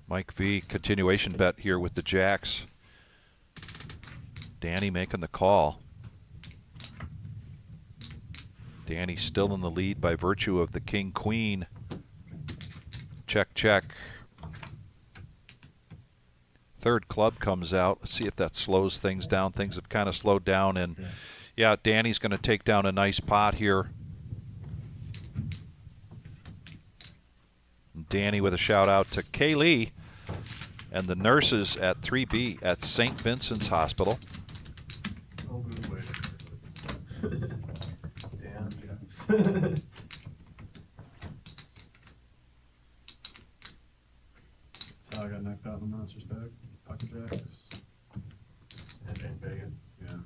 Mike V, continuation bet here with the jacks. Danny making the call. Danny still in the lead by virtue of the king queen. Check, check. Third club comes out. Let's see if that slows things down. Things have kind of slowed down, and yeah, Danny's going to take down a nice pot here. Danny with a shout out to Kaylee and the nurses at 3B at St. Vincent's Hospital. oh, good way. Damn. That's how I got knocked out in the monster stack. Pocket jacks. And in Vegas. Yeah.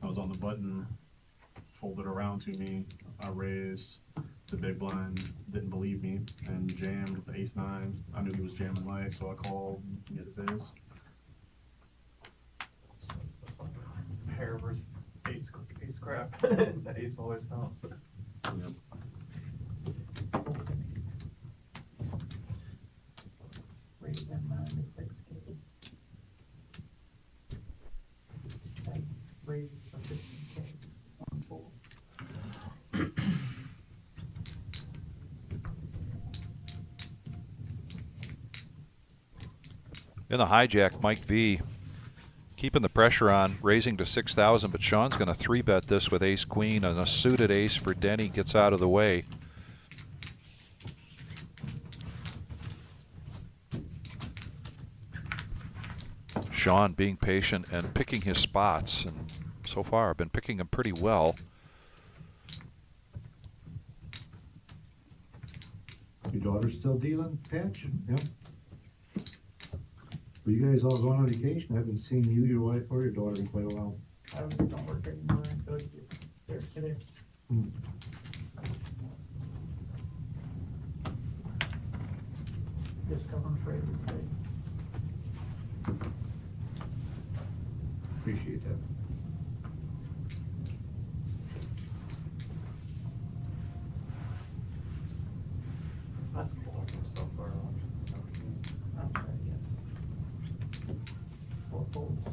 I was on the button, folded around to me. I raised. The big blind didn't believe me and jammed with the ace-9. I knew he was jamming light, so I called and get his ace. Pair versus ace crap. The ace always counts. Yep. Raise them 9 to 6K. Okay. Raise for 15K. 1 4. In the hijack, Mike V keeping the pressure on, raising to 6,000, but Sean's going to 3-bet this with ace-queen, and a suited ace for Denny gets out of the way. Sean being patient and picking his spots, and so far I've been picking them pretty well. Your daughter's still dealing, Patch? Yep. Were you guys all going on vacation? I haven't seen you, your wife, or your daughter in quite a while. I don't work anymore. I go to there today. Just covering Fraser today. Appreciate that. That's cool. So far. Okay, yes. 4 folds.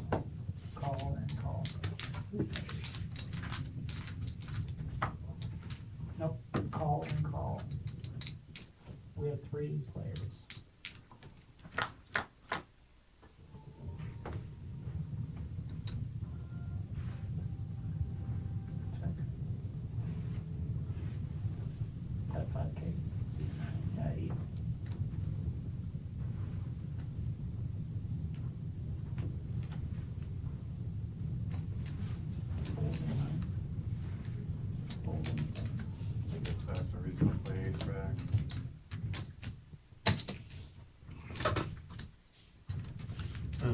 Call and call. Nope, call and call. We have 3 players. Check. Got 5K. Yeah, 8.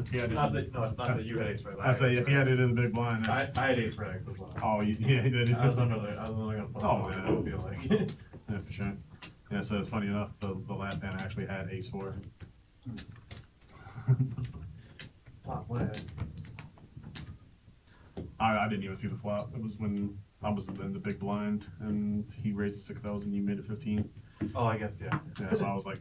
If he had it, Not that you had ace red. I say if he had it in the big blind. I That's, had ace red as well. oh, yeah, he did. I was under the Oh, I man. feel like. Yeah, for sure. Yeah, so it's funny enough, the last hand I actually had ace 4. Top leg. I didn't even see the flop. It was when I was in the big blind and he raised it 6,000, you made it 15. Oh, I guess, yeah. Yeah, so I was like,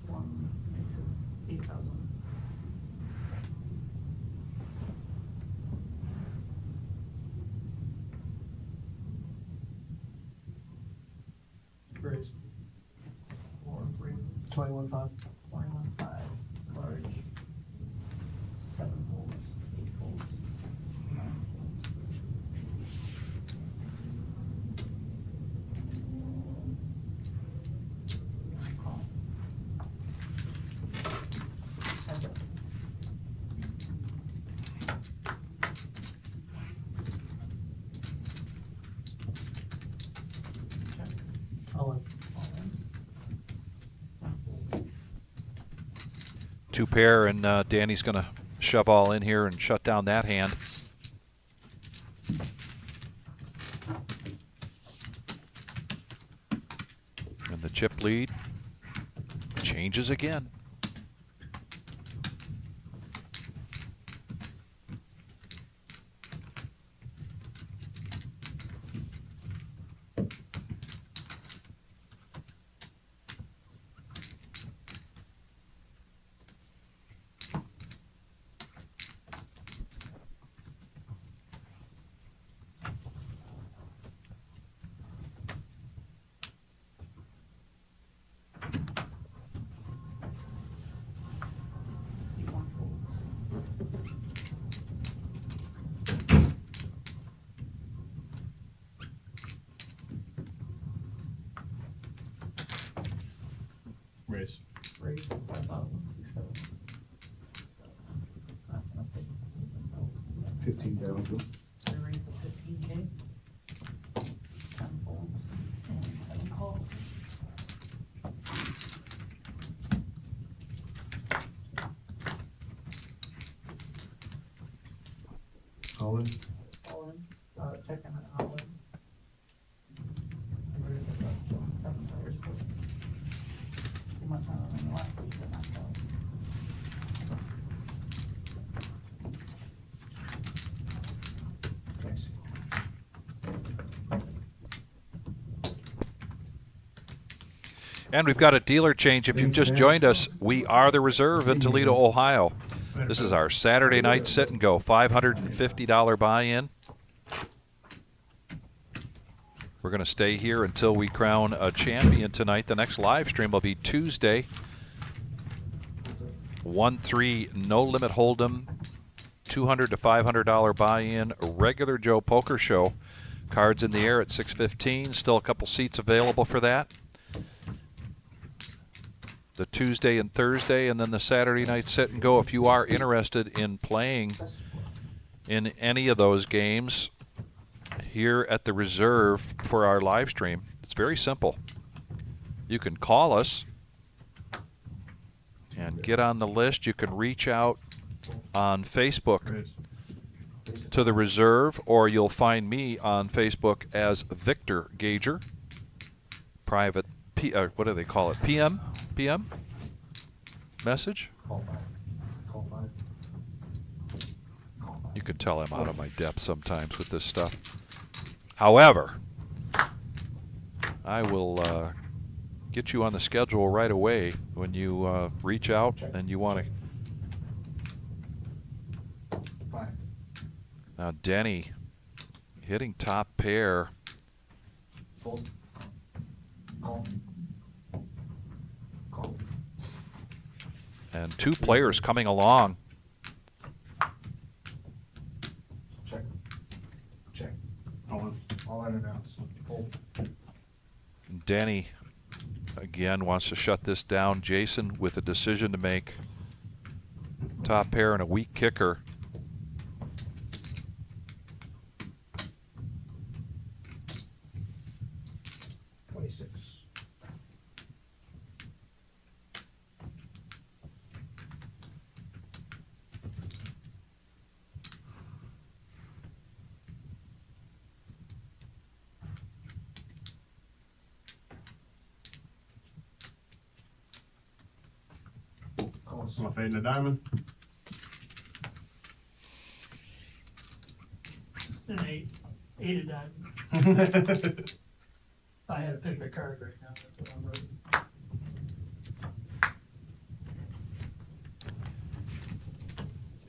One makes it 8,000. Raise. 21.5. 21.5. Large. 7 folds. 8 folds. 9 folds. Call. Heads up. Check. All in. Two pair, and Danny's going to shove all in here and shut down that hand. And the chip lead changes again. raise. Raise 5,000. 15,000. I raised the 15K. 10 folds and 7 calls. All in. All in. Checking it all in. I raised it up to 7 players. But you must not have been the last week that knocked out. Thanks. And we've got a dealer change. If you've just joined us, we are the reserve in Toledo, Ohio. This is our Saturday night sit and go, $550 buy-in. We're going to stay here until we crown a champion tonight. The next live stream will be Tuesday. 1-3 no limit hold'em, $200 to $500 buy-in, regular Joe poker show. Cards in the air at 6:15. Still a couple seats available for that. The Tuesday and Thursday, and then the Saturday night sit and go. If you are interested in playing in any of those games here at the reserve for our live stream, it's very simple. You can call us and get on the list. You can reach out on Facebook Raise. to the reserve, or you'll find me on Facebook as Victor Gager. Private, what do they call it? PM message? Call 5. You can tell I'm out of my depth sometimes with this stuff. However, I will get you on the schedule right away when you reach out and you want to. 5. Now, Denny hitting top pair. Fold. Call. Call. And two players coming along. Check. Check. All in. All in and out. Fold. Denny, again, wants to shut this down. Jason with a decision to make. top pair and a weak kicker. Am I fading a diamond? Just an 8. 8 of diamonds. If I had to pick a card right now, that's what I'm writing.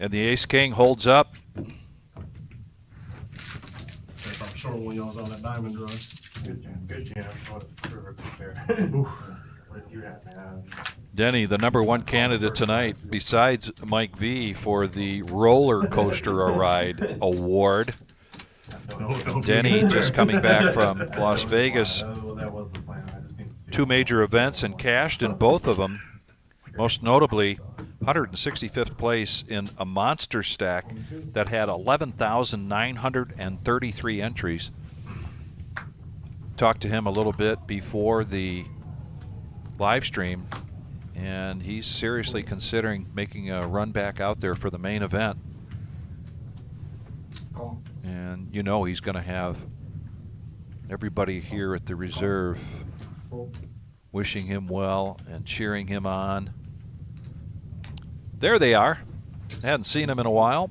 And the ace king holds up. If I'm sure when y'all was on that diamond draw. Good jam. Good jam. What a river there. What you have, man? Denny, the #1 candidate tonight, besides Mike V, for the roller coaster ride award. Denny just coming back from Las Vegas. That was the plan. I just need to see 2 major events and cashed in both of them. Most notably, 165th place in a monster stack that had 11,933 entries. Talked to him a little bit before the live stream, and he's seriously considering making a run back out there for the main event. And you know he's going to have everybody here at the reserve wishing him well and cheering him on. There they are. Hadn't seen them in a while.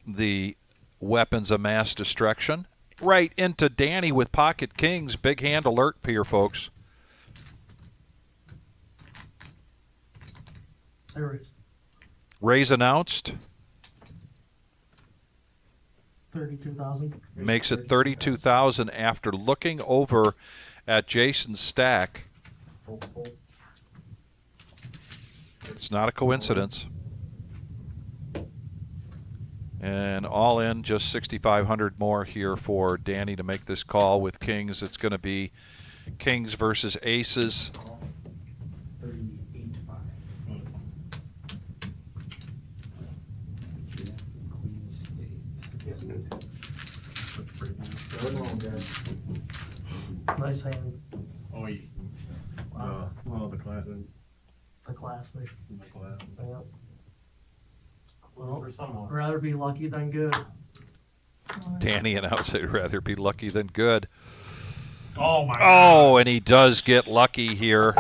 The weapons of mass destruction. Right into Danny with pocket kings. Big hand alert here, folks. Raise announced. 32,000. Makes it 32,000 after looking over at Jason's stack. It's not a coincidence. And all in, just 6,500 more here for Danny to make this call with kings. It's going to be kings versus aces. 38.5. Nice hand. Oh, yeah. Oh, the classic. The classic. The classic. Yep. Well, for someone. Rather be lucky than good. Danny and I would rather be lucky than good. Oh, my God. Oh, and he does get lucky here.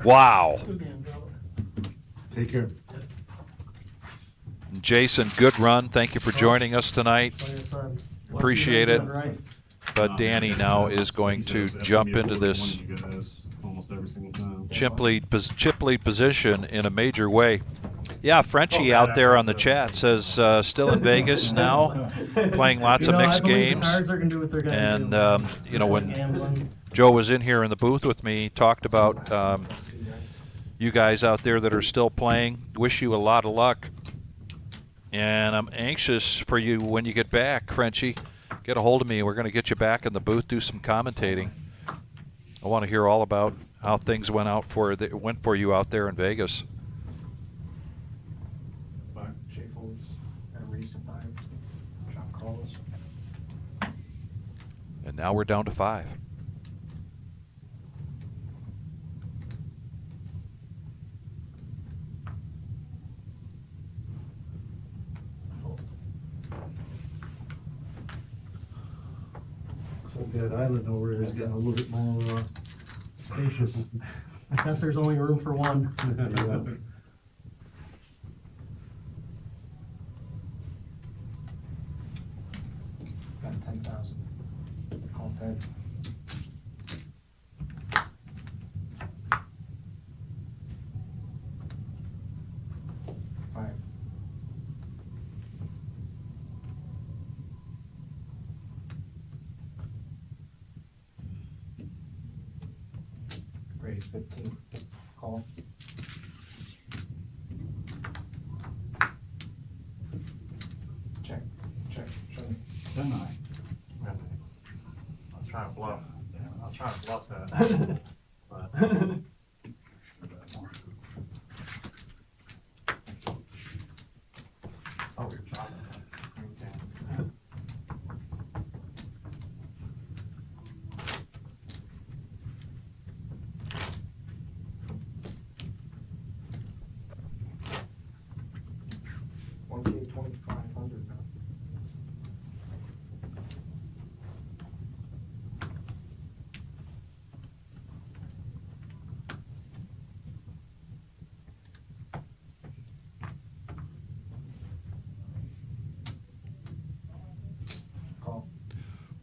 Wow. Good game, brother. Take care. Jason, good run. Thank you for joining us tonight. Like I said, lucky Appreciate than it. good, right? But Danny now is going to jump into this Almost every single time. chip lead position in a major way. Yeah, Frenchie out there on the chat says still in Vegas now, playing lots of I mixed believe games. The cards are gonna do what they're gonna And do. you know, when Gambling. Joe was in here in the booth with me, he talked about you guys out there that are still playing. Wish you a lot of luck. And I'm anxious for you when you get back, Frenchie. Get a hold of me. We're going to get you back in the booth, do some commentating. I want to hear all about how things went for you out there in Vegas. Shuffles and raise a 5. Drop calls. And now we're down to 5. So that island over there is getting a little bit more spacious. I guess there's only room for one. Got 10,000. Call 10. Five. Raise 15. Call. Check. Check. Check. Didn't I? Yeah, thanks. I was trying to bluff. Yeah, I was trying to bluff that. But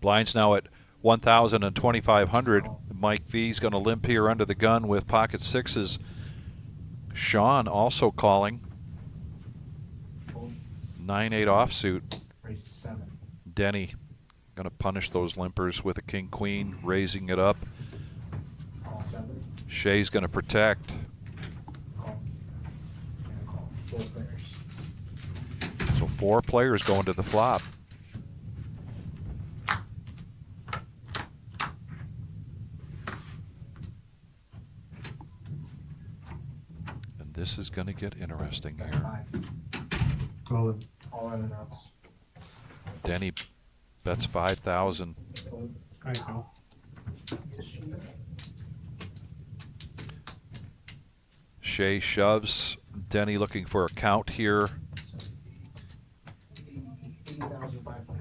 Blinds now at 1,000 and 2,500. Mike V's going to limp here under the gun with pocket sixes. Sean also calling. 9-8 offsuit. Raise to 7. Denny going to punish those limpers with a king queen, raising it up. Call 7. Shea's going to protect. Call. And a call. 4 players. So 4 players going to the flop. And this is going to get interesting Bet here. 5. Call it. All in and outs. Denny bets 5,000. Fold. I go. Shea shoves. Denny looking for a count here. 80,500.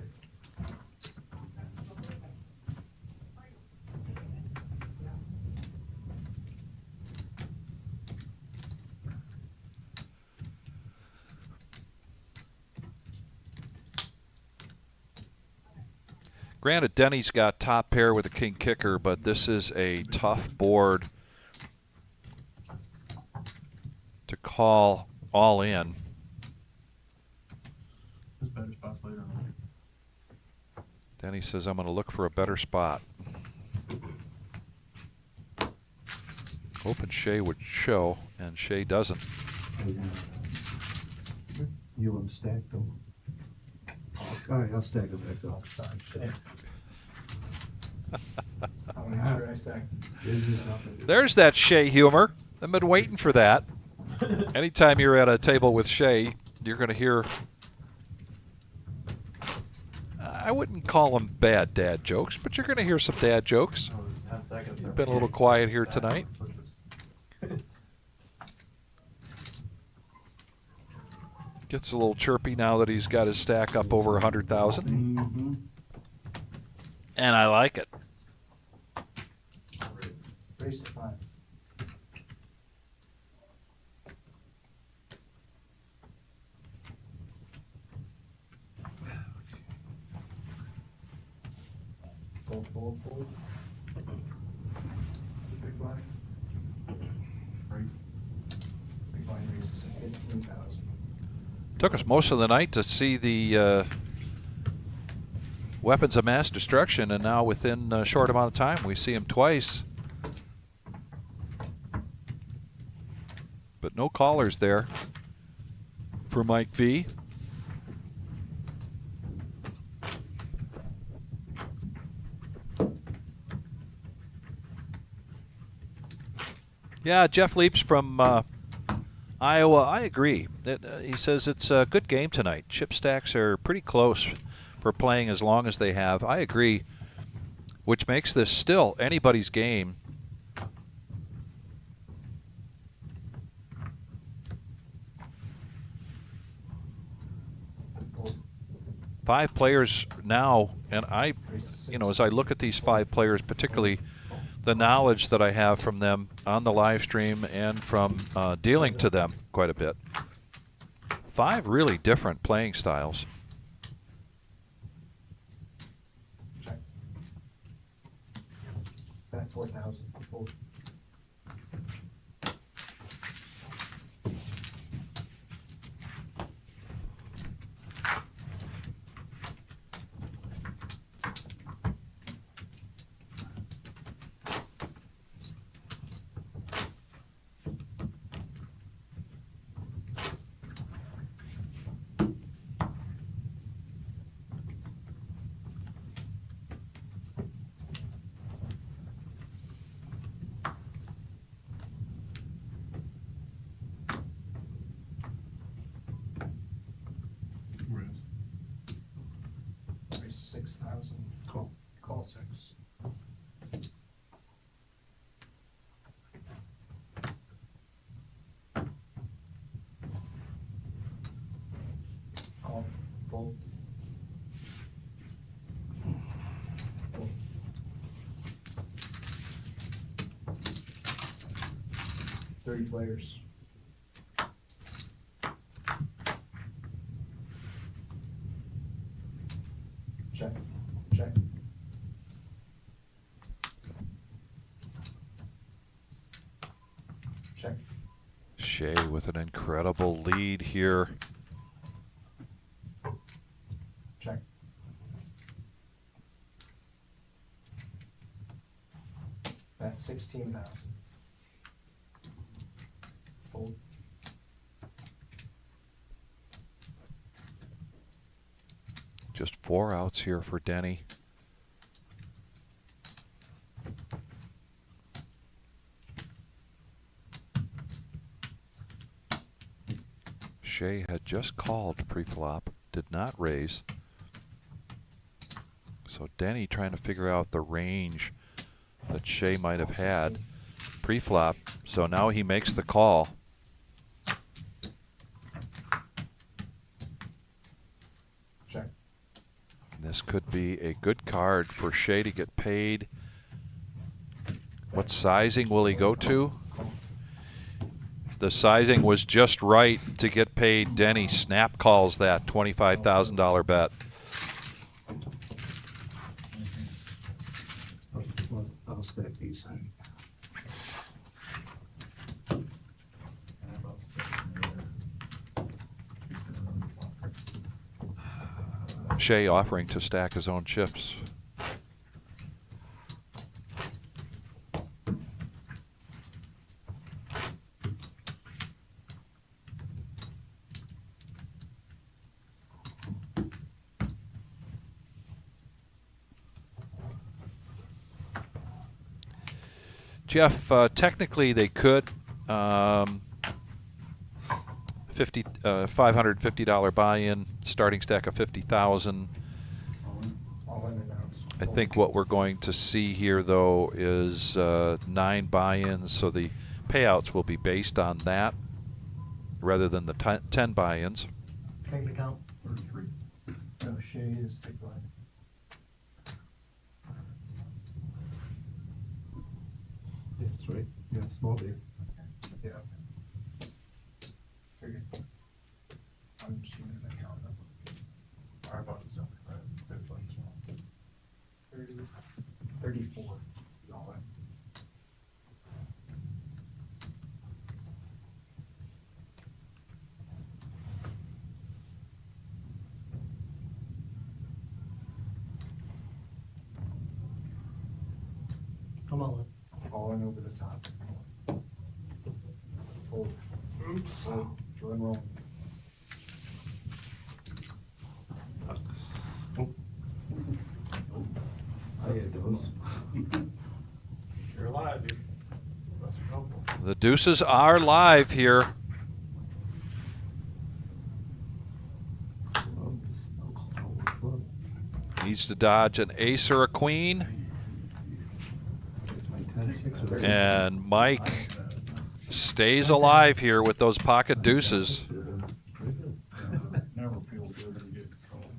Granted, Denny's got top pair with a king kicker, but this is a tough board to call all in. There's better spots later on. Denny says, I'm going to look for a better spot. Hoping Shea would show, and Shea doesn't. You want to stack them? All right, I'll stack them back up. Sorry, shit. How many should I stack? There's that Shea humor. I've been waiting for that. Anytime you're at a table with Shea, you're going to hear, I wouldn't call them bad dad jokes, but you're going to hear some dad jokes. Oh, it's 10 seconds. Been a little quiet here tonight. Gets a little chirpy now that he's got his stack up over 100,000. Mm-hmm. And I like it. Raise to 5. Fold, fold, fold. Big blind. Right? Big blind raises to 15,000. Took us most of the night to see the weapons of mass destruction, and now within a short amount of time we see him twice. But no callers there for Mike V. Yeah, Jeff Leaps from Iowa, I agree. He says it's a good game tonight. Chip stacks are pretty close for playing as long as they have. I agree, which makes this still anybody's game. Five players now, and as I look at these 5 players, particularly the knowledge that I have from them on the live stream and from dealing to them quite a bit. 5 really different playing styles. Check. Bet 4,000. Fold. Raise. Raise to 6,000. Call. Call 6. Call. Fold. Fold. Thirty players. Check. Check. Check. Shea with an incredible lead here. Check. Bet 16,000. Fold. Just 4 outs here for Denny. Shea had just called pre-flop, did not raise. So Denny trying to figure out the range that Shea might have had pre-flop. So now he makes the call. Check. This could be a good card for Shea to get paid. What sizing will he go to? The sizing was just right to get paid. Denny snap calls that $25,000 bet. I'll stack these. Shea offering to stack his own chips. Jeff, technically they could $550 buy-in, starting stack of 50,000. All in and outs. I think what we're going to see here though is 9 buy-ins, so the payouts will be based on that rather than the 10 buy-ins. Take the count. Or 3. No, Shea is big blind. Yeah, that's right. Yeah, small big. Yeah. Figured. I'm just giving an account number. Our buttons don't right. Big blind small. 34 is the all in. Come on. All in over the top. Fold. Oops. Fold. Join roll. I had those. You're alive, dude. That's helpful. The deuces are live here. Needs to dodge an ace or a queen. And Mike stays alive here with those pocket deuces. Never feel good when you get control.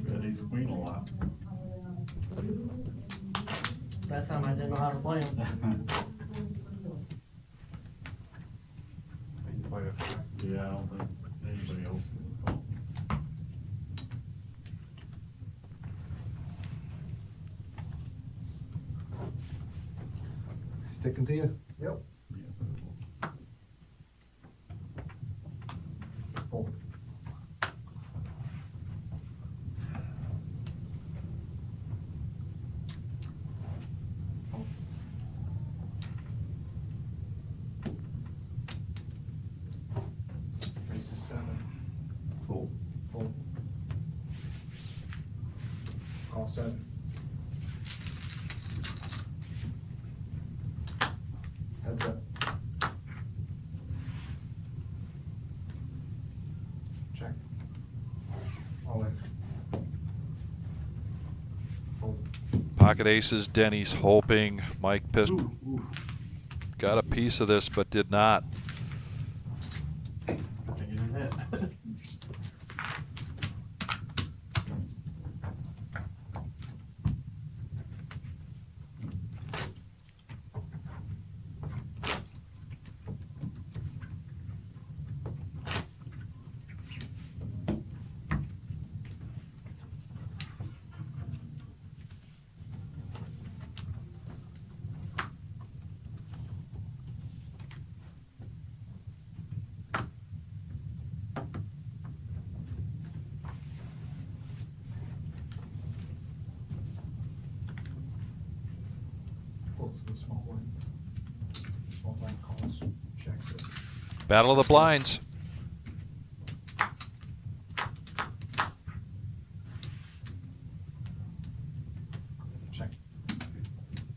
Bet ace queen a lot. That time I didn't know how to play him. Yeah, I don't think anybody else can call. Sticking to you? Yep. Fold. Raise to 7. Fold. Fold. Call 7. Heads up. Check. All in. Fold. Pocket aces, Denny's hoping. Mike pissed, got a piece of this but did not. I think you didn't hit. Battle of the blinds. Check.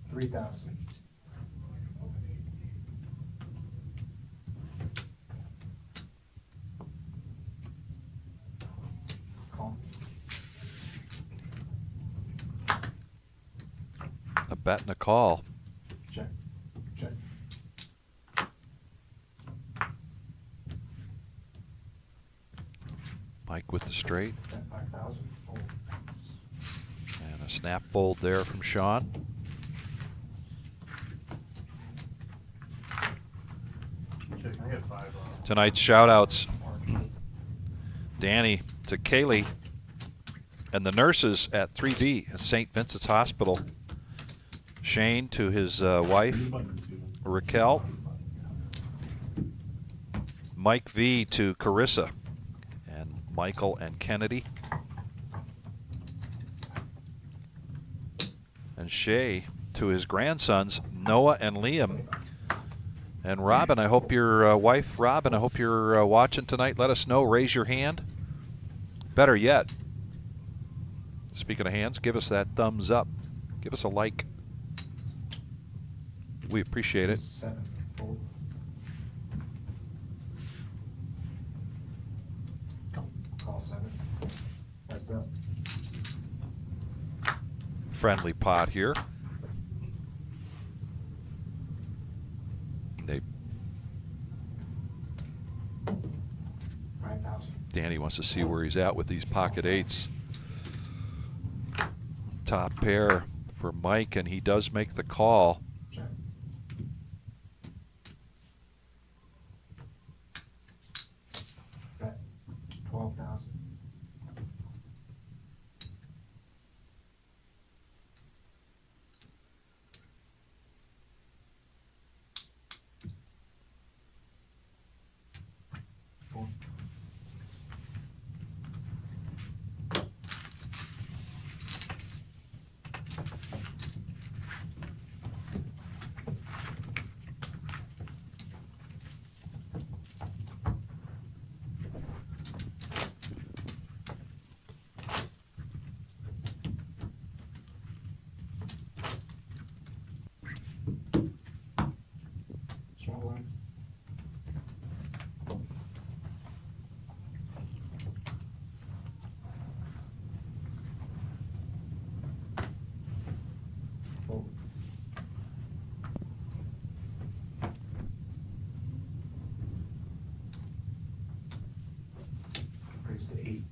3,000. Call. A bet and a call. Check. Check. Mike with the straight. Bet 5,000. Fold. And a snap fold there from Sean. Okay, can I get 5? Tonight's shout-outs. Danny to Kaylee and the nurses at 3B at St. Vincent's Hospital. Shane to his wife, Raquel. Mike V to Carissa and Michael and Kennedy. And Shay to his grandsons, Noah and Liam. And Robin, I hope your wife, Robin, I hope you're watching tonight. Let us know. Raise your hand. Better yet, speaking of hands, give us that thumbs up. Give us a like. We appreciate it. 7. Fold. Call 7. Heads up. Friendly pot here. They 5,000. Danny wants to see where he's at with these pocket eights. Top pair for Mike, and he does make the call. Check. Bet 12,000. Fold. Small line. Fold. Raise to 8.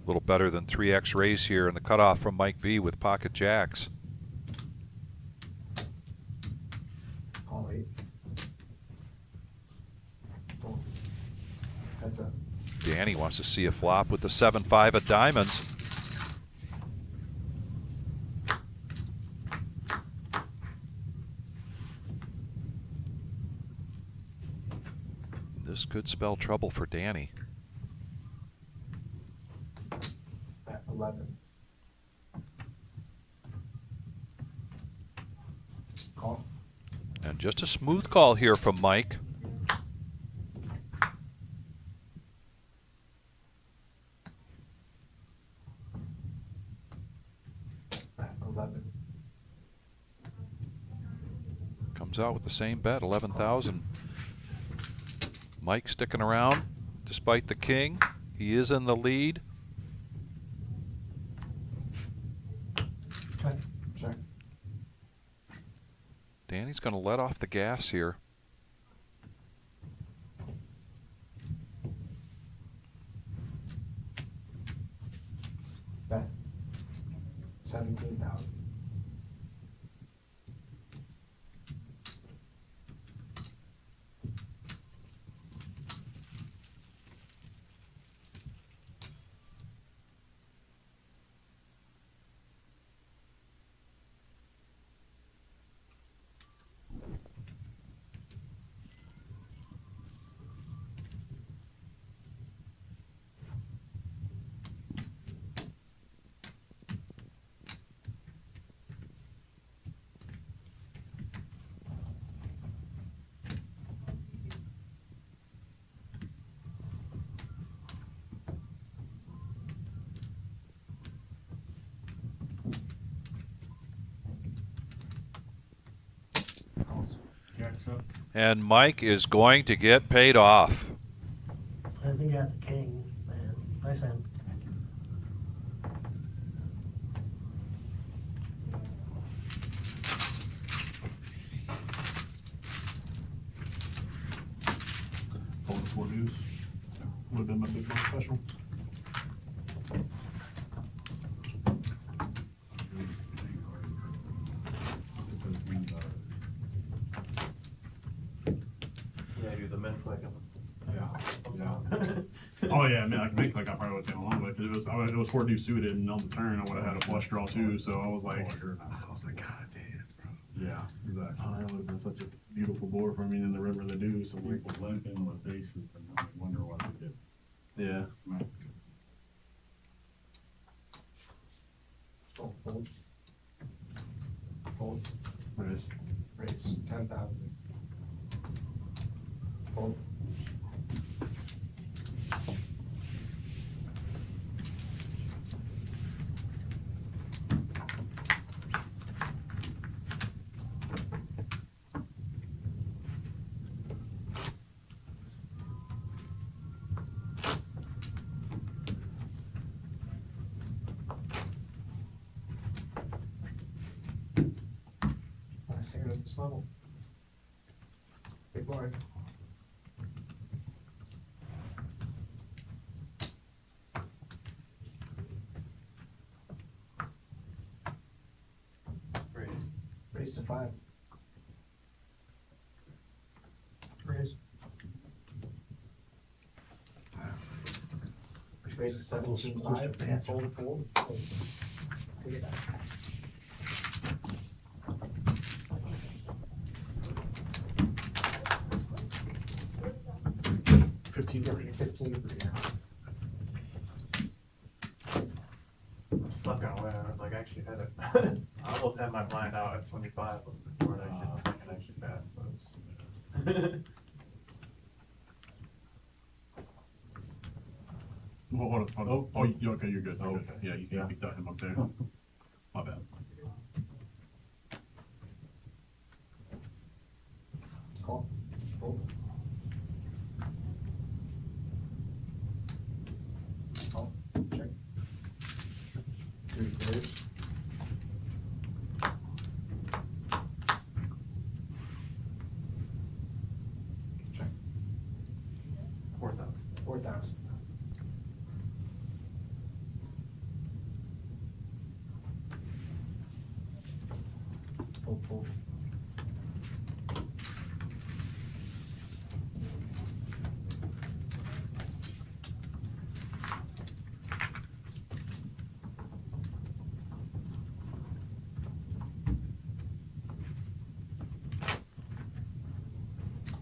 A little better than 3x raise here, and the cutoff from Mike V with pocket jacks. Call 8. Fold. Heads up. Danny wants to see a flop with the 7-5 of diamonds. This could spell trouble for Danny. Bet 11. Call. And just a smooth call here from Mike. Bet 11. Comes out with the same bet, 11,000. Mike sticking around despite the king. He is in the lead. Check. Check. Danny's going to let off the gas here. Bet 17,000. Jack's up. And Mike is going to get paid off. I think I got the king, man. Nice hand. Fold the 4 deuce. Would have been my big blind special. Yeah, do the min flick. Oh yeah, I mean, like make like I probably would have taken along with it. It was 4 deuce suited, and on the turn I would have had a flush draw too. So I was like, God damn, bro. Yeah, exactly. Oh, that would have been such a beautiful board for me in the river of the deuce. So we Lincoln was aces, and I wonder what they did. yeah. Fold, fold. Fold, Raise. raise, 10,000. Fold. Nice hand at this level. Big blind. Raise. Raise to 5. Raise. Raise to 17.5. Fold, fold. Look at that. 15, 15, yeah. Stuck on a way. I like actually had it. I almost had my blind out at 25 before I hit the second actually fast. But Hold on. Oh, okay, you're good. You're good. Yeah, you can't beat that him up there. My bad. Call. Fold. Call. Check. 3 players. Check. 4,000. 4,000. Fold, fold.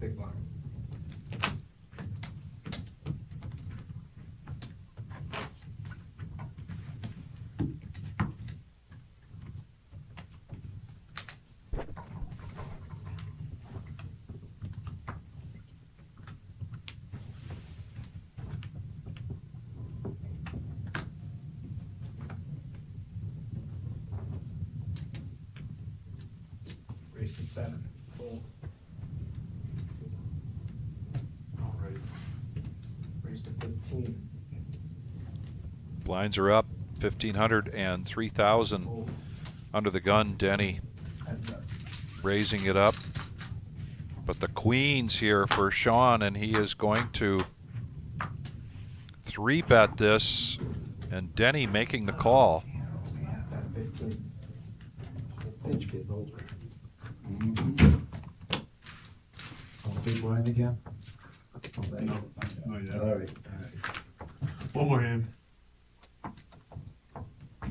Big blind. Raise to 7. Fold. Raise. Raise to 15. Blinds are up 1,500 and 3,000 Fold. under the gun. Denny Heads up. raising it up. But the queen's here for Sean, and he is going to 3-bet this, and Denny making the call. That 15. Edge getting older. On the big blind again? No, not yet. All right. One more hand.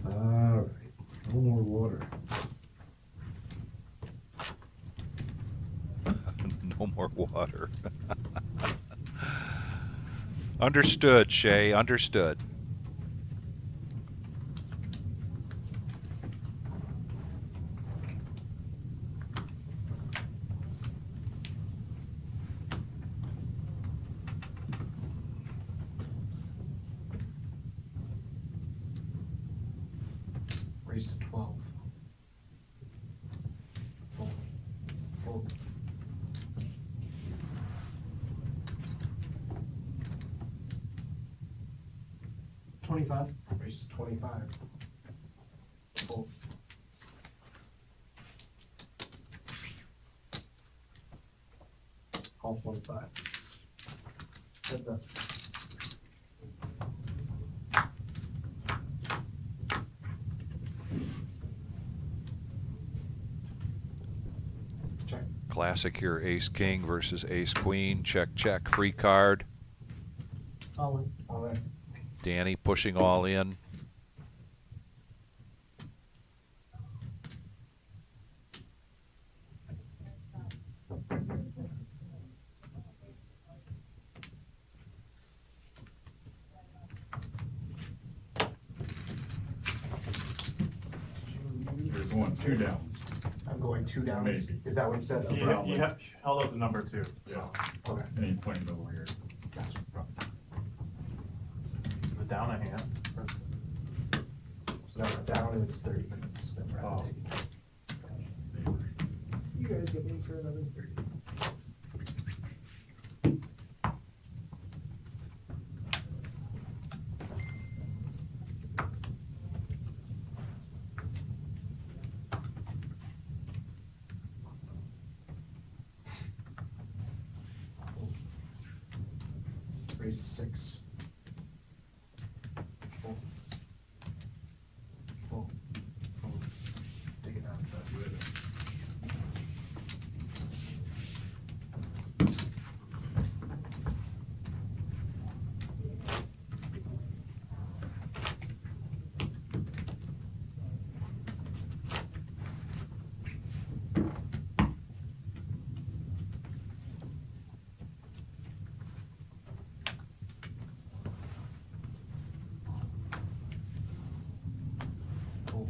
All right. No more water. No more water. Understood, Shay, understood. Raise to 12. Fold. Fold. 25. Raise to 25. Fold. Call 25. Heads up. Check. Classic here, ace king versus ace queen. Check, check, free card. All in. All in. Danny pushing all in. There's one, two downs. I'm going 2 downs. Maybe. Is that what you said? You held up the number 2. Yeah. Okay. And you pointed over here. Gotcha. The down a hand. So now we're down, it's 30 minutes. Then we're at Oh. You guys get me for another 30. Raise to 6. Fold. Fold. Fold. Take it down. Fold.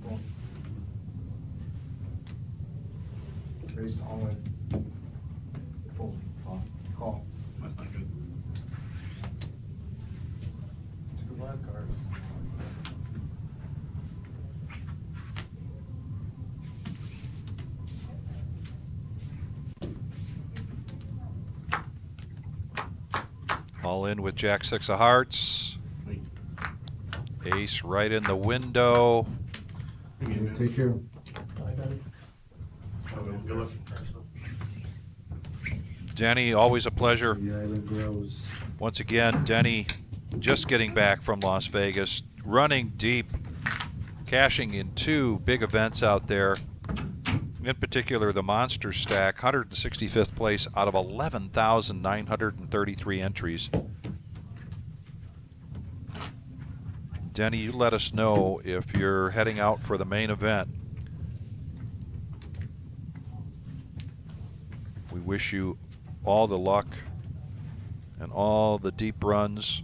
Fold. Raise all in. Fold. Call. That's not good. 2 live cards. All in with jack six of hearts. Wait. Ace right in the window. Take care. I got it. Good luck. Denny, always a pleasure. The island grows. Once again, Denny just getting back from Las Vegas, running deep, cashing in 2 big events out there. In particular, the Monster Stack, 165th place out of 11,933 entries. Denny, you let us know if you're heading out for the main event. We wish you all the luck and all the deep runs.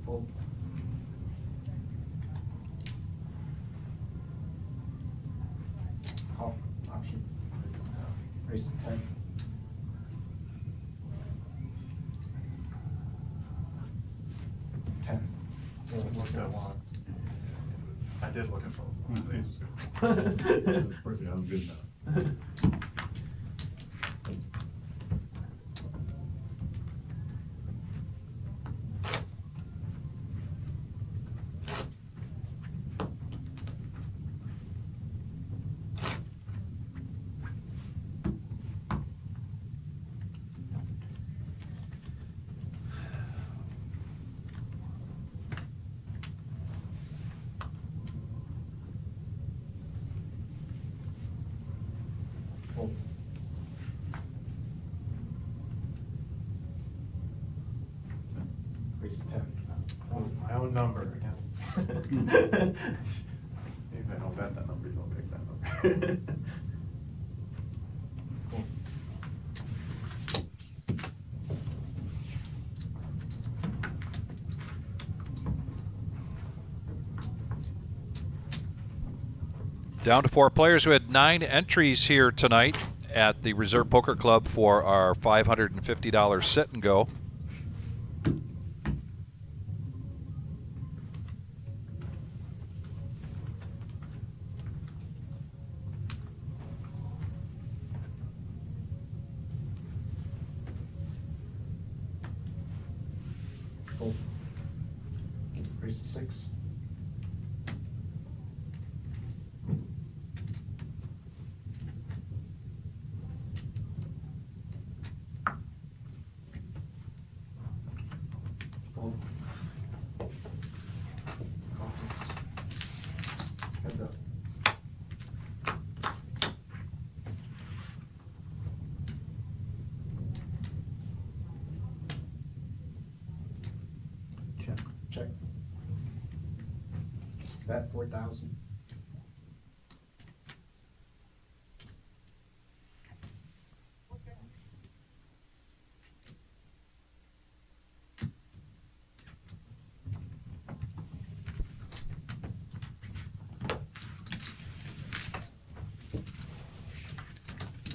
Fold. Call. Option. Raise to 10. Look at one. I did look at both. Ace was good. That's perfect. I was good now. Fold. Raise to 10. Oh, my own number, I guess. Maybe I don't bet that number, don't pick that number. Fold. Down to 4 players. We had 9 entries here tonight at the Reserve Poker Club for our $550 sit and go. Bet 4,000.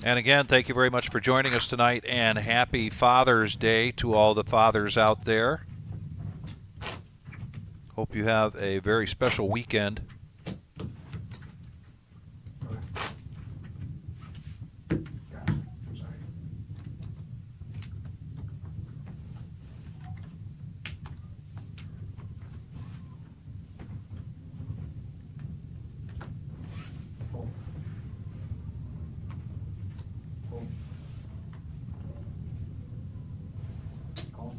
And again, thank you very much for joining us tonight, and happy Father's Day to all the fathers out there. Hope you have a very special weekend. Gotcha. I'm sorry. Fold. Fold. Call.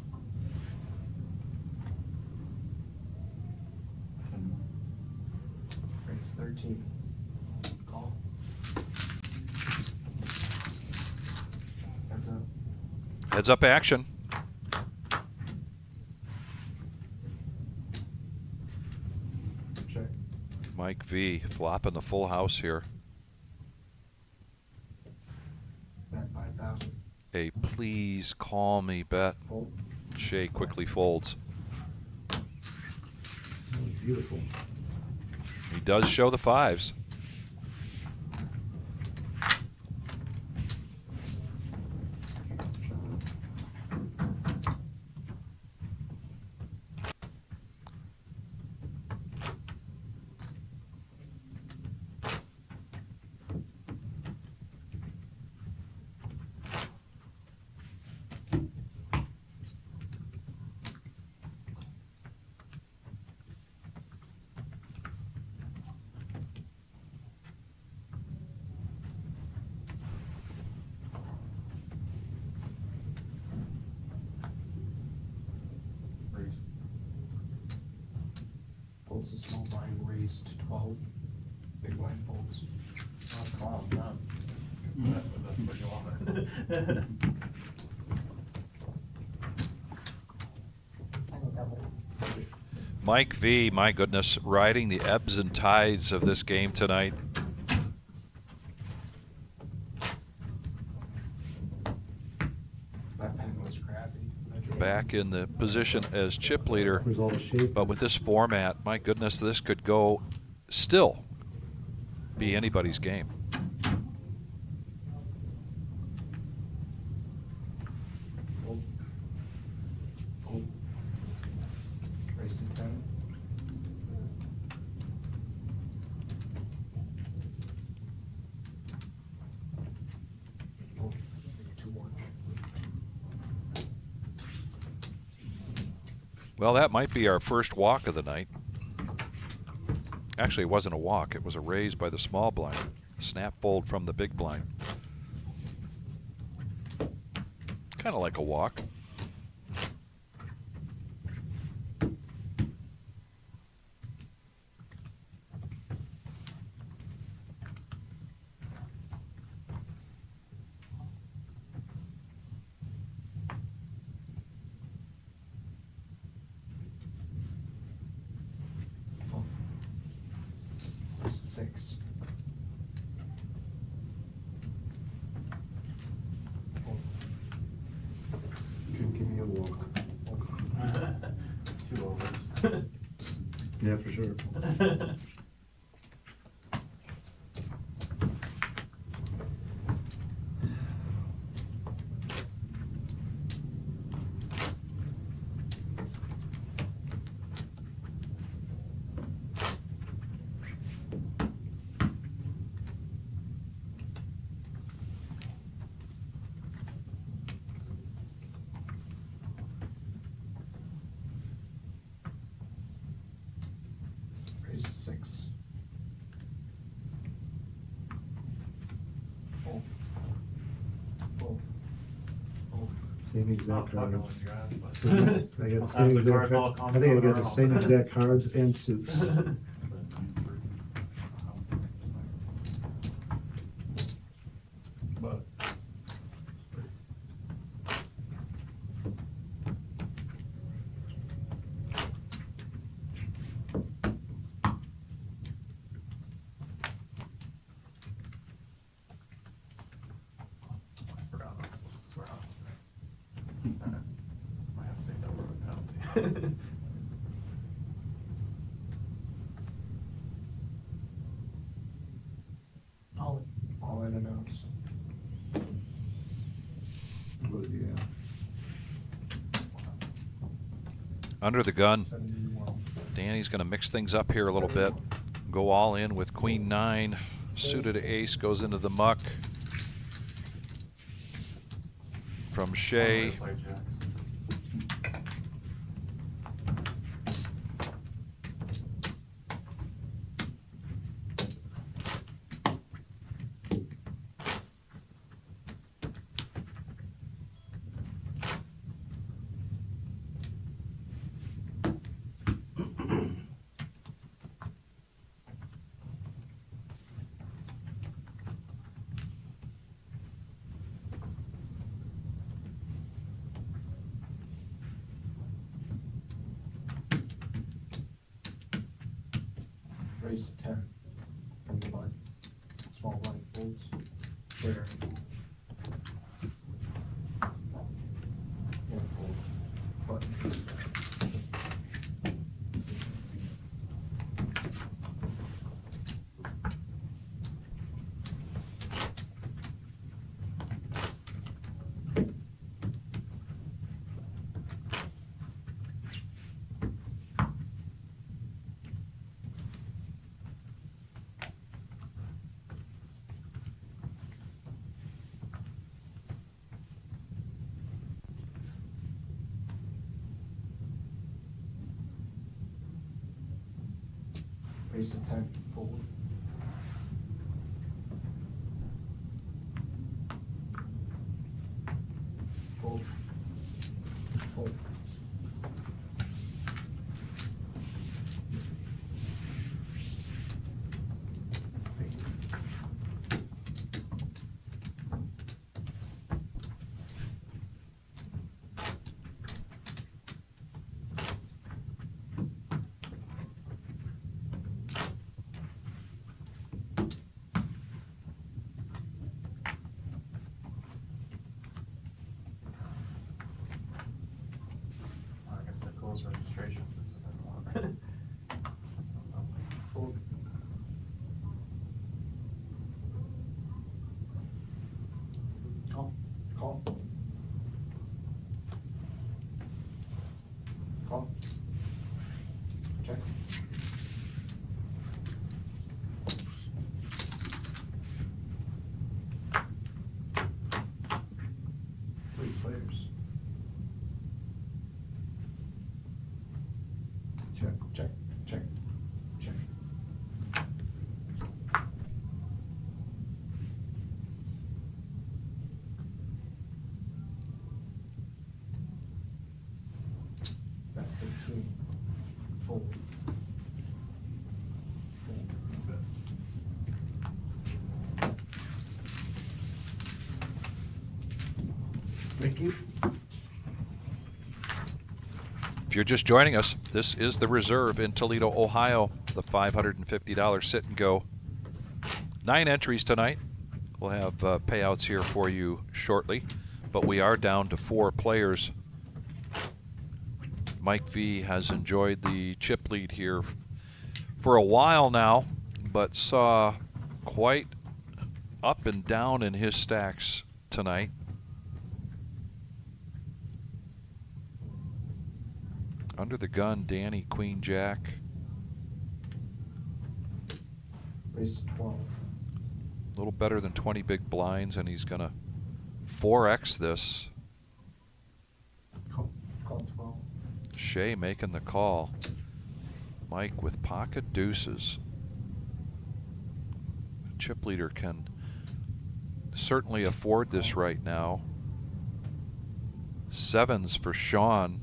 Raise 13. Call. Heads up. Heads up action. Check. Mike V flopping the full house here. Bet 5,000. A please call me bet. Fold. Shea quickly folds. Beautiful. He does show the fives. Raise. Folds the small blind, raise to 12. Big blind folds. Oh, come on, no. That's what you want. Mike V, my goodness, riding the ebbs and tides of this game tonight. That pen was crappy. Back in the position as chip leader. Result of shape. But with this format, my goodness, this could go still be anybody's game. Fold. Fold. Raise to 10. Fold. Make 2-1. Well, that might be our first walk of the night. Actually, it wasn't a walk. It was a raise by the small blind. Snap fold from the big blind. Kind of like a walk. Raise to 6. Fold. Couldn't give me a walk. 2 overs. Yeah, for sure. Raise to 6. Fold. Fold. Fold. Same exact Not fucking cards. with you guys, but- Same- I got the Half same the exact, cards all I come think I got the around. same exact cards and suits. But. Under the gun. 71. Danny's going to mix things up here a little bit. Go all in with Queen 9. Suited ace goes into the muck. From Shea. Play jacks. Raise to 10. From the blind. Small blind folds. There. And fold. Button. Raise to 10. Fold. Fold. Fold. I guess the close registration isn't Fold. Call. Call. Call. Check. Three players. Check, check, check, check. Back 15. Fold. Fold. Thank you. If you're just joining us, this is the reserve in Toledo, Ohio. The $550 sit and go. 9 entries tonight. We'll have payouts here for you shortly, but we are down to 4 players. Mike V has enjoyed the chip lead here for a while now, but saw quite up and down in his stacks tonight. Under the gun, Danny, Queen, Jack. Raise to 12. A little better than 20 big blinds, and he's going to 4X this. Call. Call 12. Shea making the call. Mike with pocket deuces. Chip leader can certainly afford this right now. 7s for Sean.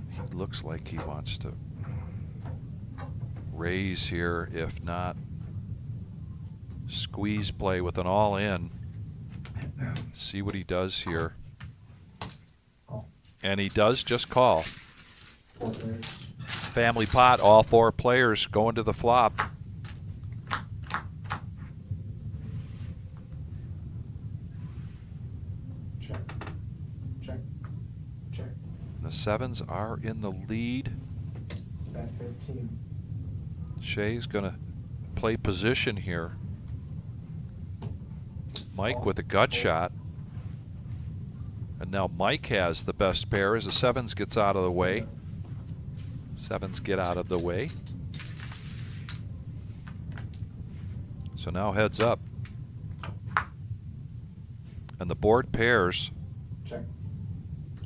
He looks like he wants to raise here, if not squeeze play with an all-in. See what he does here. And he does just call. 4 players. Family pot, all 4 players going to the flop. Check. Check. Check. The 7s are in the lead. Back 15. Shea's going to play position here. Mike with a gut shot. And now Mike has the best pair as the sevens gets out of the way. Sevens get out of the way. So now heads up. And the board pairs. Check.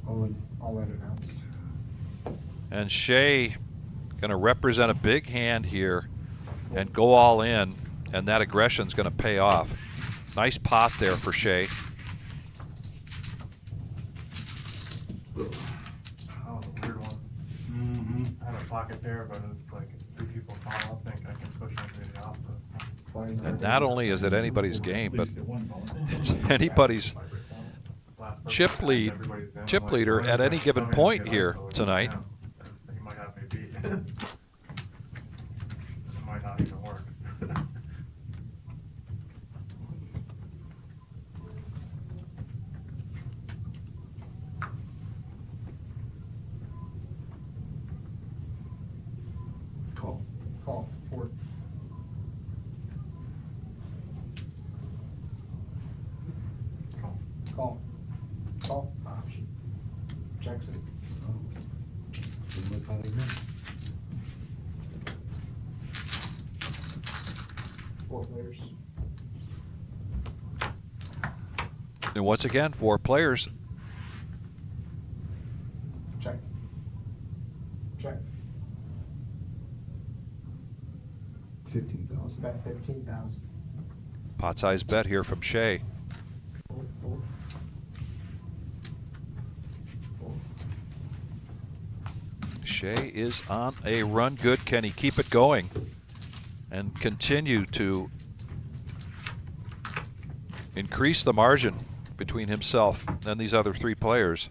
All in announced. And Shea going to represent a big hand here and go all in. And that aggression's going to pay off. Nice pot there for Shea. That was a weird one. I had a pocket pair, but it's like 3 people call. I think I can push everybody off. And not only is it anybody's game, but it's anybody's chip leader at any given point here tonight. He might have me beat. It might not even work. Call. Call. 4. Call. Call. Option. Checks it. Didn't look out again. 4 players. And once again, 4 players. Check. Check. 15,000. Bet 15,000. Pot size bet here from Shea. 4, 4. 4. Shea is on a run. Good. Can he keep it going and continue to increase the margin between himself and these other 3 players?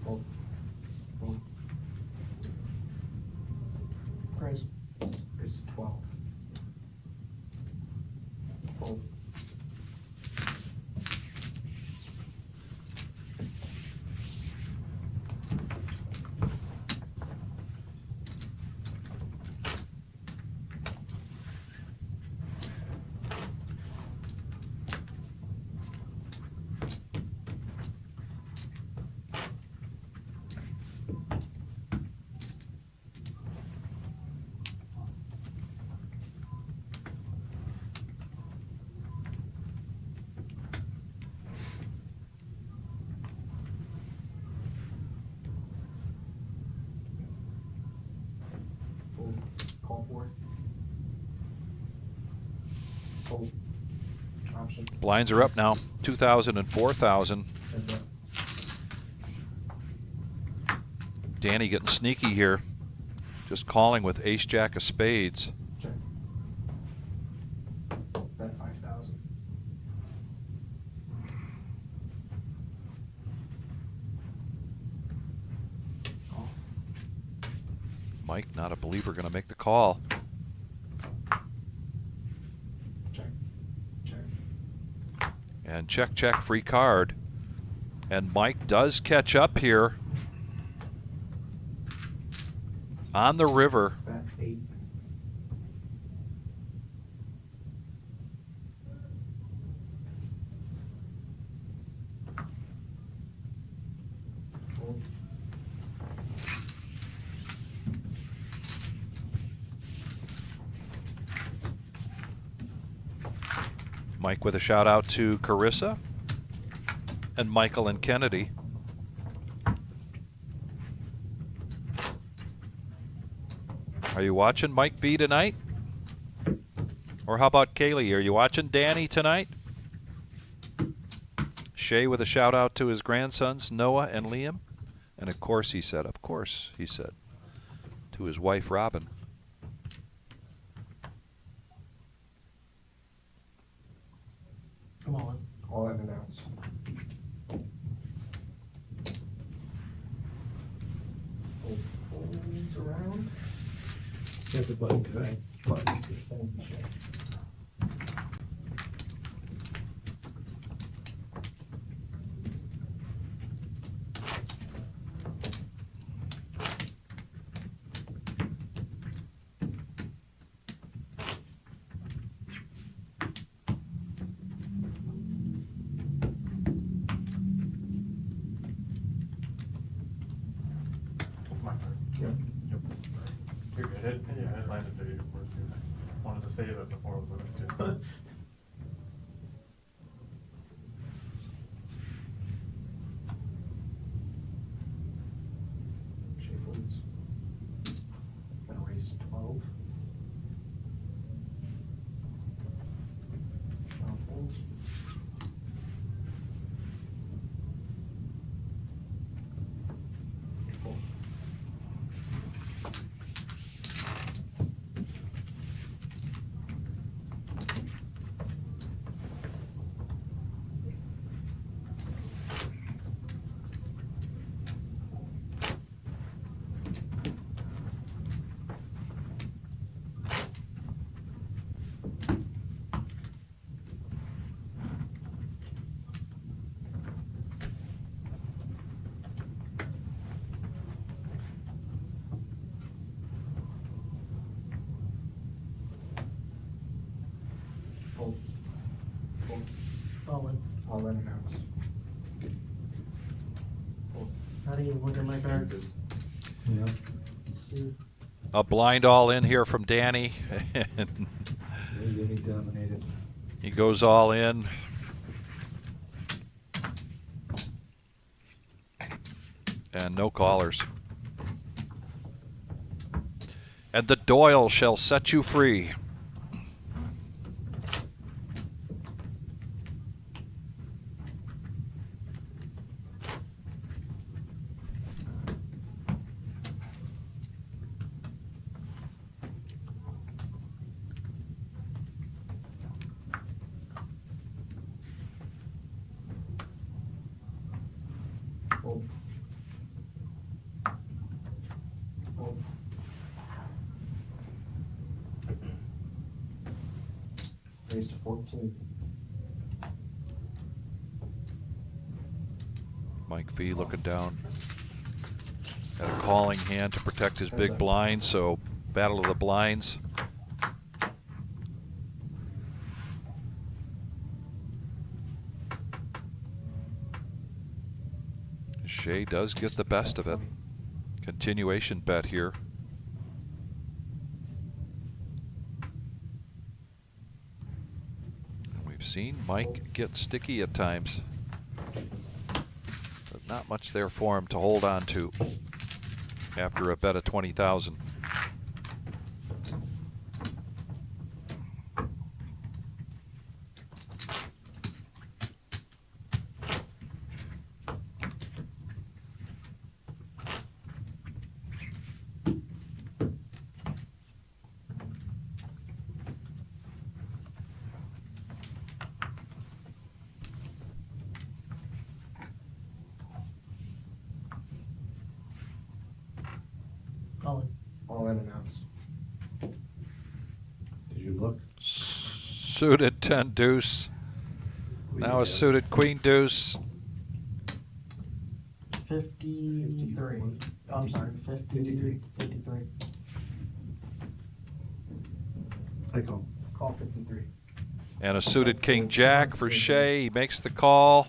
Fold. Fold. Raise. Raise to 12. Fold. Fold. Call 4. Fold. Option. Blinds are up now, 2,000 and 4,000. Heads up. Danny getting sneaky here. Just calling with ace jack of spades. Check. Bet 5,000. Call. Mike, not a believer, going to make the call. Check. Check. And check, check, free card. And Mike does catch up here on the river. Bet 8. Fold. Mike with a shout out to Carissa and Michael and Kennedy. Are you watching Mike V tonight? Or how about Kaylee? Are you watching Danny tonight? Shay with a shout out to his grandsons, Noah and Liam. And of course, he said, to his wife, Robin. Come on. All unannounced. Fold. Fold. the button today. It's my turn. Yep. You're good. Yeah, it landed there before too. I wanted to save it before it was over too. Shay folds. Gonna raise 12. Sean folds. Fold. Fold. Fold. All in. All in and outs. Fold. How do you look at my cards? Yeah. See. A blind all in here from Danny. And He dominated. he goes all in. And no callers. And the Doyle shall set you free. Fold. Fold. Raise to 14. Mike V looking down. Got a calling hand to protect his big blind, so battle of the blinds. Shay does get the best of it. Continuation bet here. We've seen Mike get sticky at times, but not much there for him to hold on to after a bet of 20,000. All in. All in and outs. Did you look? Suited 10 deuce. Now a suited queen deuce. 53. Oh, I'm sorry, 53. 53. I call. Call 53. And a suited king jack for Shay. He makes the call.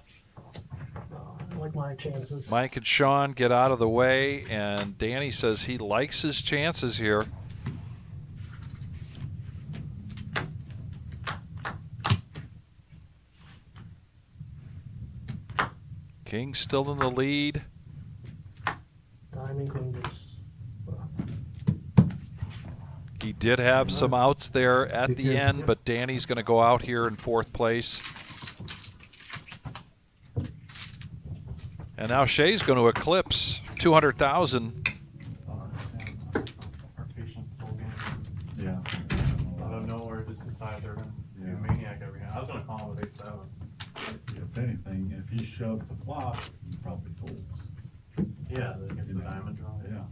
I like my chances. Mike and Sean get out of the way, and Danny says he likes his chances here. King still in the lead. Diamond, queen, deuce. He did have some outs there at the end, but Danny's going to go out here in fourth place. And now Shay's going to eclipse 200,000. Our patient full game. Yeah. Out of nowhere, just decided they're gonna be a maniac every hand. I was gonna call him with 8-7. If anything, if he shoves the flop, he probably folds. Yeah, against the diamond draw. Yeah.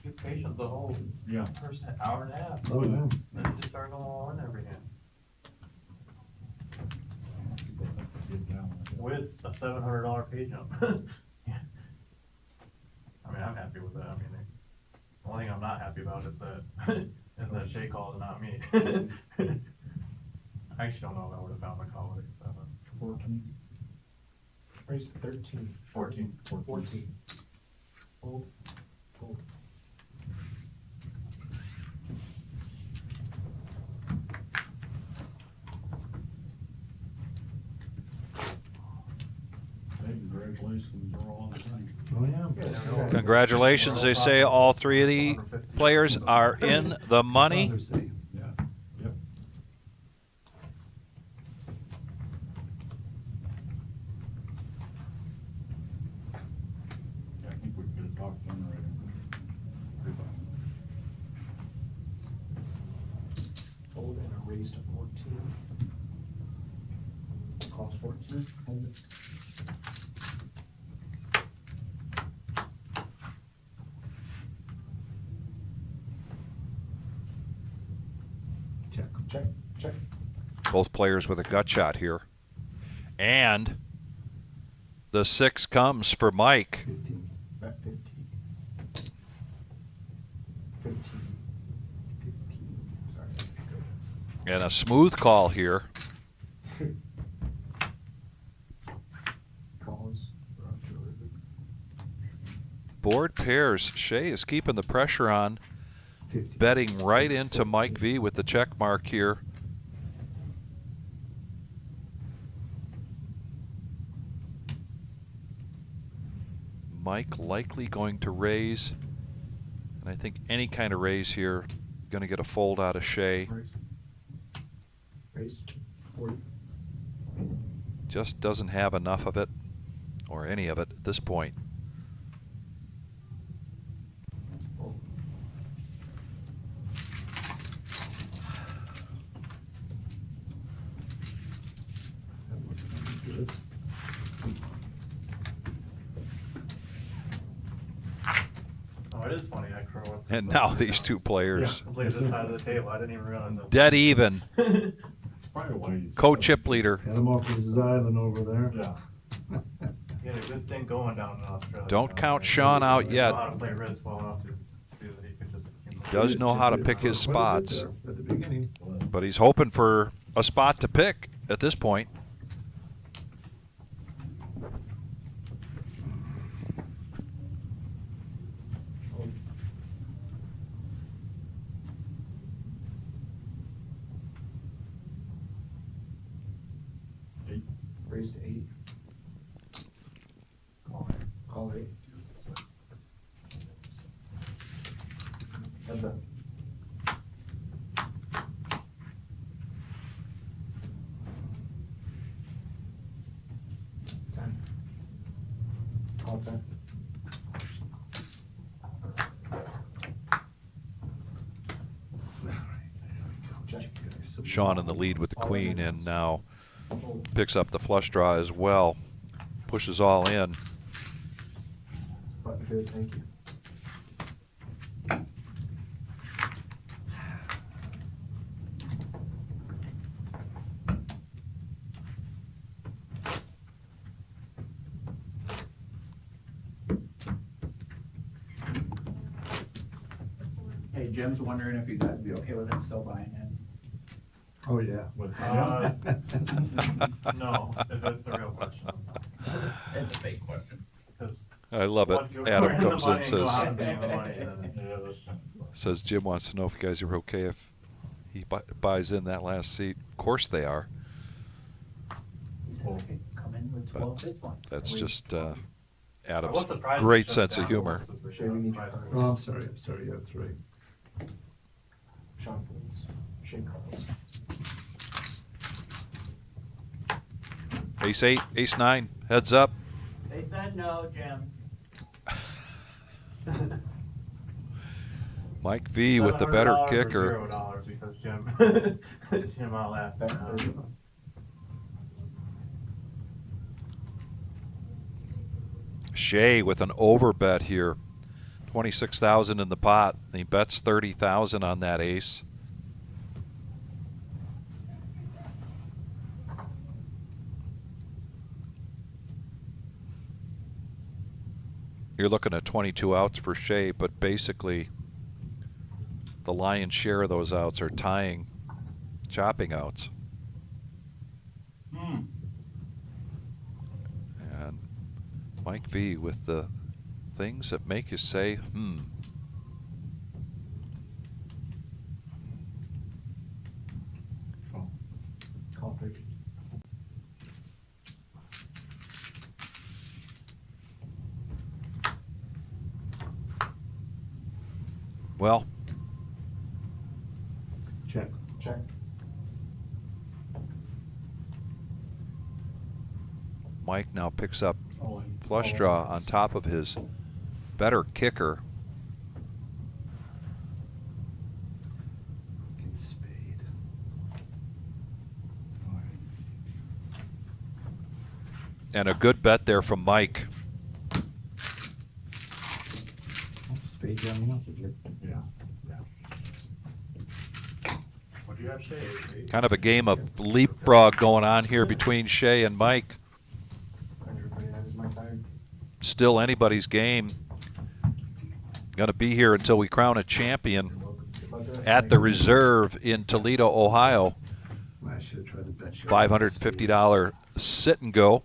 He's patient the whole Yeah. first hour and a half. Oh, yeah. Then he just started going all in every hand. With a $700 pay jump. Yeah. I mean, I'm happy with that. I mean, the only thing I'm not happy about is that Shay called and not me. I actually don't know if I would have found the call with 7. 14. Raised to 13. 14. 14. Hold. Hold. Hey, congratulations, we're all on the thing. Oh, yeah. Congratulations, they say all three of the players are in the money. Father's Day. Yeah, yep. Yeah, I think we could have talked generator. Hold and a raise to 14. Calls 14. Hold it. Check, check, check. Both players with a gut shot here. And the 6 comes for Mike. 15. Back 15. 15. 15. Sorry. And a smooth call here. Calls. Board pairs. Shay is keeping the pressure on. 15. Betting right into Mike V with the check mark here. Mike likely going to raise. And I think any kind of raise here, going to get a fold out of Shay. Raise. 40. Just doesn't have enough of it, or any of it at this point. Good. Oh, it is funny. I crow up. And now these two players, I played this side of the table. I didn't even realize that. dead even. That's probably why you. Co-chip leader. Had him off his island over there. Yeah. He had a good thing going down in Australia. Don't I count mean, Sean out he yet. knew how to play Ritz well enough to see that he could just. Does know how to pick his spots, At the beginning. but he's hoping for a spot to pick at this point. Raise to 8. Call 8. Heads up. 10. Call 10. Check. Sean in the lead with the queen, and now picks up the flush draw as well. Pushes all in. Button good, thank you. Hey, Jim's wondering if you guys would be okay with him still buying in. Oh, yeah. No, that's a real question. It's a fake question. Because I love it. once you Adam earn the comes in money and go out and and pay the money, then it's- says Jim wants to know if you guys are okay if he buys in that last seat. Of course they are. He said I could come in with 12 big ones. That's just I Adam's was surprised great they shut sense of down humor. most of the Shay, we need your show. cards. Oh, I'm sorry, you have 3. Sean folds. Shay calls. Ace 8, Ace 9, heads up. They said no, Jim. Mike V with the better $700 or kicker. $0 because Jim, Jim outlasted Back me. 30. Shay with an overbet here. 26,000 in the pot. He bets 30,000 on that ace. You're looking at 22 outs for Shea, but basically the lion's share of those outs are tying, chopping outs. And Mike V with the things that make you say, Call 30. Well, Check. Check. Mike now picks up Calling. flush draw on top of his better kicker. Spade. And a good bet there from Mike. Spade jamming up again. Yeah. What do you have, Shay? Kind of a game of leapfrog going on here between Shea and Mike. Everybody has my card. Still anybody's game. Going to be here until we crown a champion at the Reserve in Toledo, Ohio. I should have tried to bet you. $550 sit and go.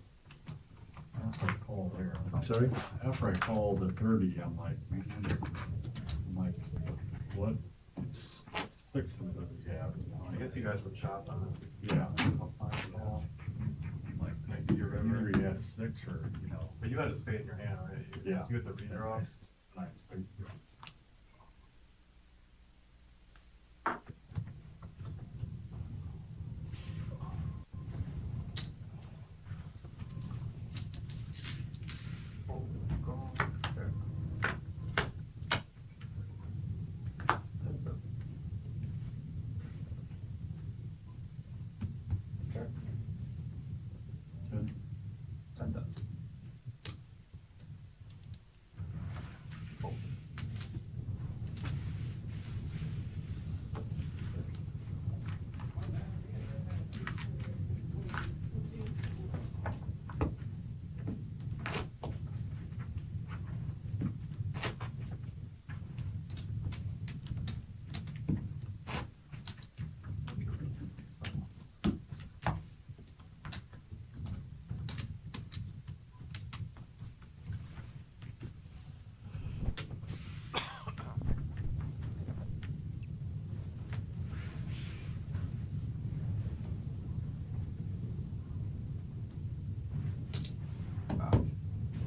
After I called there. I'm sorry? After I called the 30, I'm like, what? 6 of those, yeah. I guess you guys were chopped on it. Yeah. Like, either you had 6 or, But you had a spade in your hand, right? Yeah. You had the redraw. Nice.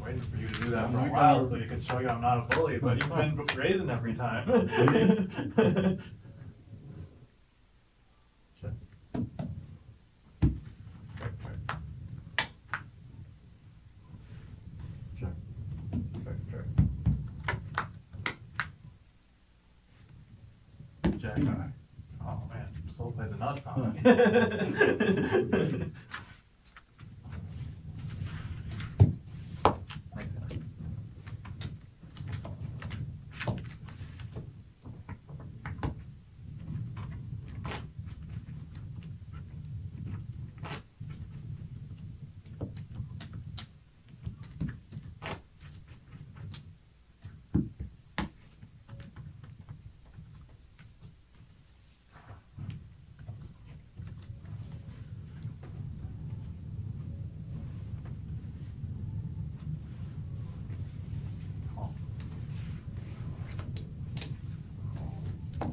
Waiting for you to do that for a while so you can show you I'm not a bully, but you've been raising every time. Jack, oh man, still play the nuts on it.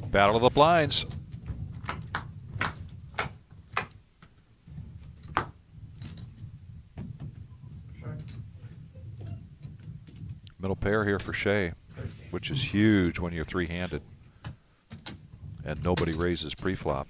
Battle of the blinds. Middle pair here for Shea, which is huge when you're three-handed and nobody raises pre-flop.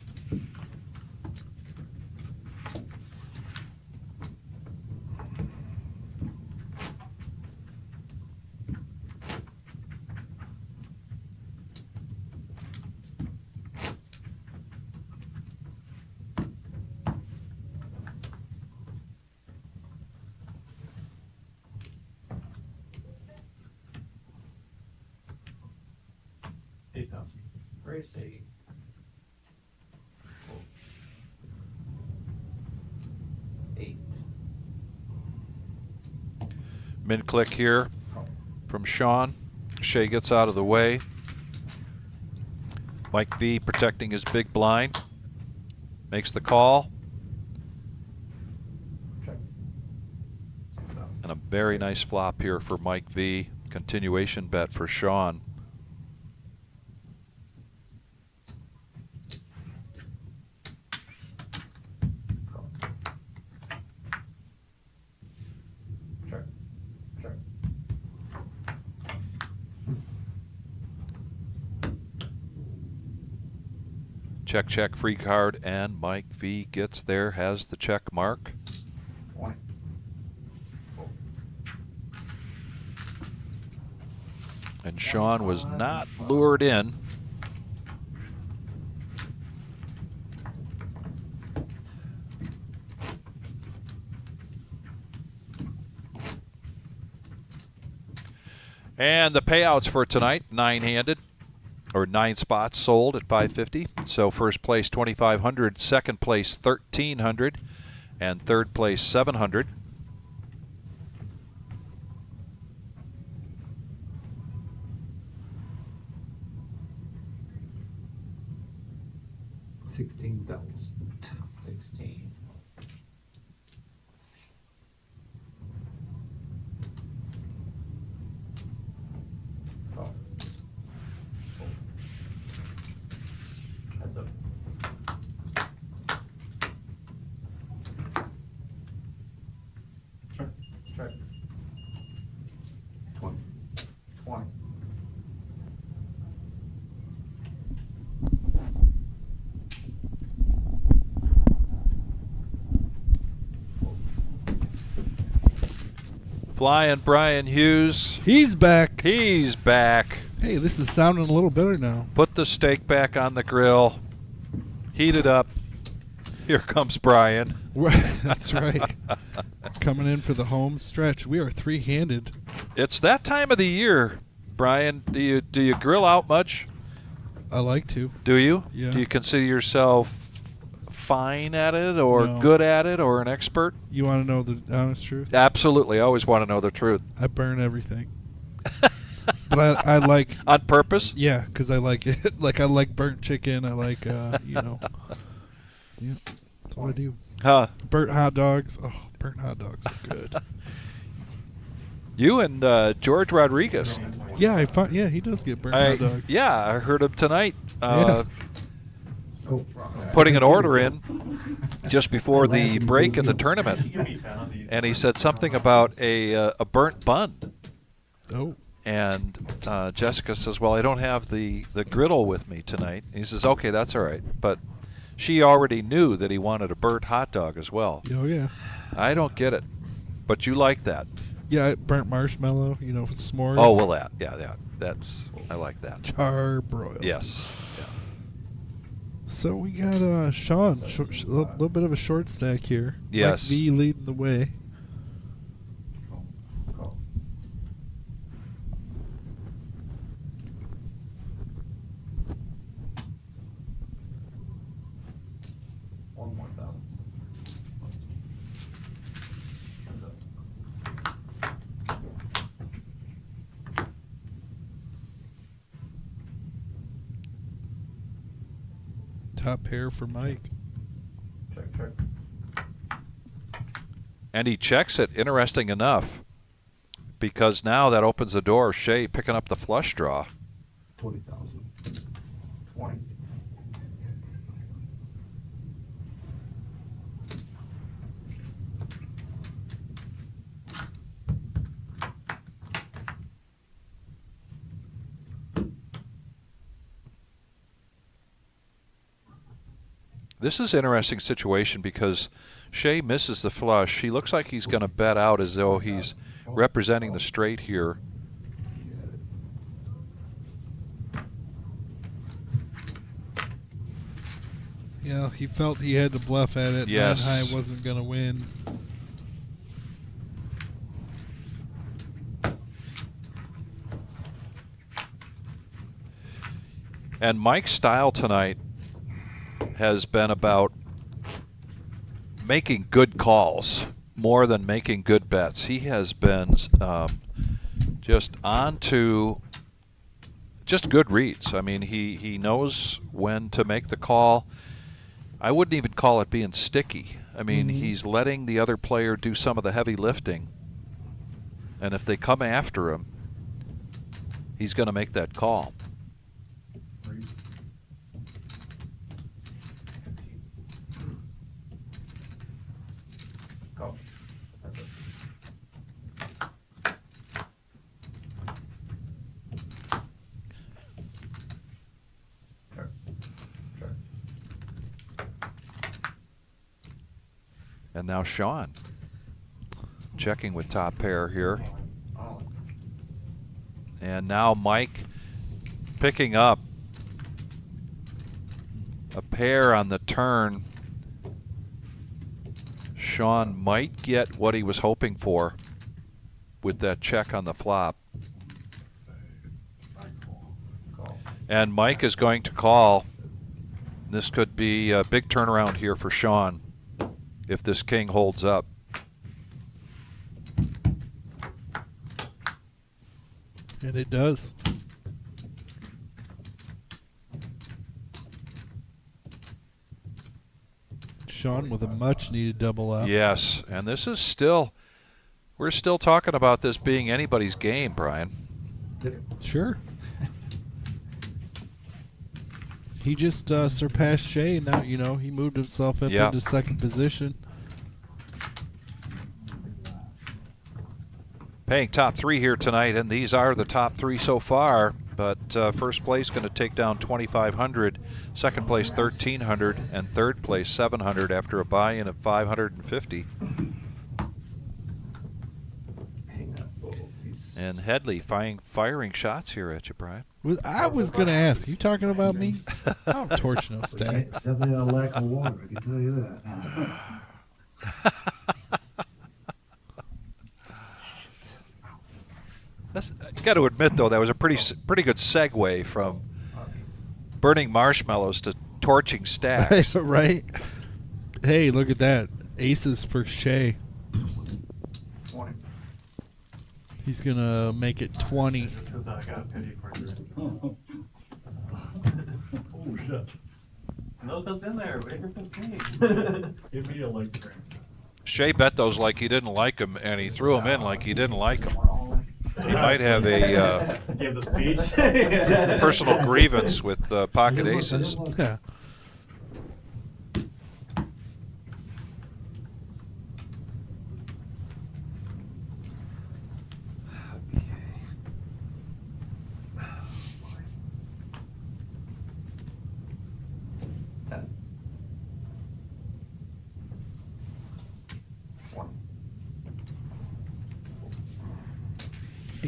8,000. Race 8. Eight. Min click here from Sean. Shea gets out of the way. Mike V protecting his big blind. Makes the call. Check. And a very nice flop here for Mike V. Continuation bet for Sean. Check. Check. Check, check, free card, and Mike V gets there, has the check mark. 20. And Sean was not lured in. And the payouts for tonight, 9-handed, or 9 spots sold at 550. So first place 2,500, second place 1,300, and third place 700. $16,000. 16. Call. Heads up. Check. Check. 20. 20. Flying Brian Hughes. He's back. He's back. Hey, this is sounding a little better now. Put the steak back on the grill. Heat it up. Here comes Brian. That's right. Coming in for the home stretch. We are 3-handed. It's that time of the year, Brian. Do you grill out much? I like to. Do you? Yeah. Do you consider yourself fine at it, or No. good at it, or an expert? You want to know the honest truth? Absolutely. I always want to know the truth. I burn everything. But I like... On purpose? Yeah, because I like it. Like, I like burnt chicken. I like, you know. Yeah, that's what I do. Huh. Burnt hot dogs. Oh, burnt hot dogs are good. You and George Rodriguez. Yeah, yeah, he does get burnt hot dogs. Yeah, I heard him tonight. Yeah. Putting an order in just before the break in the tournament, and he said something about a burnt bun. Oh. And Jessica says, "Well, I don't have the griddle with me tonight." And he says, "Okay, that's all right." But she already knew that he wanted a burnt hot dog as well. Oh yeah. I don't get it, but you like that. Yeah, burnt marshmallow. You know, with s'mores. Oh well, that's I like that. Charbroiled. Yes. So we got Sean, a little bit of a short stack here. Yes. Mike V leading the way. Call. One more thousand. Heads up. Top pair for Mike. Check, check. And he checks it, interesting enough, because now that opens the door. Shea picking up the flush draw. 20,000. 20. This is an interesting situation because Shea misses the flush. He looks like he's going to bet out as though he's representing the straight here. Yeah, he felt he had to bluff at it. Yes. Nine high wasn't going to win. And Mike's style tonight has been about making good calls more than making good bets. He has been just on to just good reads. I mean, he knows when to make the call. I wouldn't even call it being sticky. I mean, he's letting the other player do some of the heavy lifting. And if they come after him, he's going to make that call. Go. That's it. Sure. Sure. And now Sean checking with top pair here. And now Mike picking up a pair on the turn. Sean might get what he was hoping for with that check on the flop. And Mike is going to call. This could be a big turnaround here for Sean if this king holds up. And it does. Sean with a much needed double up. Yes, and this is still, we're still talking about this being anybody's game, Brian. Sure. He just surpassed Shea. Now, you know, he moved himself up into second position. Paying top three here tonight, and these are the top three so far. But first place going to take down $2,500, second place $1,300, and third place $700 after a buy-in of $550. And Headley firing shots here at you, Brian. I was going to ask, you talking about me? I'm torching those stacks. Definitely a lack of water, I can tell you that. I got to admit, though, that was a pretty good segue from burning marshmallows to torching stacks. Right? Hey, look at that. Aces for Shea. 20. He's going to make it 20. Because I got pity for you. Oh, shit. No, that's in there. Make it 15. Give me a leg drink. Shea bet those like he didn't like them, and he threw them in like he didn't like them. He might have a Give the speech. personal grievance with pocket aces. Yeah.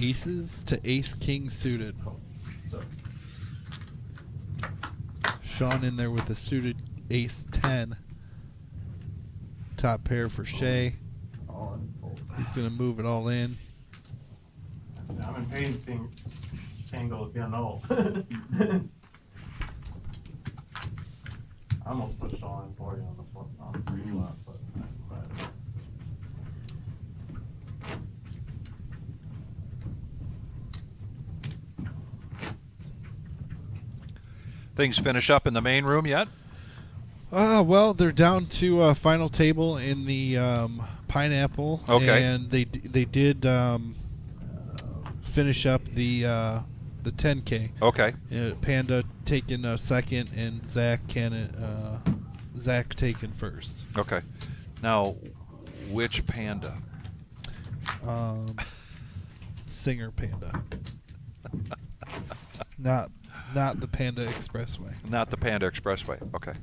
Aces to ace king suited. Sean in there with a suited ace 10. Top pair for Shea. He's going to move it all in. I'm in pain seeing Shane goes, yeah, no. I almost pushed on for you on the flip on the pre-flop, but I decided. Things finish up in the main room yet? Well, they're down to a final table in the Pineapple. Okay. And they did finish up the 10K. Okay. Panda taking second and Zach taking first. Okay. Now, which Panda? Singer Panda. Not the Panda Expressway. Not the Panda Expressway. Okay.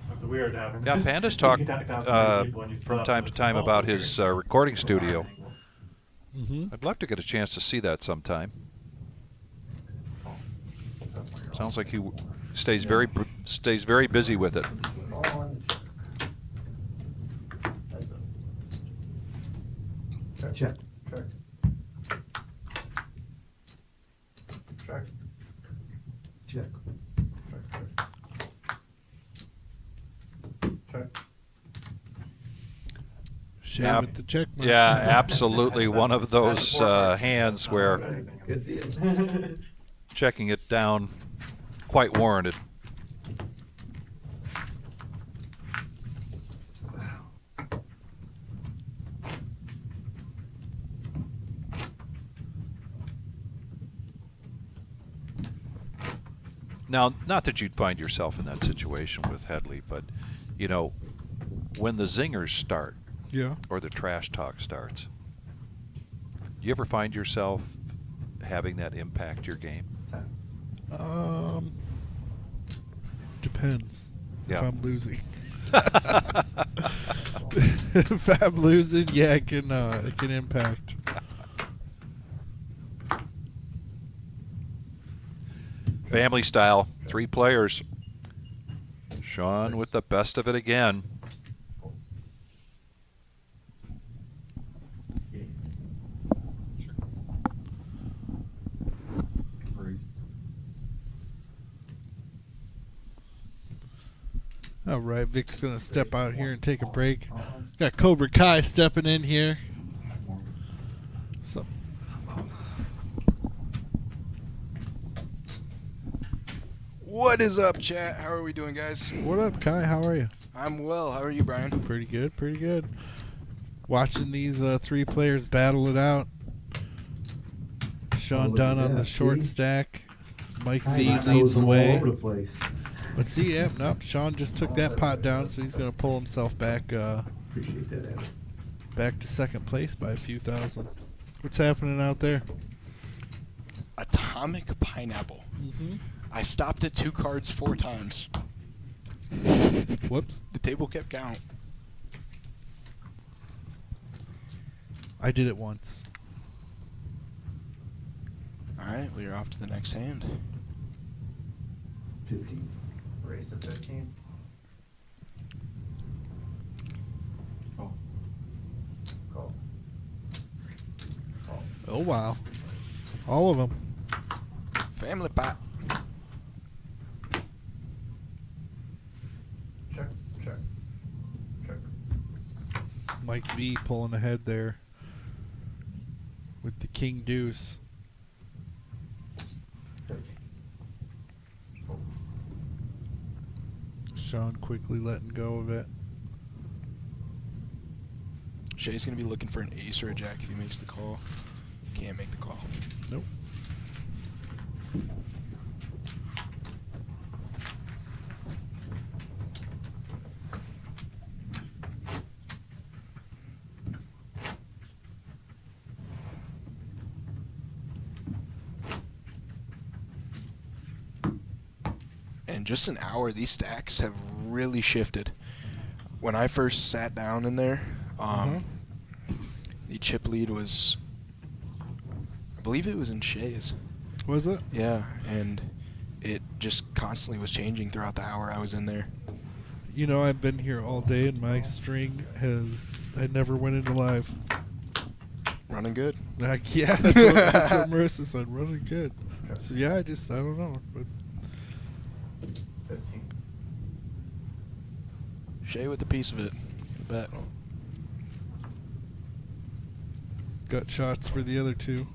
That's weird having. Yeah, Panda's talked You talk to other people when you from stop, time to it's time all about weird. his recording studio. Mm-hmm. I'd love to get a chance to see that sometime. Sounds like he stays very busy with it. Check. Check. Check. Check. Check. Shame Yep. with the check mark. Yeah, absolutely. One of those hands where Good deal. checking it down quite warranted. Now, not that you'd find yourself in that situation with Headley, but, you know, when the zingers start, Yeah. or the trash talk starts, you ever find yourself having that impact your game? Depends. Yeah. If I'm losing. If I'm losing, yeah, it can impact. Family style, 3 players. Sean with the best of it again. All right, Vic's gonna step out here and take a break. Got Cobra Kai stepping in here. So, What is up, chat? How are we doing, guys? what up, Kai? How are you? I'm well. How are you, Brian? Pretty good, pretty good. Watching these 3 players battle it out. Sean look Dunn at on the that, short see? stack. Mike Nice. V That leads was the all way. over the place. But see, yeah, nope. Sean just took that pot down, so he's gonna pull himself back Appreciate that, Adam. back to second place by a few thousand. What's happening out there? Atomic Pineapple. Mm-hmm. I stopped at 2 cards 4 times. Whoops. The table kept count. I did it once. Alright, well, you're off to the next hand. 15. Raise to 15. Oh. Call. Call. Oh wow, all of them. Family pot. Check. Check. Check. Mike V pulling ahead there with the King Deuce. 15. Sean quickly letting go of it. Shay's going to be looking for an ace or a jack if he makes the call. Can't make the call. Nope. In just an hour, these stacks have really shifted. When I first sat down in there, the chip lead was, I believe it was in Shay's. Was it? Yeah, and it just constantly was changing throughout the hour I was in there. You know, I've been here all day and my string I never went into live. Running good. Like, yeah, that's what Marissa said, running good. So yeah, I don't know. But 15. Shay with a piece of it. Bet. Gut shots for the other 2.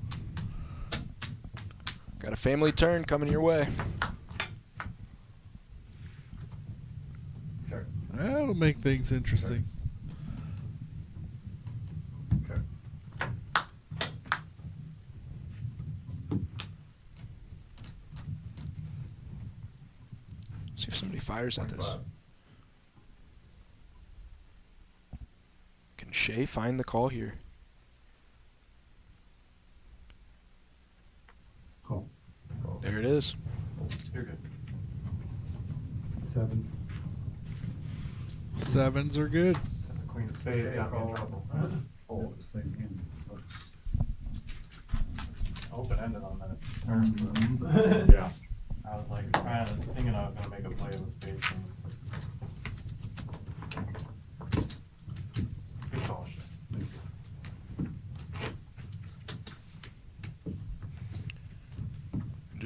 Got a family turn coming your way. Check. That'll make things interesting. Check. See if somebody fires at this. 25. Can Shay find the call here? Call. Call. There it is. You're good. 7. 7s are good. And the queen of spades got me in trouble. Fold. Same hand. Open ended on that turn. Yeah. I was like thinking I was gonna make a play with spades. Good call, Shay.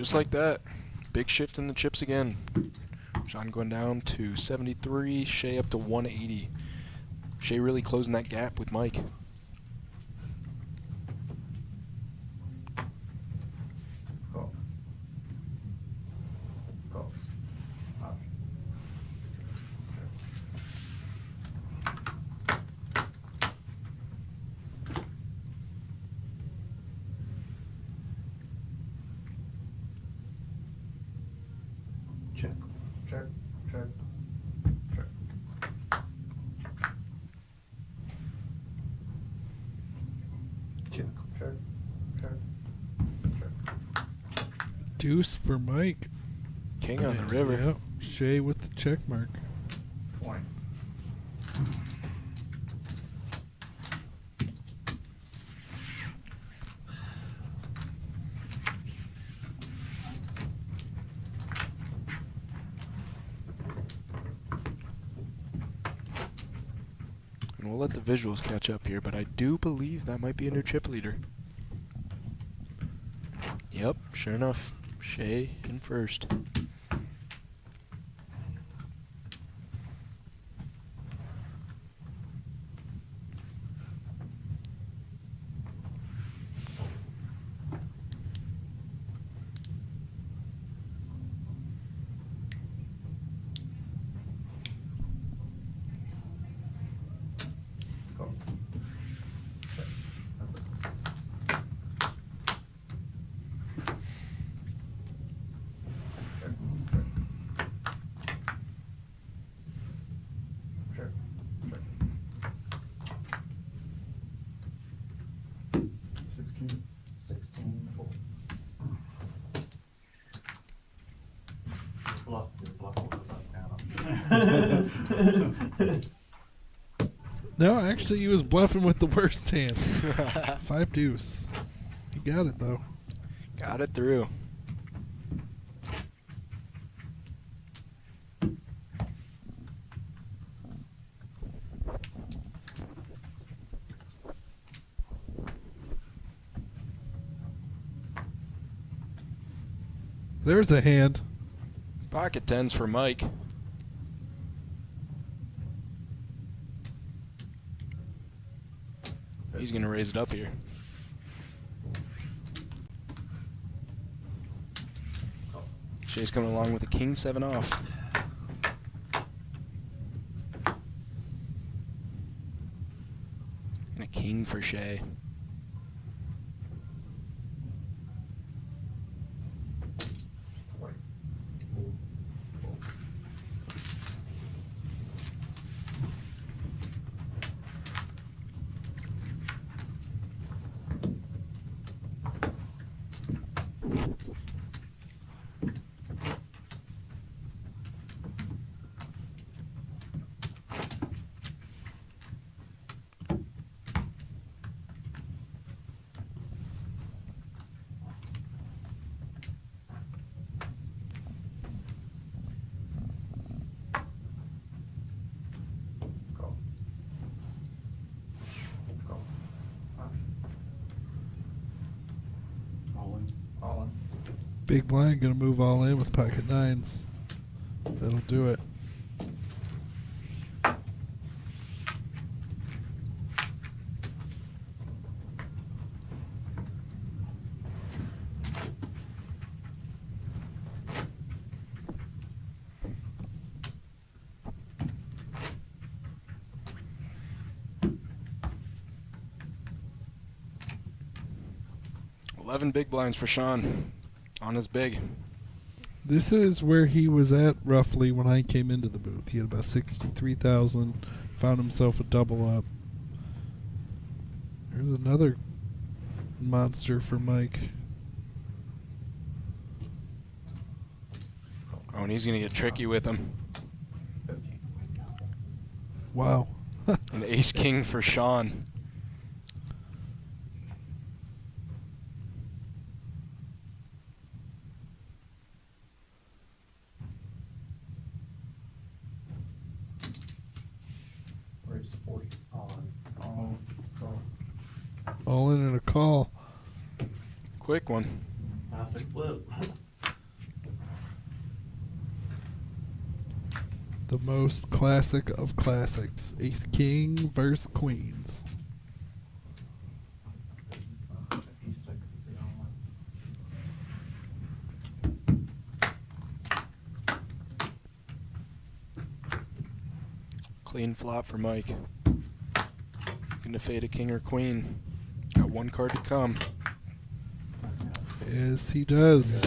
just like that, big shift in the chips again. Sean going down to 73, Shay up to 180. Shay really closing that gap with Mike. Call. Call. Option. Check. Check. Check. Check. Check. Check. Check. Check. Deuce for Mike. King on the river. Yep. Shay with the check mark. 20. And we'll let the visuals catch up here, but I do believe that might be a new chip leader. Yep, sure enough. Shay in first. Call. Check. Check. Check. Check. 16. 16. Four. Bluff, you're bluffing with the button down. No, actually, he was bluffing with the worst hand. 5 deuce. He got it though. Got it through. There's a hand. Pocket tens for Mike. He's gonna raise it up here. Shay's coming along with a king 7 off. And a king for Shay. Call. Call. Option. All in. All in. Big blind gonna move all in with pocket nines. That'll do it. $11 big blinds for Sean on his big. This is where he was at roughly when I came into the booth. He had about 63,000. Found himself a double up. There's another monster for Mike. Oh, and he's gonna get tricky with him. 15. Wow. An ace king for Sean. Raise 40. All in. All in. Call. All in and a call. Quick one. Classic flip. The most classic of classics. Ace King versus Queens. Clean flop for Mike. Gonna fade a king or queen. Got one card to come. Yes, he does.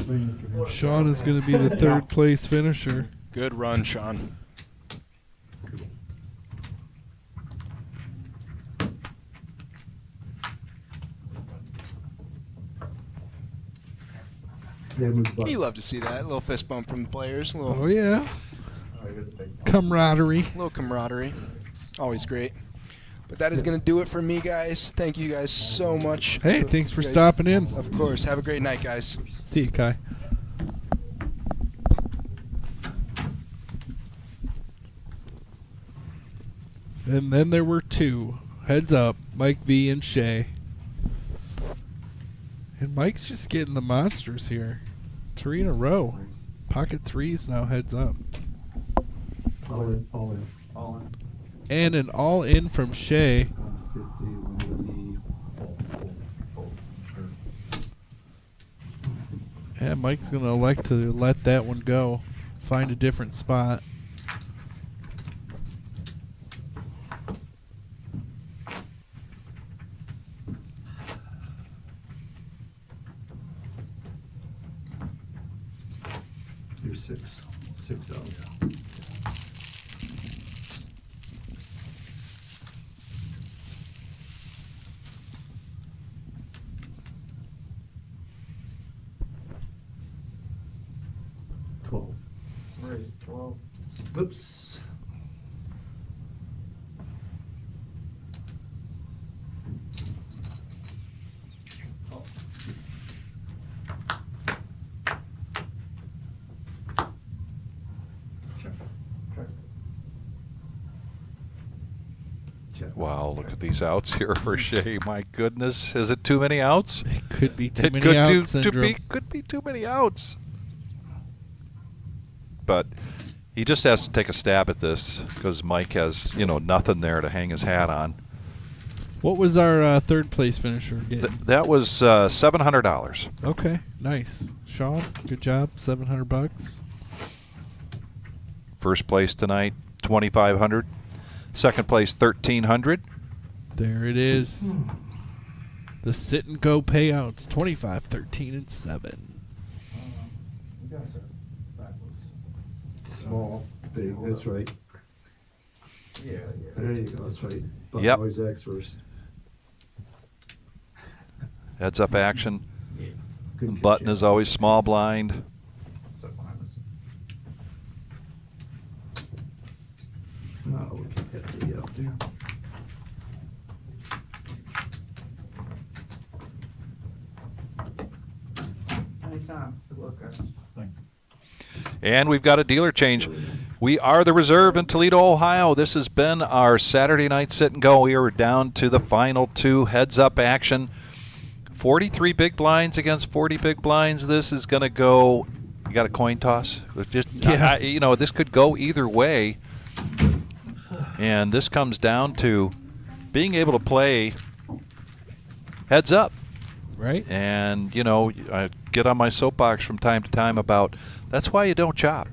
Sean is going to be the third place finisher. Good run, Sean. You love to see that. A little fist bump from the players. A little, Oh, yeah. Camaraderie. little camaraderie. Always great. But that is going to do it for me, guys. Thank you guys so much. Hey, thanks for You guys- stopping in. Of course. Have a great night, guys. See you, Kai. And then there were two. Heads up, Mike V and Shay. And Mike's just getting the monsters here. 3 in a row. Pocket threes now heads up. All in, all in. All in. And an all in from Shay. 50, 180. Yeah, Mike's going to elect to let that one go. Find a different spot. You're 6 out. Raise 12. Oops. Wow, look at these outs here for Shay. My goodness, is it too many outs? It could be too It many could outs could be too many outs. But he just has to take a stab at this because Mike has, you know, nothing there to hang his hat on. What was our third place finisher getting? That was $700. Okay, nice. Sean, good job. $700. First place tonight, $2,500. Second place, $1,300. There it is. The sit and go payouts: 25, 13, and 7. You guys are backwards. Small, big, that's right. Yeah, There you go, that's right. Button Yep. always acts first. Heads up action. Good catch, Button yeah. is always small blind. So behind us. No, we can get the up there. Anytime. Good luck, guys. And we've got a dealer change. We are the reserve in Toledo, Ohio. This has been our Saturday night sit and go. We are down to the final two heads up action. 43 big blinds against 40 big blinds. This is going to go. You got a coin toss? Just Yeah. you know, this could go either way. And this comes down to being able to play heads up. Right? And, you know, I get on my soapbox from time to time about that's why you don't chop.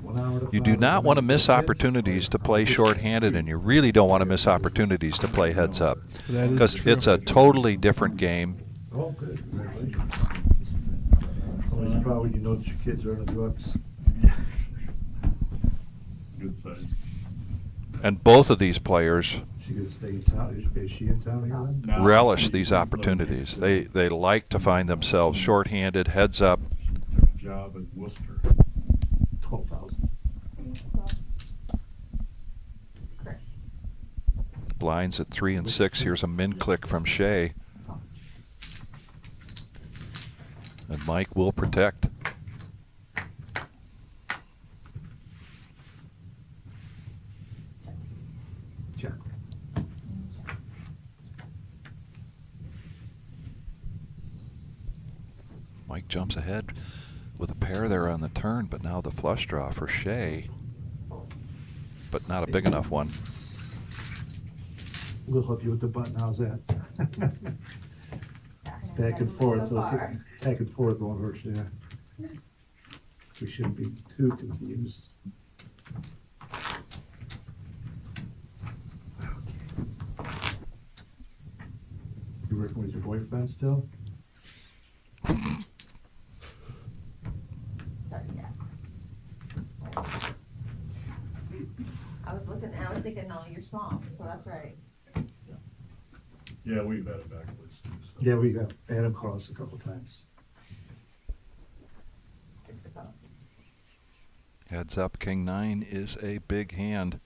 You do not want to miss opportunities to play short-handed, and you really don't want to miss opportunities to play heads up. That is Because true. it's a totally different game. Oh, good, congratulations. Always proud when you know that your kids are on the drugs. Good side. And both of these players She gonna stay in town, is she in town here then? Now, relish these opportunities. They like to find themselves short-handed, heads up. took a job in Worcester. 12,000. Correct. Blinds at 3 and 6. Here's a min click from Shay. And Mike will protect. Check. Mike jumps ahead with a pair there on the turn, but now the flush draw for Shay. but not a big enough one. We'll help you with the button, how's that? Back and forth, so back and forth won't hurt you. We shouldn't be too confused. You working with your boyfriend still? I was looking, I was thinking, no, you're small, so that's right. Yeah, we've had it backwards too. So. Yeah, we got Adam called us a couple times. Heads up, King 9 is a big hand.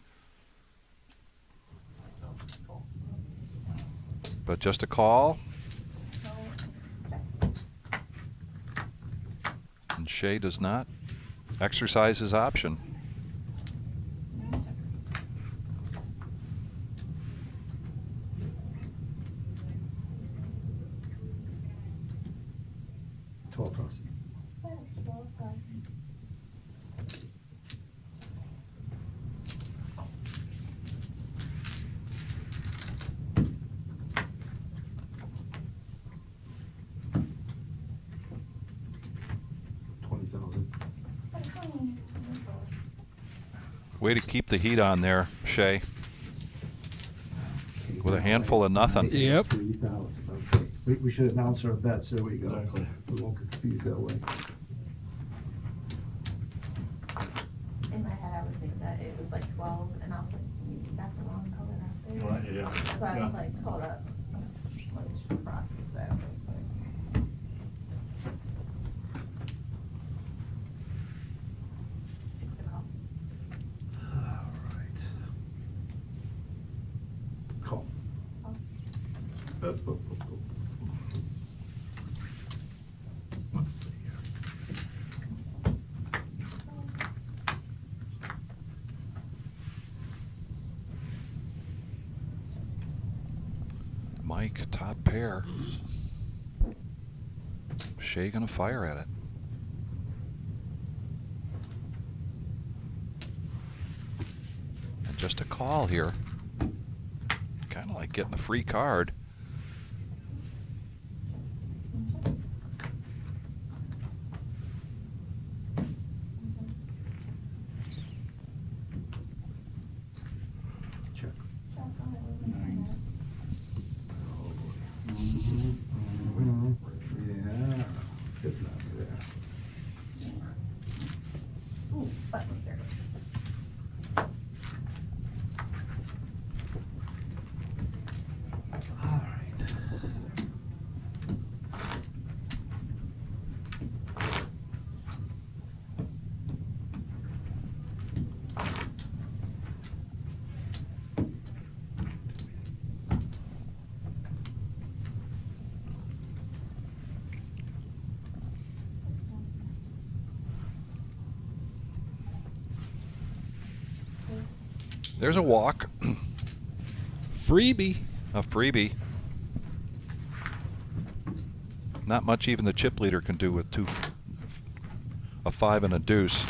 But just a call. And Shea does not exercise his option. Way to keep the heat on there, Shea. With a handful of nothing. Yep. 3,000. Okay. We should announce our bets. There we go. Exactly. We won't get confused that way. In my head, I was thinking that it was like 12, and I was like, you got the wrong color after. Right, yeah. So I was Yeah. like, hold up. Let me just process that real quick. Six to call. All right. Call. Mike, top pair. Shea gonna fire at it. And just a call here. Kind of like getting a free card. Check. Yeah. Sitting up there. Ooh, button there. All right. There's a walk. Freebie. A freebie. Not much even the chip leader can do with a 5 and a deuce.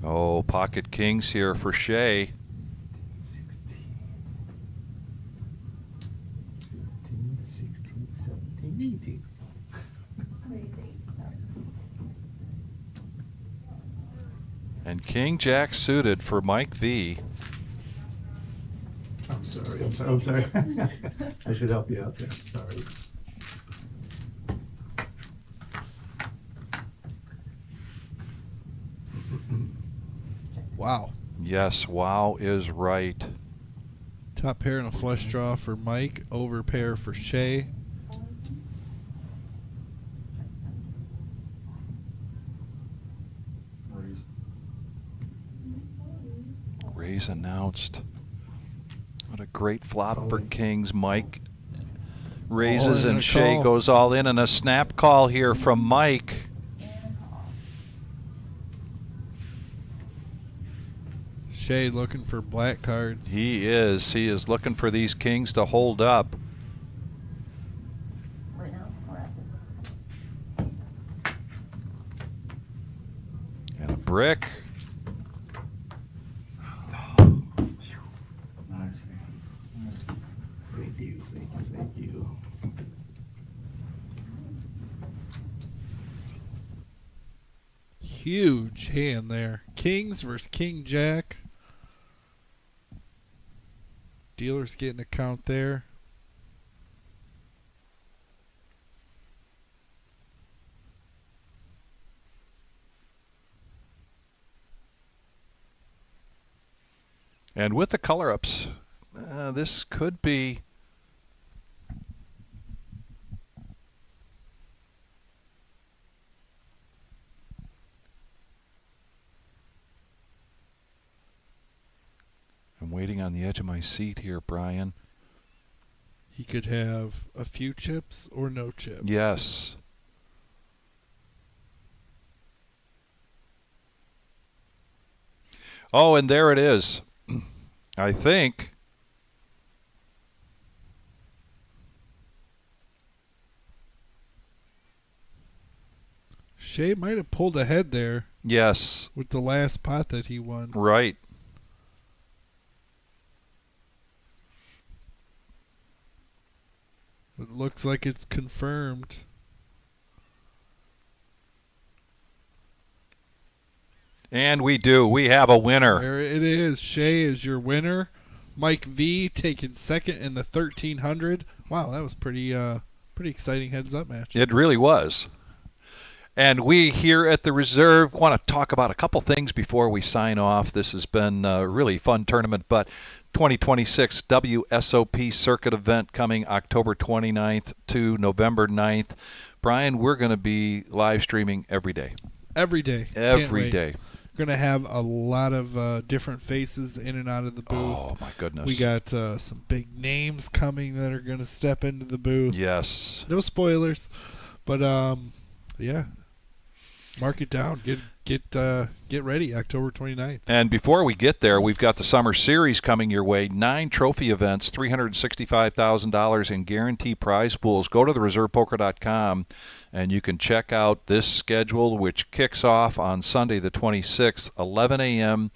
Oh, pocket kings here for Shea. 15, 16, 17, 18. What do you say? And King Jack suited for Mike V. I'm sorry. I'm sorry. I should help you out there. Sorry. Wow. Yes, wow is right. Top pair and a flush draw for Mike. Over pair for Shea. Raise announced. What a great flop for kings. Mike raises and and a Shea call. goes all in, and a snap call here from Mike. Shay looking for black cards. He is. He is looking for these kings to hold up. Right now, we're at And a brick. Nice. Thank you, thank you, thank you. Huge hand there. Kings versus King Jack. Dealer's getting a count there. And with the color ups, this could be. I'm waiting on the edge of my seat here, Brian. He could have a few chips or no chips. Yes. Oh, and there it is. I think. Shay might have pulled ahead there. Yes. With the last pot that he won. Right. It looks like it's confirmed. And we do. We have a winner. There it is. Shay is your winner. Mike V taking second in the 1300. Wow, that was pretty exciting heads up match. It really was. And we here at the Reserve want to talk about a couple things before we sign off. This has been a really fun tournament, but 2026 WSOP circuit event coming October 29th to November 9th. Brian, we're going to be live streaming every day. Every day. Every day. Going to have a lot of different faces in and out of the booth. Oh, my goodness. We got some big names coming that are going to step into the booth. Yes. No spoilers. But, yeah. Mark it down. Get ready, October 29th. And before we get there, we've got the Summer Series coming your way. 9 trophy events, $365,000 in guarantee prize pools. Go to thereservepoker.com, and you can check out this schedule, which kicks off on Sunday the 26th, 11 a.m.,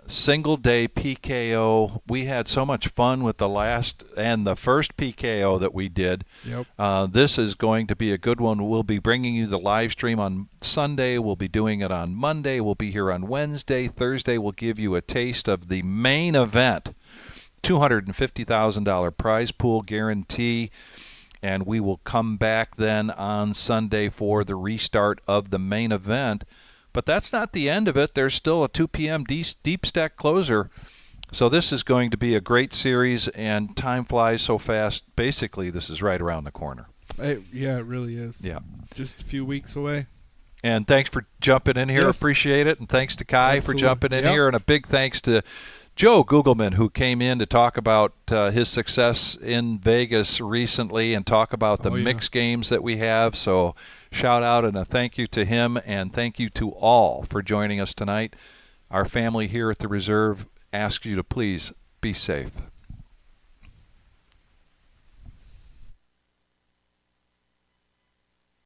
single day PKO. We had so much fun with the last and the first PKO that we did. Yep. This is going to be a good one. We'll be bringing you the live stream on Sunday. We'll be doing it on Monday. We'll be here on Wednesday. Thursday, we'll give you a taste of the main event. $250,000 prize pool guarantee. And we will come back then on Sunday for the restart of the main event. But that's not the end of it. There's still a 2 p.m. deep stack closer. So this is going to be a great series, and time flies so fast. Basically, this is right around the corner. Yeah, it really is. Yeah. Just a few weeks away. And thanks for jumping in here. Yes. Appreciate it. And thanks to Kai Absolutely. for jumping in Yep. here. And a big thanks to Joe Googleman, who came in to talk about his success in Vegas recently and talk about the mixed games that we have. So shout out and a thank you to him, and thank you to all for joining us tonight. Our family here at the Reserve asks you to please be safe.